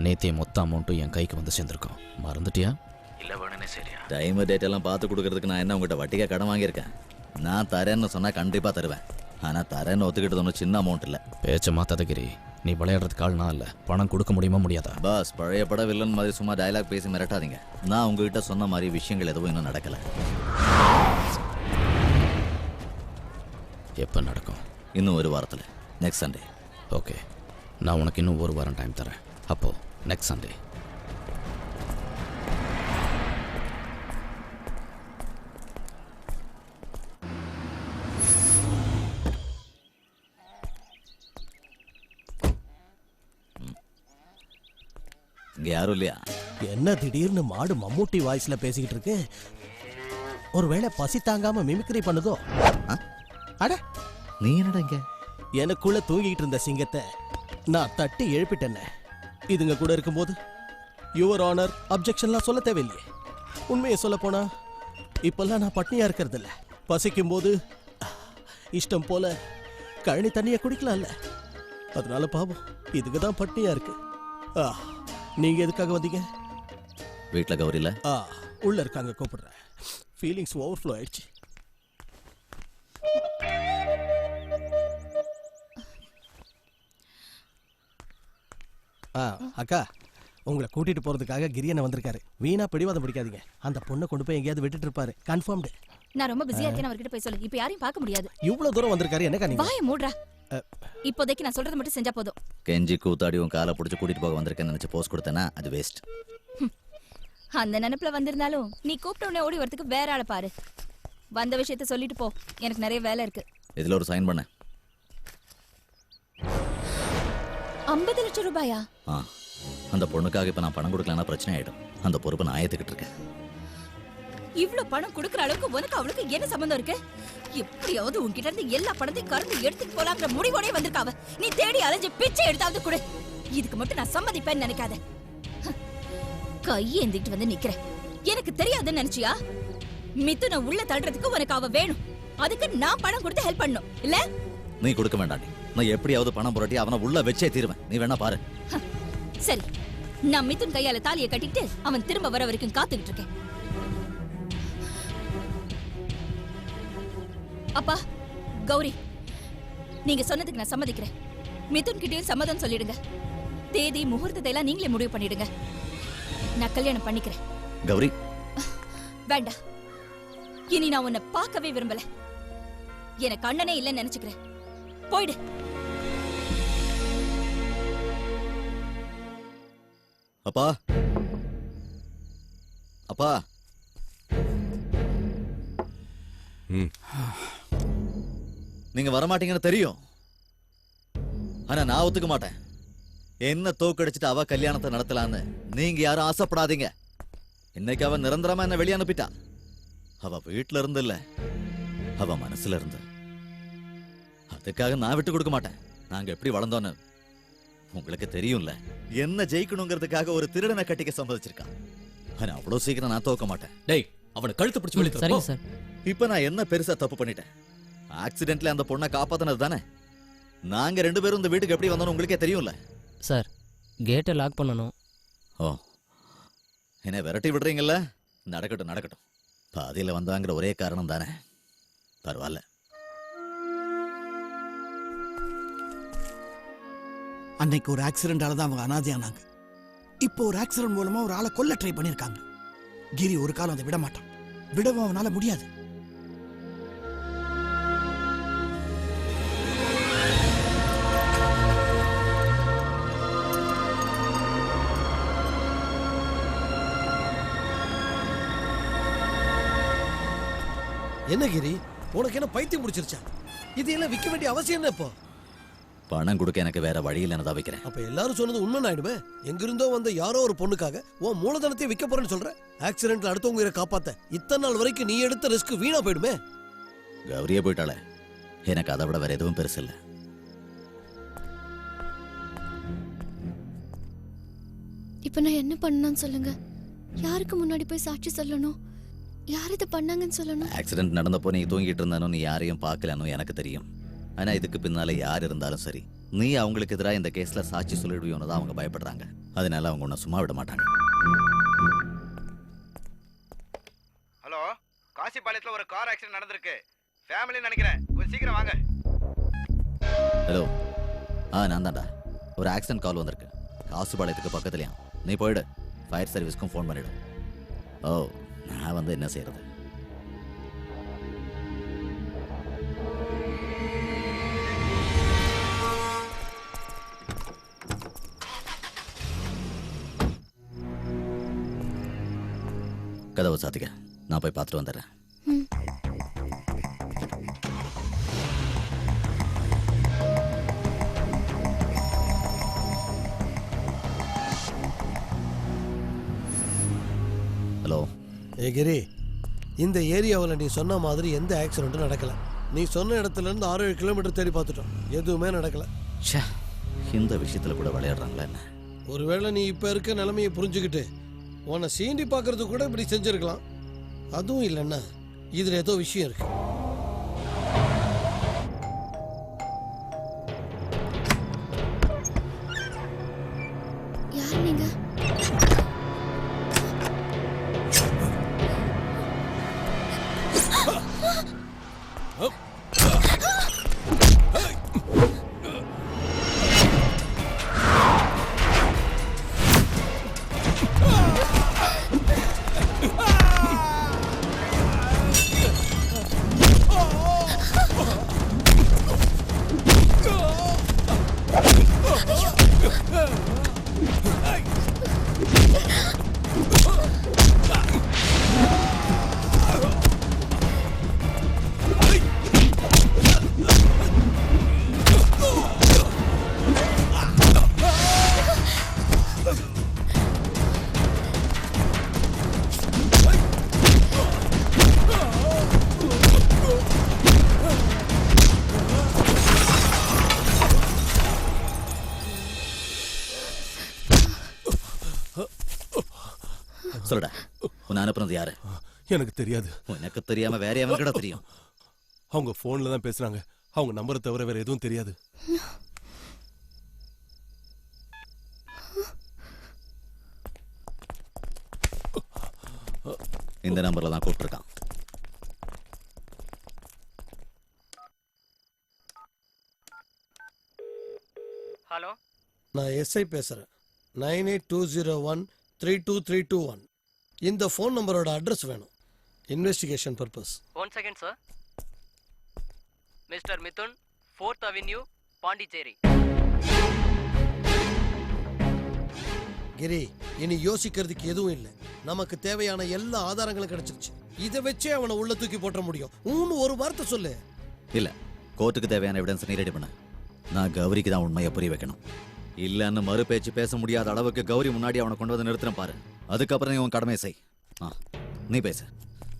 நேத்தே மொத்த அமௌண்ட்டும் என் கைக்கு வந்து சேர்ந்துருக்கோம். மறந்துட்டியா? இல்லை வேணுனே சரியா? டைம் டேட் எல்லாம் பார்த்து கொடுக்கறதுக்கு நான் என்ன உங்கள்கிட்ட வட்டிக்கா கடன் வாங்கியிருக்கேன்? நான் தரேன்னு சொன்னால் கண்டிப்பாக தருவேன். ஆனால் தரேன்னு ஒத்துக்கிட்டது ஒன்றும் சின்ன அமௌண்ட் இல்லை. பேச்ச மாத்தாத கிரி. நீ விளையாடுறதுக்கு ஆள் நான் இல்லை. பணம் கொடுக்க முடியுமா முடியாதா? பாஸ், பழைய பட வில்லன் மாதிரி சும்மா டயலாக் பேசி மிரட்டாதீங்க. நான் உங்ககிட்ட சொன்ன மாதிரி விஷயங்கள் எதுவும் இன்னும் நடக்கலை. எப்போ நடக்கும்? இன்னும் ஒரு வாரத்தில், நெக்ஸ்ட் சண்டே. ஓகே, நான் உனக்கு இன்னும் ஒரு வாரம் டைம் தரேன். அப்போது நெக்ஸ்ட் சண்டே. இங்கே யாரும் இல்லையா? என்ன திடீர்னு மாடு மம்மூட்டி வாய்ஸ்ல பேசிக்கிட்டு இருக்கு? ஒருவேளை பசி தாங்காம மிமிக்ரி பண்ணுதோ? அட, நீ என்னடா இங்க? எனக்குள்ள தூங்கிட்டு இருந்த சிங்கத்தை நான் தட்டி எழுப்பிட்டேன்னு. இதுங்க கூட இருக்கும்போது யுவர் ஆனர் அப்ஜெக்ஷன்லாம் சொல்ல தேவையில்லையே. உண்மையை சொல்ல போனா இப்பெல்லாம் நான் பட்னியா இருக்கிறது இல்ல. பசிக்கும் போது இஷ்டம் போல கழனி தண்ணியை குடிக்கலாம்ல. அதனால பாவம் இதுக்கு தான் பட்னியா இருக்கு. நீங்க எதுக்காக வந்தீங்க? வீட்டில் கௌரி இல்ல? உள்ள இருக்காங்க, கூப்பிடுறேன். ஃபீலிங்ஸ் ஓவர்ஃப்ளோ ஆயிடுச்சு. அக்கா, உங்களை கூட்டிட்டு போறதுக்காக கிரியனை வந்திருக்காரு. வீணா பிடிவாதம் பிடிக்காதீங்க. அந்த பொண்ணை கொண்டு போய் எங்கேயாவது விட்டுட்டு இருப்பாரு. கன்ஃபார்ம்டு. நான் ரொம்ப பிஸியா இருக்கேன், அவர்கிட்ட போய் சொல்லு. இப்ப யாரையும் பார்க்க முடியாது. இவ்வளவு தூரம் வந்திருக்காரு, என்னக்கா நீங்க? வாயை மூடுறா. இப்போதைக்கு நான் சொல்றது மட்டும் செஞ்சா போதும். கெஞ்சி கூத்தாடி உன் காலை பிடிச்சி கூட்டிட்டு போக வந்திருக்கேன்னு நினைச்சு போஸ்ட் கொடுத்தேன்னா அது வேஸ்ட். அந்த நினைப்புல வந்திருந்தாலும் நீ கூப்பிட்ட உடனே ஓடி வரதுக்கு வேற ஆளை பாரு. வந்த விஷயத்த சொல்லிட்டு போ, எனக்கு நிறைய வேலை இருக்கு. இதுல ஒரு சைன் பண்ண. 50 லட்சம் ரூபாயா? அந்த பொண்ணுக்காக இப்ப நான் பணம் கொடுக்கலன்னா பிரச்சனை ஆயிடும். அந்த பொறுப்பை நான் ஏத்துக்கிட்டு இருக்கேன். இவ்ளோ பணம் கொடுக்கற அளவுக்கு உனக்கு அவளுக்கு என்ன சம்பந்தம் இருக்கு? எப்படியாவது உன்கிட்ட இருந்து எல்லா பணத்தையும் கறந்து எடுத்துட்டு போலாங்கிற முடிவோடே வந்திருக்காவ. நீ தேடி அலைஞ்சு பிச்சை எடுத்தாவது கொடு. இதுக்கு மட்டும் நான் சம்மதிப்பேன்னு நினைக்காத. கையேந்திட்டு வந்து நிக்கிற. எனக்கு தெரியாதுன்னு நினைச்சியா? மிதுனை உள்ள தள்ளுறதுக்கு உனக்கு அவ வேணும். அதுக்கு நான் பணம் கொடுத்து ஹெல்ப் பண்ணணும் இல்ல? நீ கொடுக்க வேண்டாம். நான் எப்படியாவது பணம் புரட்டி அவனை உள்ள வச்சே தீருவேன். நீ வேணா பாரு. சரி, நான் மிதுன் கையால தாலியை கட்டிட்டு அவன் திரும்ப வர வரைக்கும் காத்துக்கிட்டு இருக்கேன். அப்பா, கௌரி, நீங்க சொன்னதுக்கு நான் சம்மதிக்கிறேன். மிதுன் கிட்டயும் சம்மதம் சொல்லிடுங்க. தேதி முகூர்த்தத்தை எல்லாம் நீங்களே முடிவு பண்ணிடுங்க. நான் கல்யாணம் பண்ணிக்கிறேன். கௌரி, வேண்டாம். இனி நான் உன்னை பார்க்கவே விரும்பல. எனக்கு அண்ணனே இல்லைன்னு நினைச்சுக்கிறேன். போயிடு. அப்பா, அப்பா. நீங்க வரமாட்டீங்கன்னு தெரியும். ஆனா நான் ஒத்துக்க மாட்டேன். என்ன தோக்கடிச்சிட்டு அவ கல்யாணத்தை நடத்தலான்னு நீங்க யாரும் ஆசைப்படாதீங்க. இன்னைக்கு அவ நிரந்தரமா என்ன வெளியே அனுப்பிட்டா. அவ வீட்டுல இருந்து இல்ல, அவ மனசுல இருந்து. அதுக்காக நான் விட்டு கொடுக்க மாட்டேன். நாங்க எப்படி வளர்ந்தோன்னு உங்களுக்கு தெரியும்ல. என்ன ஜெயிக்கணுங்கிறதுக்காக ஒரு திருடனை கட்டிக்க சம்மதிச்சிருக்கான். ஆனா அவ்வளவு சீக்கிரம் நான் தோக்க மாட்டேன். டேய், அவனை கழுத்து பிடிச்சு வெளியே தள்ளு. சரிங்க சார். இப்ப நான் என்ன பெருசா தப்பு பண்ணிட்டேன்? ஆக்சிடென்ட்ல அந்த பொண்ணை காப்பாத்தினது தானே. நாங்க 2 பேரும் இந்த வீட்டுக்கு எப்படி வந்தோம்னு உங்களுக்கே தெரியும்ல. சார், கேட்டை லாக் பண்ணணும். ஓ, என்ன விரட்டி விடுறீங்கல்ல? நடக்கட்டும் நடக்கட்டும். பாதியில வந்தாங்கிற ஒரே காரணம் தானே. பரவாயில்ல. அன்னைக்கு ஒரு ஆக்சிடென்டால தான் அவங்க அனாதையானாங்க. இப்போ ஒரு ஆக்சிடென்ட் மூலமா ஒரு ஆளை கொல்ல ட்ரை பண்ணிருக்காங்க. கிரி ஒரு காலம் அதை விட மாட்டான். விடவும் அவனால முடியாது. என்ன கிரி, உனக்கு என்ன பைத்தியம் முடிச்சிருச்சா? இதெல்லாம் விற்க வேண்டிய அவசியம் என்ன? இப்போ பணம் கொடுக்க எனக்கு வேற வழி இல்லைன்னு தான் வைக்கிறேன். அப்ப எல்லாரும் சொன்னது உண்மை ஆயிடுமே. எங்கிருந்தோ வந்த யாரோ ஒரு பொண்ணுக்காக உன் மூலதனத்தை விற்க போறேன்னு சொல்ற. ஆக்சிடென்ட்ல அடுத்தவங்க உயிரை காப்பாத்த இத்தனை நாள் வரைக்கும் நீ எடுத்த ரிஸ்க் வீணா போயிடுமே. கௌரியே போயிட்டாளே, எனக்கு அதை விட வேற எதுவும் பெருசு இல்லை. இப்ப நான் என்ன பண்ணணும்னு சொல்லுங்க. யாருக்கு முன்னாடி போய் சாட்சி சொல்லணும்? யார் இதை பண்ணாங்கன்னு சொல்லணும்? ஆக்சிடென்ட் நடந்தப்போ நீ தூங்கிட்டு இருந்தானோ, நீ யாரையும் பார்க்கலன்னு எனக்கு தெரியும். ஆனா இதுக்கு பின்னால யார் இருந்தாலும் சரி, நீ அவங்களுக்கு எதிராக இந்த கேஸ்ல சாட்சி சொல்லிடுவியோன்னு தான் அவங்க பயப்படுறாங்க. அதனால அவங்க உன்னை சும்மா விட மாட்டாங்க. ஹலோ, காசிபாளையத்துல ஒரு கார் ஆக்சிடென்ட் நடந்திருக்கு. ஃபேமிலி நினைக்கிறேன், கொஞ்சம் சீக்கிரம் வாங்க. ஹலோ, நான் தான்டா. ஒரு ஆக்சிடென்ட் கால் வந்திருக்கு. காசிபாளையத்துக்கு பக்கத்துலயா. நீ போயிடு. ஃபயர் சர்வீஸ்க்கும் ஃபோன் பண்ணிடு. ஓ, நான் வந்து என்ன செய்யறது? கதவை சாத்திக்க, நான் போய் பார்த்துட்டு வந்துடுறேன். ஹலோ. கிரி, இந்த ஏரியாவில் நீ சொன்ன மாதிரி எந்த ஆக்சிடென்ட்டும் நடக்கல. நீ சொன்ன இடத்துல இருந்து 6-7 கிலோமீட்டர் தேடி பார்த்துட்டோம், எதுவுமே நடக்கல. இந்த விஷயத்துல கூட விளையாடுறாங்களா என்ன? ஒருவேளை நீ இப்ப இருக்க நிலைமையை புரிஞ்சுக்கிட்டு உன்னை சீண்டி பார்க்கறது கூட இப்படி செஞ்சிருக்கலாம். அதுவும் இல்லைன்னா இதுல ஏதோ விஷயம் இருக்கு. யார் நீங்க? சொல்லுடா, உன்னை அனுப்புனது யாரு? எனக்கு தெரியாது. உனக்கு தெரியாம வேற எவன்கிட்ட தெரியும்? அவங்க போன்ல தான் பேசுறாங்க. அவங்க நம்பரை தவிர வேற எதுவும் தெரியாது. இந்த நம்பர்ல தான் கூப்பிட்டுருக்கான். ஹலோ, நான் எஸ்ஐ பேசுறேன். 9820132321. இந்த ஃபோன் நம்பரோட அட்ரஸ் வேணும், investigation purpose. 1 second sir. Mister Mithun, 4th avenue, Pondicherry. Giri, இனி யோசிக்கிறதுக்கு எதுவும் இல்லை. நமக்கு தேவையான எல்லா ஆதாரங்களும் கிடைச்சிருச்சு. இதை வச்சே அவனை உள்ள தூக்கி போட்ட முடியும். ஒரு வார்த்தை சொல்லு. இல்ல, கோர்ட்டுக்கு தேவையான எவிடன்ஸ் நீ ரெடி பண்ண. நான் கௌரிக்கு தான் உண்மையை புரிய வைக்கணும். இல்லன்னு மறு பேச்சு பேச முடியாத அளவுக்கு கௌரி முன்னாடி அவனை கொண்டு வந்து நிறுத்தின பாரு. அதுக்கப்புறம் நீ உன் கடமையை செய். நீ பேச.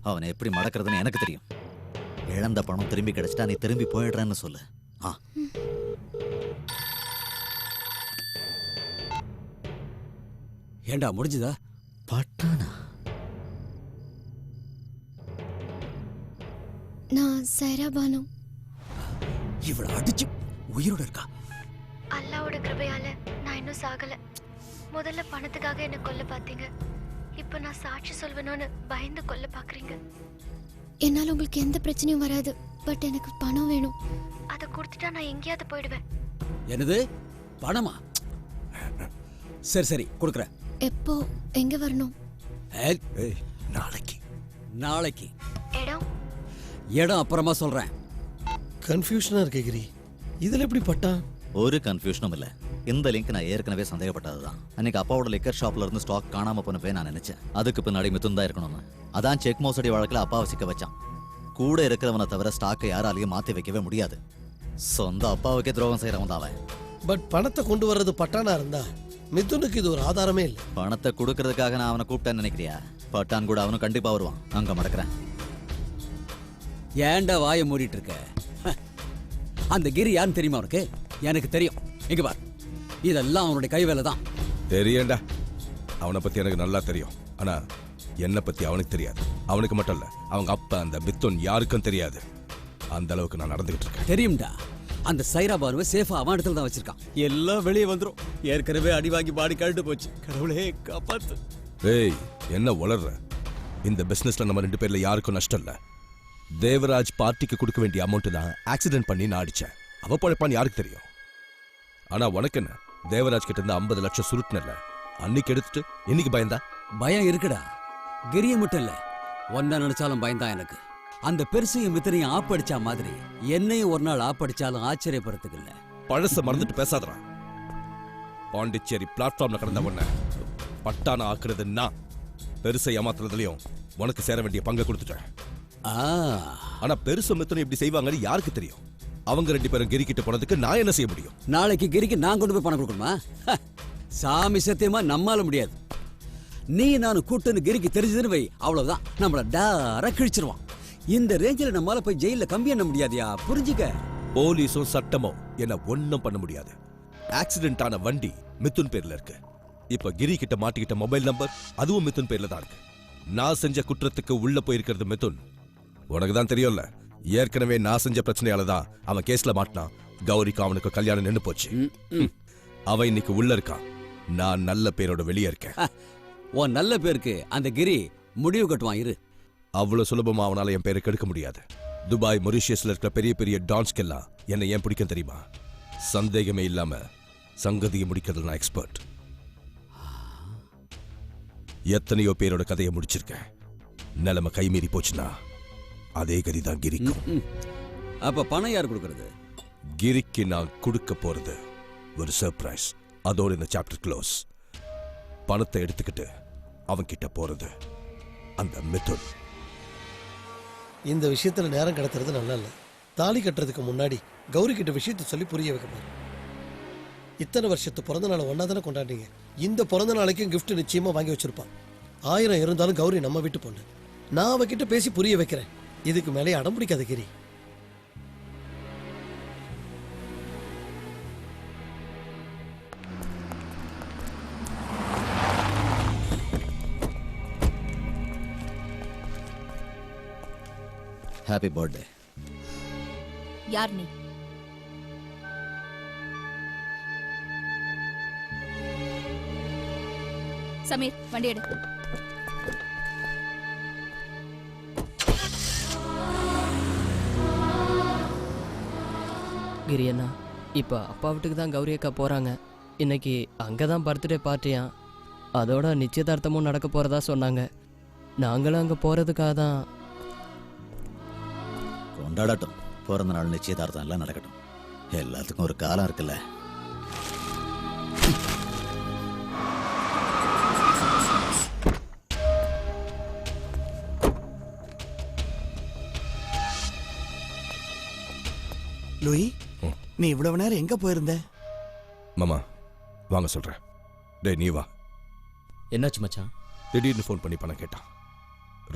அவனை எப்படி மடக்கிறதுன்னு எனக்கு தெரியும். இழந்த பணம் திரும்பி கிடைச்சிட்டா நீ திரும்பி போயிடுறேன்னு சொல்லு. ஏண்டா முடிஞ்சுதா? பட்டானா? நான் சைரா பானு. இவள அடிச்சு உயிரோட இருக்கா? அல்லாவோட கிருபையால நான் இன்னும் சாகல. முதல்ல பணத்துக்காக என்ன கொல்ல பாத்தீங்க, இப்ப நான் சாட்சி சொல்வேணும்னு பயந்து கொல்ல பாக்குறீங்க. என்னால உங்களுக்கு எந்த பிரச்சனையும் வராது, பட் எனக்கு பணம் வேணும். அதை கொடுத்துட்டா நான் எங்கேயாவது போயிடுவேன். என்னது பணமா? சரி சரி கொடுக்குறேன். எப்போ எங்க வரணும்? நாளைக்கு. நாளைக்கு இடம் இடம் அப்புறமா சொல்றேன். கன்ஃபியூஷனா இருக்கு கிரி, இதுல எப்படி பட்டா? ஒரு கன்ஃபியூஷனும் இல்ல. இந்த லிங்க் நான் ஏற்கனவே சந்தேகப்பட்டதுதான். அன்னைக்கு அப்பாவோட லிக்கர் ஷாப்ல இருந்து ஸ்டாக் காணாம போனப்பே நான் நினைச்சேன் அதுக்கு பின்னாடி மிதுன் தான் இருக்கணும்னு. அதான் செக் மோசடி வழக்கில் அப்பாவை சிக்க வச்சான். கூட இருக்கிறவனை தவிர ஸ்டாக்கை யாராலையும் மாத்தி வைக்கவே முடியாது. சொந்த அப்பாவுக்கே துரோகம் செய்யறவன் தான் அவன். பட் பணத்தை கொண்டு வர்றது பட்டானா இருந்தா மிதுனுக்கு இது ஒரு ஆதாரமே இல்லை. பணத்தை கொடுக்கறதுக்காக நான் அவனை கூப்பிட்டேன்னு நினைக்கிறியா? பட்டான் கூட அவனும் கண்டிப்பா வருவான். அங்க மடக்கிறேன். ஏன்டா வாயை மூடிட்டு இருக்க? அந்த கிரி யாருன்னு தெரியுமா உனக்கு? எனக்கு தெரியும். இங்க பார், இதெல்லாம் அவனுடைய கை வேலை தான். தெரியண்டா, அவனை பத்தி எனக்கு நல்லா தெரியும். ஆனா என்னை பத்தி அவனுக்கு தெரியாது. அவனுக்கு மட்டும் இல்ல, அவங்க அப்பா அந்த மிதுன் யாருக்கும் தெரியாது. அந்த அளவுக்கு நான் நடந்துகிட்டு இருக்கேன். தெரியும்டா, அந்த சைரா பானுவை சேஃபா அவன் இடத்துல தான் வச்சிருக்கான். எல்லாம் வெளியே வந்துரும். ஏற்கனவே அடி வாங்கி பாடி கழட்டு போச்சு. கடவுளே காப்பாத்து. ஏய், என்ன உளர்ற? இந்த பிசினஸ்ல நம்ம 2 பேர்ல யாருக்கும் நஷ்டம் இல்ல. தேவராஜ் பார்ட்டிக்கு கொடுக்க வேண்டிய அமௌண்ட் தான் ஆக்சிடென்ட் பண்ணி நான் அடிச்சேன். அவ பழைப்பான்னு யாருக்கு தெரியும்? ஆனா உனக்கு என்ன? தேவராஜ் கிட்ட இருந்து 50 லட்சம் சுருட்டுனல, அன்னைக்கு எடுத்துட்டு இன்னைக்கு பயந்தா? பயம் இருக்குடா. கிரிய மட்டும் இல்ல, ஒன்னா நினைச்சாலும் பயந்தான் எனக்கு. அந்த பெருசையும் மித்தனையும் ஆப்படிச்சா மாதிரி என்னையும் ஒரு நாள் ஆப்படிச்சாலும் ஆச்சரியப்படுறதுக்கு இல்ல. பழச மறந்துட்டு பேசாதடா. பாண்டிச்சேரி பிளாட்ஃபார்ம்ல கடந்த உடனே பட்டான ஆக்குறது நான். பெருசை ஏமாத்துறதுலயும் உனக்கு சேர வேண்டிய பங்கை கொடுத்துட்டேன். ஆனா பெருசு மித்தனை இப்படி செய்வாங்கன்னு யாருக்கு தெரியும்? அவங்க 2 பேரும் கிரிக்கிட்டு போனதுக்கு நான் என்ன செய்ய முடியும்? நாளைக்கு கிரிக்கு நான் கொண்டு போய் பணம் கொடுக்கணுமா? சாமி சத்தியமா நம்மால முடியாது. நீ நானும் கூட்டுன்னு கிரிக்கு தெரிஞ்சதுன்னு வை, அவ்வளவுதான். நம்மள டாரா கிழிச்சிருவான். இந்த ரேஞ்சில நம்மால போய் ஜெயில கம்பி எண்ண முடியாதியா? புரிஞ்சுக்க. போலீஸும் சட்டமும் என்ன ஒண்ணும் பண்ண முடியாது. ஆக்சிடென்ட் ஆன வண்டி மிதுன் பேர்ல இருக்கு. இப்ப கிரி கிட்ட மாட்டிக்கிட்ட மொபைல் நம்பர் அதுவும் மிதுன் பேர்ல தான் இருக்கு. நான் செஞ்ச குற்றத்துக்கு உள்ள போயிருக்கிறது மிதுன். உனக்கு தான் தெரியும்ல, ஏற்கனவே நான் செஞ்ச பிரச்சனையால தான் அவன் கேஸ்ல மாட்டினான். கௌரிக்கு அவனுக்கு கல்யாணம் நின்னு போச்சு. அவன் இன்னைக்கு உள்ள இருக்கான். நான் நல்ல பேரோட வெளியே இருக்கேன். உன் நல்ல பேருக்கு அந்த கிரி முடிவு கட்டுவான். இரு. அவ்வளவு சுலபமா அவனால என் பேரை கெடுக்க முடியாது. துபாய், மொரிஷியஸ்ல இருக்கிற பெரிய பெரிய டான்ஸ்கெல்லாம் என்ன ஏன் பிடிக்கும் தெரியுமா? சந்தேகமே இல்லாம சங்கதியை முடிக்கிறது நான் எக்ஸ்பர்ட். எத்தனையோ பேரோட கதையை முடிச்சிருக்கேன். நிலைமை கைமீறி போச்சுன்னா அதே கதிதான் கிரிக்கும். அப்ப பணம் யார் கொடுக்கறது? கிரிக்கு நான் கொடுக்க போறது ஒரு சர்ப்ரைஸ். அதோட இந்த சாப்டர் க்ளோஸ். பணத்தை எடுத்துக்கிட்டு அவன் கிட்ட போறது அந்த மிதுன். இந்த விஷயத்துல நேரம் கடத்துறது நல்லா இல்ல. தாலி கட்டுறதுக்கு முன்னாடி கௌரி கிட்ட விஷயத்தை சொல்லி புரிய வைக்க பாரு. இத்தனை வருஷத்து பிறந்த நாளை ஒன்னா தானே கொண்டாடுறீங்க. இந்த பிறந்த நாளைக்கும் கிஃப்ட் நிச்சயமா வாங்கி வச்சிருப்பான். 1000 இருந்தாலும் கௌரி நம்ம வீட்டு பொண்ணு. நான் அவகிட்ட பேசி புரிய வைக்கிறேன். இதுக்கு மேலே அடம் பிடிக்காத கிரி. Happy birthday. யார் நீ? சமீர், வண்டி எடு. கிரி அண்ணா, இப்போ அப்பா வீட்டுக்கு தான் கௌரி அக்கா போகிறாங்க. இன்னைக்கு அங்கே தான் பர்த்டே பார்ட்டியா. அதோட நிச்சயதார்த்தமும் நடக்க போகிறதா சொன்னாங்க. நாங்களும் அங்கே போகிறதுக்காக தான். கொண்டாடட்டும். பிறந்த நாள் நிச்சயதார்த்தம் எல்லாம் நடக்கட்டும். எல்லாத்துக்கும் ஒரு காலம் இருக்குல்ல. லூயி, நீ இவ்வளவு நேரம் எங்க போயிருந்த? மாமா வாங்க சொல்றேன். டேய் நீ வா. என்னாச்சு மச்சான்? திடீர்னு ஃபோன் பண்ணி பணம் கேட்டான்.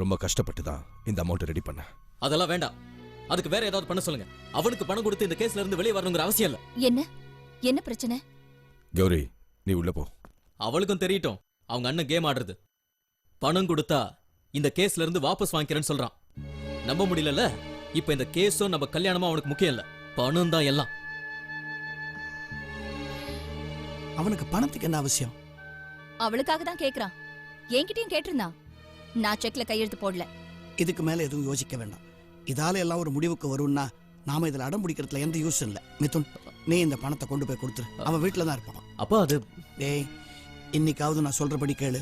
ரொம்ப கஷ்டப்பட்டு தான் இந்த அமௌண்ட் ரெடி பண்ண. அதெல்லாம் வேண்டாம். அதுக்கு வேற ஏதாவது பண்ண சொல்லுங்க. அவனுக்கு பணம் கொடுத்து இந்த கேஸ்ல இருந்து வெளியே வரணுங்கிற அவசியம் இல்ல. என்ன பிரச்சனை? கௌரி நீ உள்ள போ. அவளுக்கும் தெரியட்டும் அவங்க அண்ணன் கேம் ஆடுறது. பணம் கொடுத்தா இந்த கேஸ்ல இருந்து வாபஸ் வாங்கிக்கிறேன்னு சொல்றான். நம்ப முடியல. இப்ப இந்த கேஸும் நம்ம கல்யாணமும் அவனுக்கு முக்கியம் இல்ல, பணம் தான் எல்லாம். அவனுக்கு பணத்துக்கு என்ன அவசியம்? அவளுக்காக தான் கேக்குறான். என்கிட்டயும் கேட்டிருந்தான். நான் செக்ல கையெழுத்து போடல. இதுக்கு மேல எதுவும் யோசிக்க வேண்டாம். இதால எல்லாம் ஒரு முடிவுக்கு வரும்னா நாம இதுல அடம் பிடிக்கிறதுல எந்த யூஸ் இல்ல. மிதுன், நீ இந்த பணத்தை கொண்டு போய் கொடுத்துரு. அவன் வீட்டுல தான் இருப்பான். அப்பா அது டேய், இன்னைக்காவது நான் சொல்றபடி கேளு.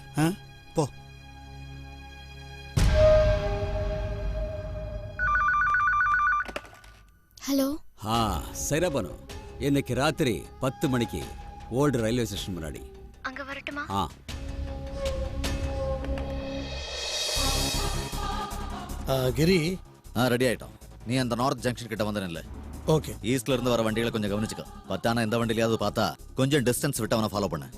போ. ஹலோ. சரபனு, இன்னைக்கு ராத்திரி 10 மணிக்கு ஓல்டு ரயில்வே ஸ்டேஷன் முன்னாடி. அங்க வரட்டுமா? கிரி ரெடி ஆயிட்டோம். நீ அந்த நார்த் ஜங்ஷன் கிட்ட வந்து நில்லு. ஓகே. ஈஸ்ட்ல இருந்து வர வண்டிகளை கொஞ்சம் கவனிச்சுக்க. பத்தான எந்த வண்டியிலாவது பார்த்தா கொஞ்சம் டிஸ்டன்ஸ் விட்டு அவனை ஃபாலோ பண்ணு.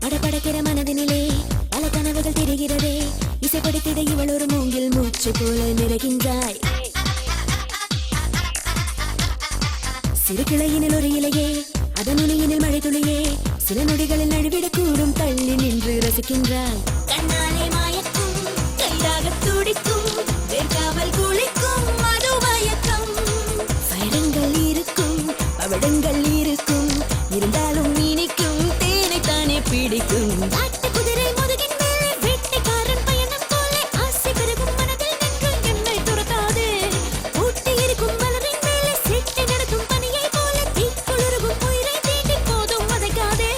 படபடக்கிற மனதினிலே பல கனவுகள் தெரிகிறதே. இசைப்படுத்திட இவள் ஒரு மூங்கில் மூச்சு போல நிறைகின்றாய். சிறு கிளையினில் ஒரு இலையே, அதன் நுனியினில் மழை துளியே, சில நொடிகளில் நழுவிடக்கூடும் தள்ளி நின்று ரசிக்கின்றாய். கண்ணாலே மாயக்கும், கைதாக துடிக்கும், வேர்க்காமல் குளிக்கும் மது மயக்கம். பயணங்கள் இருக்கும், பவடங்கள் இருக்கும், இருந்தாலும் இனிக்கும் தேனை தானே பிடிக்கும். காட்டு குதிரை முதுகின் மேலே வேட்டைக்காரன் பயணம் போல ஆசை பெருகும் மனதில் நின்று என்னை துரத்தாதே. ஊட்டி இருக்கும் மலரின் மேலே சிட்டை நடத்தும் பனியை போல தீக்குளிரும் உயிரை தீண்டி போதும் வதைக்காதே.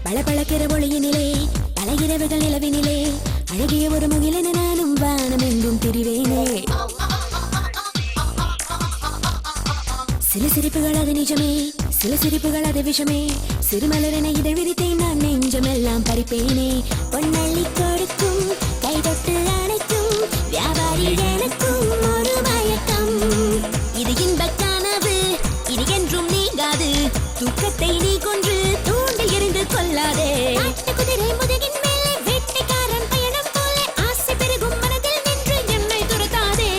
பளபளக்கிற ஒளியினிலே பல இரவுகள் நிலவினிலே அழகிய ஒரு முகிலென நானும் வானம் எங்கும் திரிவேனே. சில சிரிப்புகள் அது நிஜமே, சில சிரிப்புகள் அது விஷமே. சிறுமலரென இதழ் விரித்தேன் நான் நெஞ்சமெல்லாம் பறிப்பேனே. பொன்னள்ளி கொடுக்கும் கை தொட்டு அணைக்கும் வியாபாரி எனக்கும் ஒரு மயக்கம். இது இன்பக் கனவு, இது என்றும் நீங்காது. தூக்கத்தை நீ கொன்று தூண்டில் எறிந்து கொள்ளாதே. குதிரை முதுகின் மேலே வேட்டைக்காரன் பயணம் போல ஆசை பெருகும் மனதில் நின்று என்னை துரத்தாதே.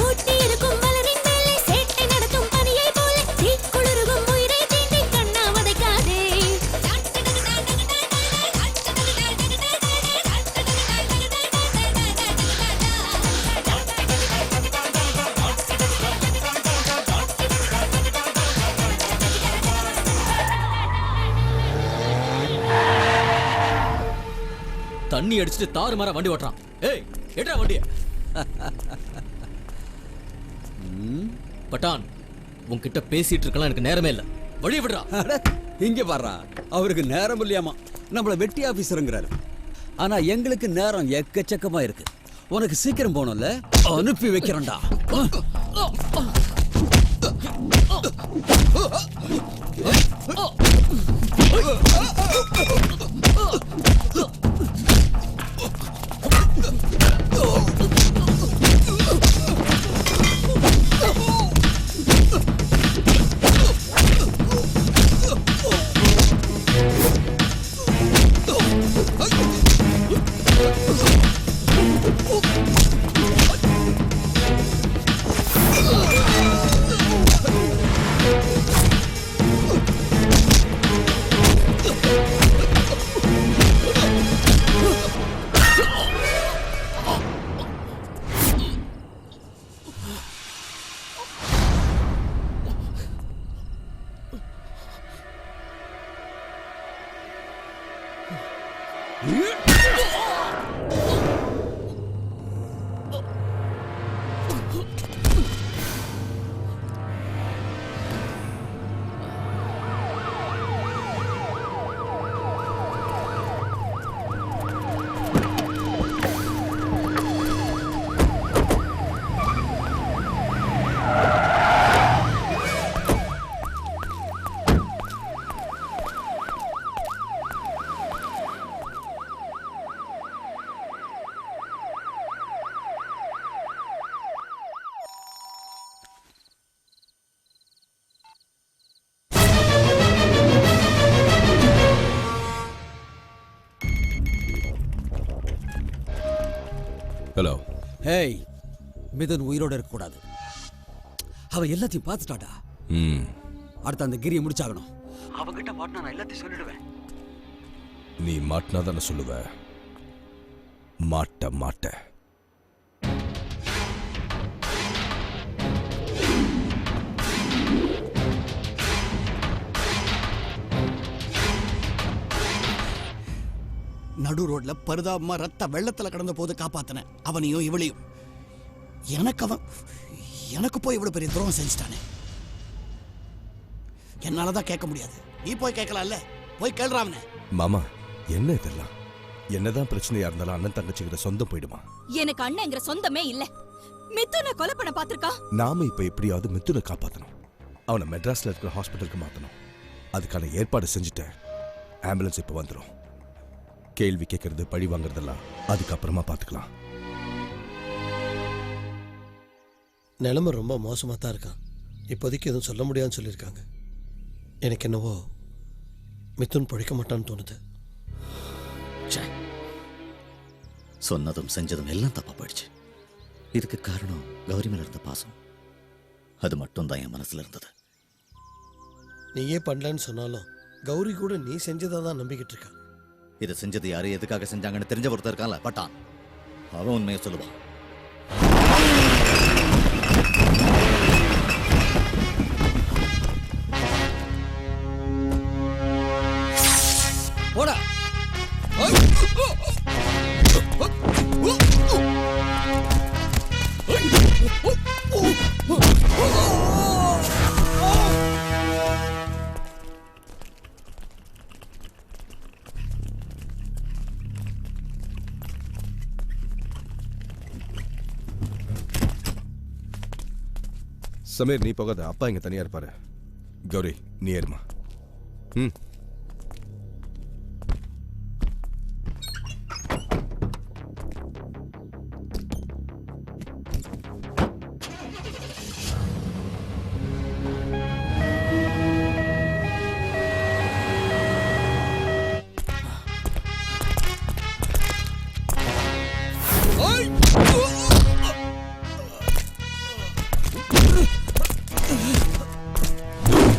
ஊட்டி இருக்கும் மலரின் மேலே சேட்டை நடத்தும் பனியை போல தீக்குளிரும் உயிரை தீண்டி கண்ணா வதைக்காதே. தண்ணி அடிச்சுட்டு தாறுமாறா வண்டி ஓட்டுறான். ஏய் எட்ரா வண்டிய. பட்டான், உன்கிட்ட பேசிட்டு இருக்கலாம், எனக்கு நேரமே இல்ல. வழிய விடுறா. இங்க பாடுறா, அவருக்கு நேரம் இல்லையாமா, நம்மள வெட்டி ஆபீசருங்கிறாரு. ஆனா எங்களுக்கு நேரம் எக்கச்சக்கமா இருக்கு. உனக்கு சீக்கிரம் போகணும்ல, அனுப்பி வைக்கிறேன்டா. ஹலோ. ஹேய், மிதுன் உயிரோட இருக்க கூடாது. அவன் எல்லாத்தையும் பார்த்துட்டாடா. அடுத்து அந்த கிரியை முடிச்சாகணும். அவங்கிட்ட மாட்டினா நான் எல்லாத்தையும் சொல்லிடுவேன். நீ மாட்டினா தானே சொல்லுவ. மாட்ட மாட்ட. நடு ரோட்ல பரிதாபமா ரத்த வெள்ளத்துல கடந்த போது காப்பாத்தின அவனையும் இவளையும். எனக்கு போய் இவ்வளவு பெரிய துரோகம் செஞ்சுட்டானே. என்னாலதான் கேட்க முடியாது. நீ போய் கேட்கலாம்ல, போய் கேள்றாவனே. மாமா, என்ன இதெல்லாம்? என்னதான் பிரச்சனையா இருந்தாலும் அண்ணன் தங்கச்சிங்கிற சொந்தம் போயிடுமா? எனக்கு அண்ணங்கிற சொந்தமே இல்ல. மிதுனை கொலை பண்ண பாத்திருக்கா. நாம இப்ப எப்படியாவது மிதுனை காப்பாத்தணும். அவனை மெட்ராஸ்ல இருக்கிற ஹாஸ்பிட்டலுக்கு மாத்தணும். அதுக்கான ஏற்பாடு செஞ்சுட்டேன். ஆம்புலன்ஸ் இப்ப வந்துடும். கேள்வி கேட்கறது, பழி வாங்குறதெல்லாம் அதுக்கப்புறமா பார்த்துக்கலாம். நிலைமை ரொம்ப மோசமாக தான் இருக்கான். இப்போதைக்கு எதுவும் சொல்ல முடியாதுன்னு சொல்லியிருக்காங்க. எனக்கு என்னவோ மிதுன் பழிக்க மாட்டான்னு தோணுது. சொன்னதும் செஞ்சதும் எல்லாம் தப்பா போயிடுச்சு. இதுக்கு காரணம் கௌரி மேல இருந்த பாசம். அது மட்டும் தான் என் மனசுல இருந்தது. நீயே பண்ணலன்னு சொன்னாலும் கௌரி கூட நீ செஞ்சதை தான் நம்பிக்கிட்டு இருக்கான். இதை செஞ்சது யாரு, எதுக்காக செஞ்சாங்கன்னு தெரிஞ்ச ஒருத்தர் இருக்கான்ல, பட்டான். அவன் உண்மையை சொல்லுவான். போடா. சமீர், நீ போகாத. அப்பா இங்க தனியா இருப்பாரு. கௌரி, நீ ஏறுமா.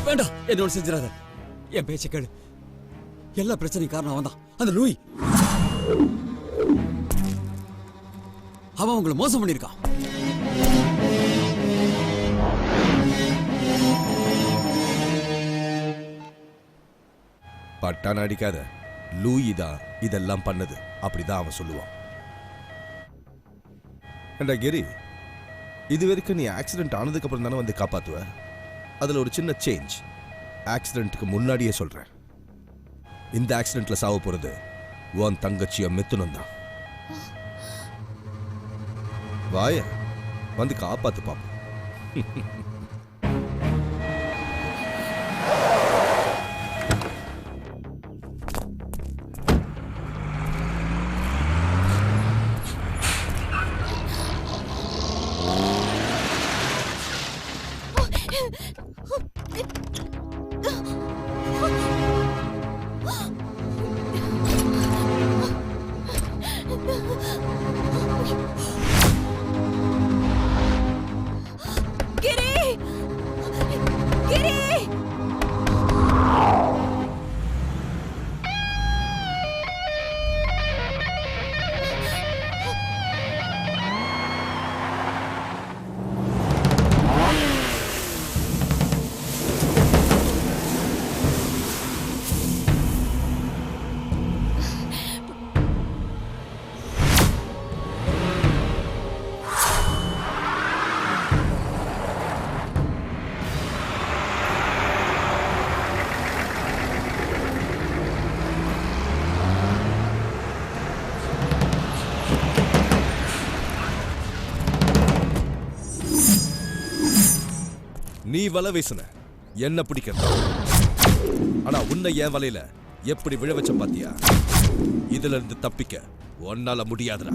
வேண்டாம், என்னோட செஞ்சிடாத. என் பேச்ச கேளு. எல்லா பிரச்சனையும் காரணம் அவன் தான், அந்த லூயி. அவன் உங்களை மோசம் பண்ணிருக்கான். பட்டான் அடிக்காத. லூயி தான் இதெல்லாம் பண்ணது அப்படிதான் அவன் சொல்லுவான். ஏண்டா கிரி, இது வரைக்கும் நீ ஆக்சிடென்ட் ஆனதுக்கு அப்புறம் தானே வந்து காப்பாத்துவ. அதுல ஒரு சின்ன சேஞ்ச். ஆக்சிடென்ட்க்கு முன்னாடியே சொல்றேன், இந்த ஆக்சிடென்ட்ல சாவ போறது உன் தங்கச்சிய மிதுனம் தான். வாய வந்து காப்பாத்து பாப்போம். நீ வலை வீசுன, என்ன பிடிக்கிறது. ஆனா உன்னை என் வலையில எப்படி விழ வச்ச பாத்தியா? இதுல இருந்து தப்பிக்க ஒன்னால முடியாதுடா.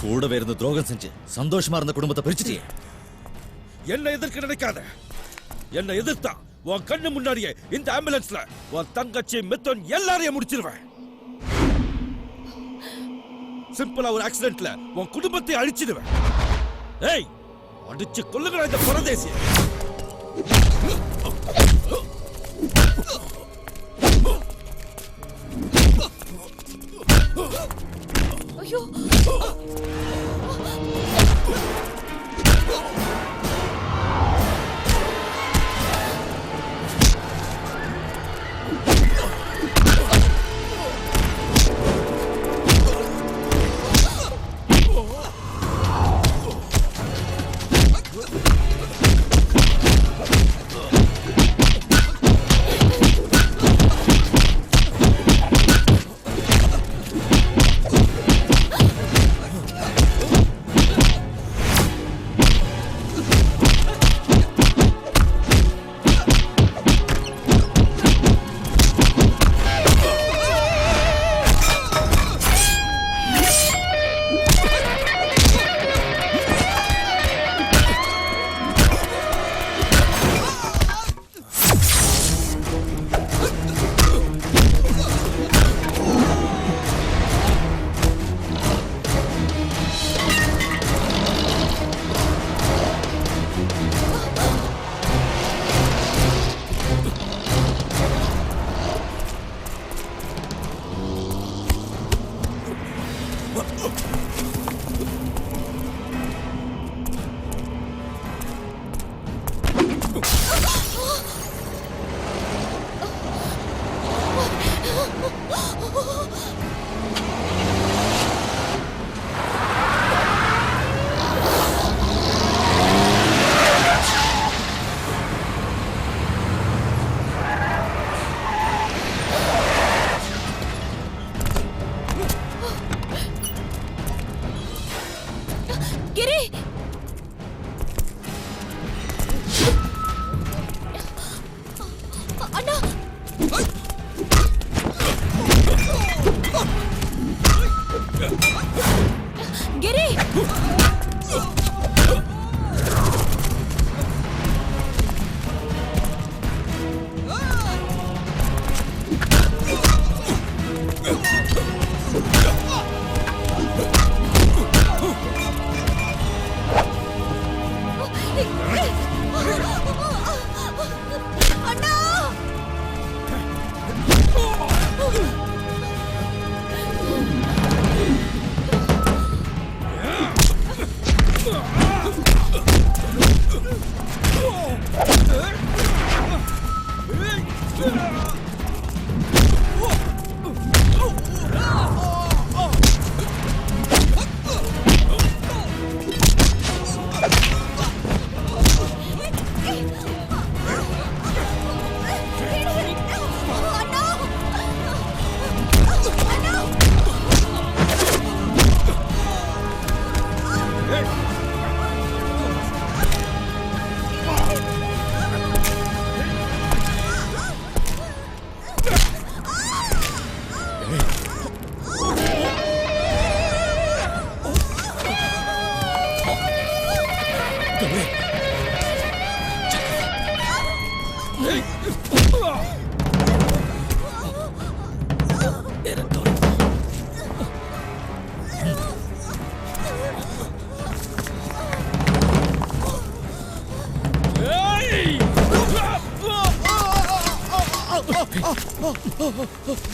கூடவே இருந்து துரோகம் செஞ்சு சந்தோஷமா இருந்த குடும்பத்தை பிரிச்சுட்டியே. என்ன எதிர்க்க நினைக்காத. என்ன எதிர்த்தா உன் கண்ணு முன்னாடியே இந்த ஆம்புலன்ஸ்ல உன் தங்கச்சி மிதுன் எல்லாரையும் முடிச்சிருவேன். சிம்பிளா ஒரு ஆக்சிடென்ட்ல உன் குடும்பத்தை அழிச்சிடுவேன். ஏய், அடிச்சு கொல்லுங்களா இந்த பரதேசிய. ஐயோ,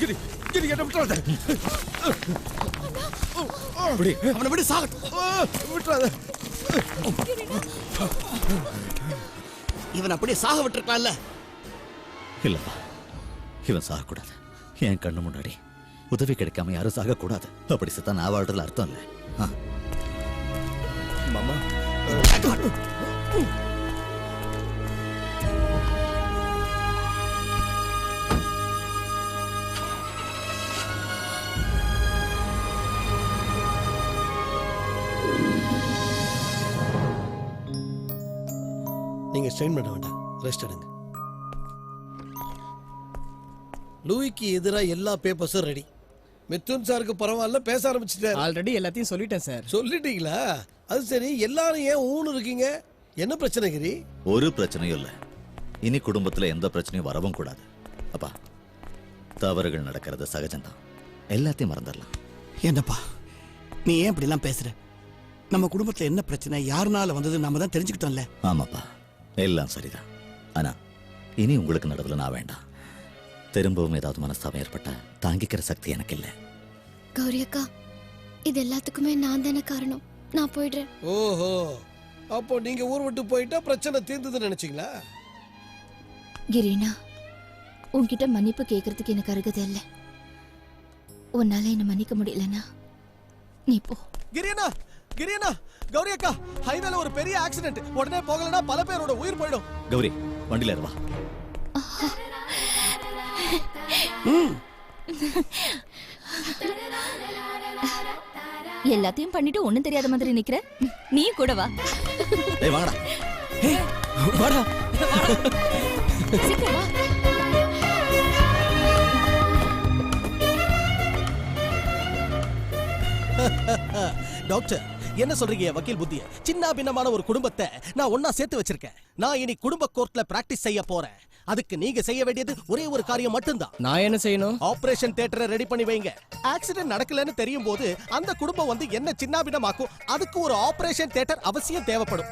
கிரி கிரி என்ன விட்டுறாத. அவனை விட்டு சாகட்டும். விட்டுறாத. இவன் அப்படியே சாக விட்டுருக்கலாம்ல. இல்லப்பா, இவன் சாகக்கூடாது. என் கண்ணு முன்னாடி உதவி கிடைக்காம யாரும் சாகக்கூடாது. அப்படி செத்தா நான் வாழ்றதுல அர்த்தம் இல்லை. மாமா நீங்க ஸ்ட்ரெயின் பண்ண வேண்டாம், ரெஸ்ட் எடுங்க. லூயிக்கு எதிராக எல்லா பேப்பர்ஸும் ரெடி. மிதுன் சாருக்கு பரவாயில்ல, பேச ஆரம்பிச்சிட்டாரு. ஆல்ரெடி எல்லாத்தையும் சொல்லிட்டேன் சார். சொல்லிட்டீங்களா? அது சரி, எல்லாரும் ஏன் ஊன்னு இருக்கீங்க? என்ன பிரச்சனை கிரி? ஒரு பிரச்சனையும் இல்லை. இனி குடும்பத்துல எந்த பிரச்சனையும் வரவும் கூடாது. அப்பா, தவறுகள் நடக்கிறது சகஜம்தான். எல்லாத்தையும் மறந்துடலாம். என்னப்பா நீ ஏன் இப்படிலாம் பேசுற? நம்ம குடும்பத்துல என்ன பிரச்சனை, யாருனால வந்தது நாம தான் தெரிஞ்சுக்கிட்டோம்ல. ஆமாப்பா, எல்லாம் சரிதான். ஆனா இனி உங்களுக்கு நடுவில் நான் வேண்டாம். திரும்பவும் ஏதாவது மனஸ்தாபம் ஏற்பட்டா தாங்கிக்கிற சக்தி எனக்கு இல்லை. கௌரி அக்கா, இது எல்லாத்துக்குமே நான் தானே காரணம். நான் போயிடுறேன். ஓஹோ, அப்போ நீங்க ஊர் விட்டு போயிட்டா பிரச்சனை தீர்ந்ததுன்னு நினைச்சீங்களா? கிரீனா, உன்கிட்ட மன்னிப்பு கேட்கறதுக்கு எனக்கு அருகதை இல்லை. உன்னால என்ன மன்னிக்க முடியலனா நீ போ. கிரியனா, கிரியனா, கௌரி அக்கா, ஹைவேல ஒரு பெரிய ஆக்சிடென்ட். உடனே போகலனா பல பேரோட உயிர் போயிடும். கௌரி, வண்டியில ஏறுவா. எல்லாத்தையும் பண்ணிட்டு ஒண்ணும் தெரியாத மாதிரி நிக்கிற. நீ கூட வா. ஏய் வாங்கடா. வாடா. சீக்கிரம் வா. டாக்டர், என்ன சொல்றீங்க வக்கீல் புத்திய? சின்ன பின்னமான ஒரு குடும்பத்தை நான் ஒன்னா சேர்த்து வச்சிருக்கேன். நான் இனி குடும்ப கோர்ட்ல பிராக்டிஸ் செய்ய போறேன். அதுக்கு நீங்க செய்ய வேண்டியது ஒரே ஒரு காரியம் மட்டும்தான். நான் என்ன செய்யணும்? ஆபரேஷன் தியேட்டரை ரெடி பண்ணி வைங்க. ஆக்சிடென்ட் நடக்கலன்னு தெரியும் போது அந்த குடும்பம் வந்து என்ன சின்ன பின்னமாக்கும். அதுக்கு ஒரு ஆபரேஷன் தியேட்டர் அவசியம் தேவைப்படும்.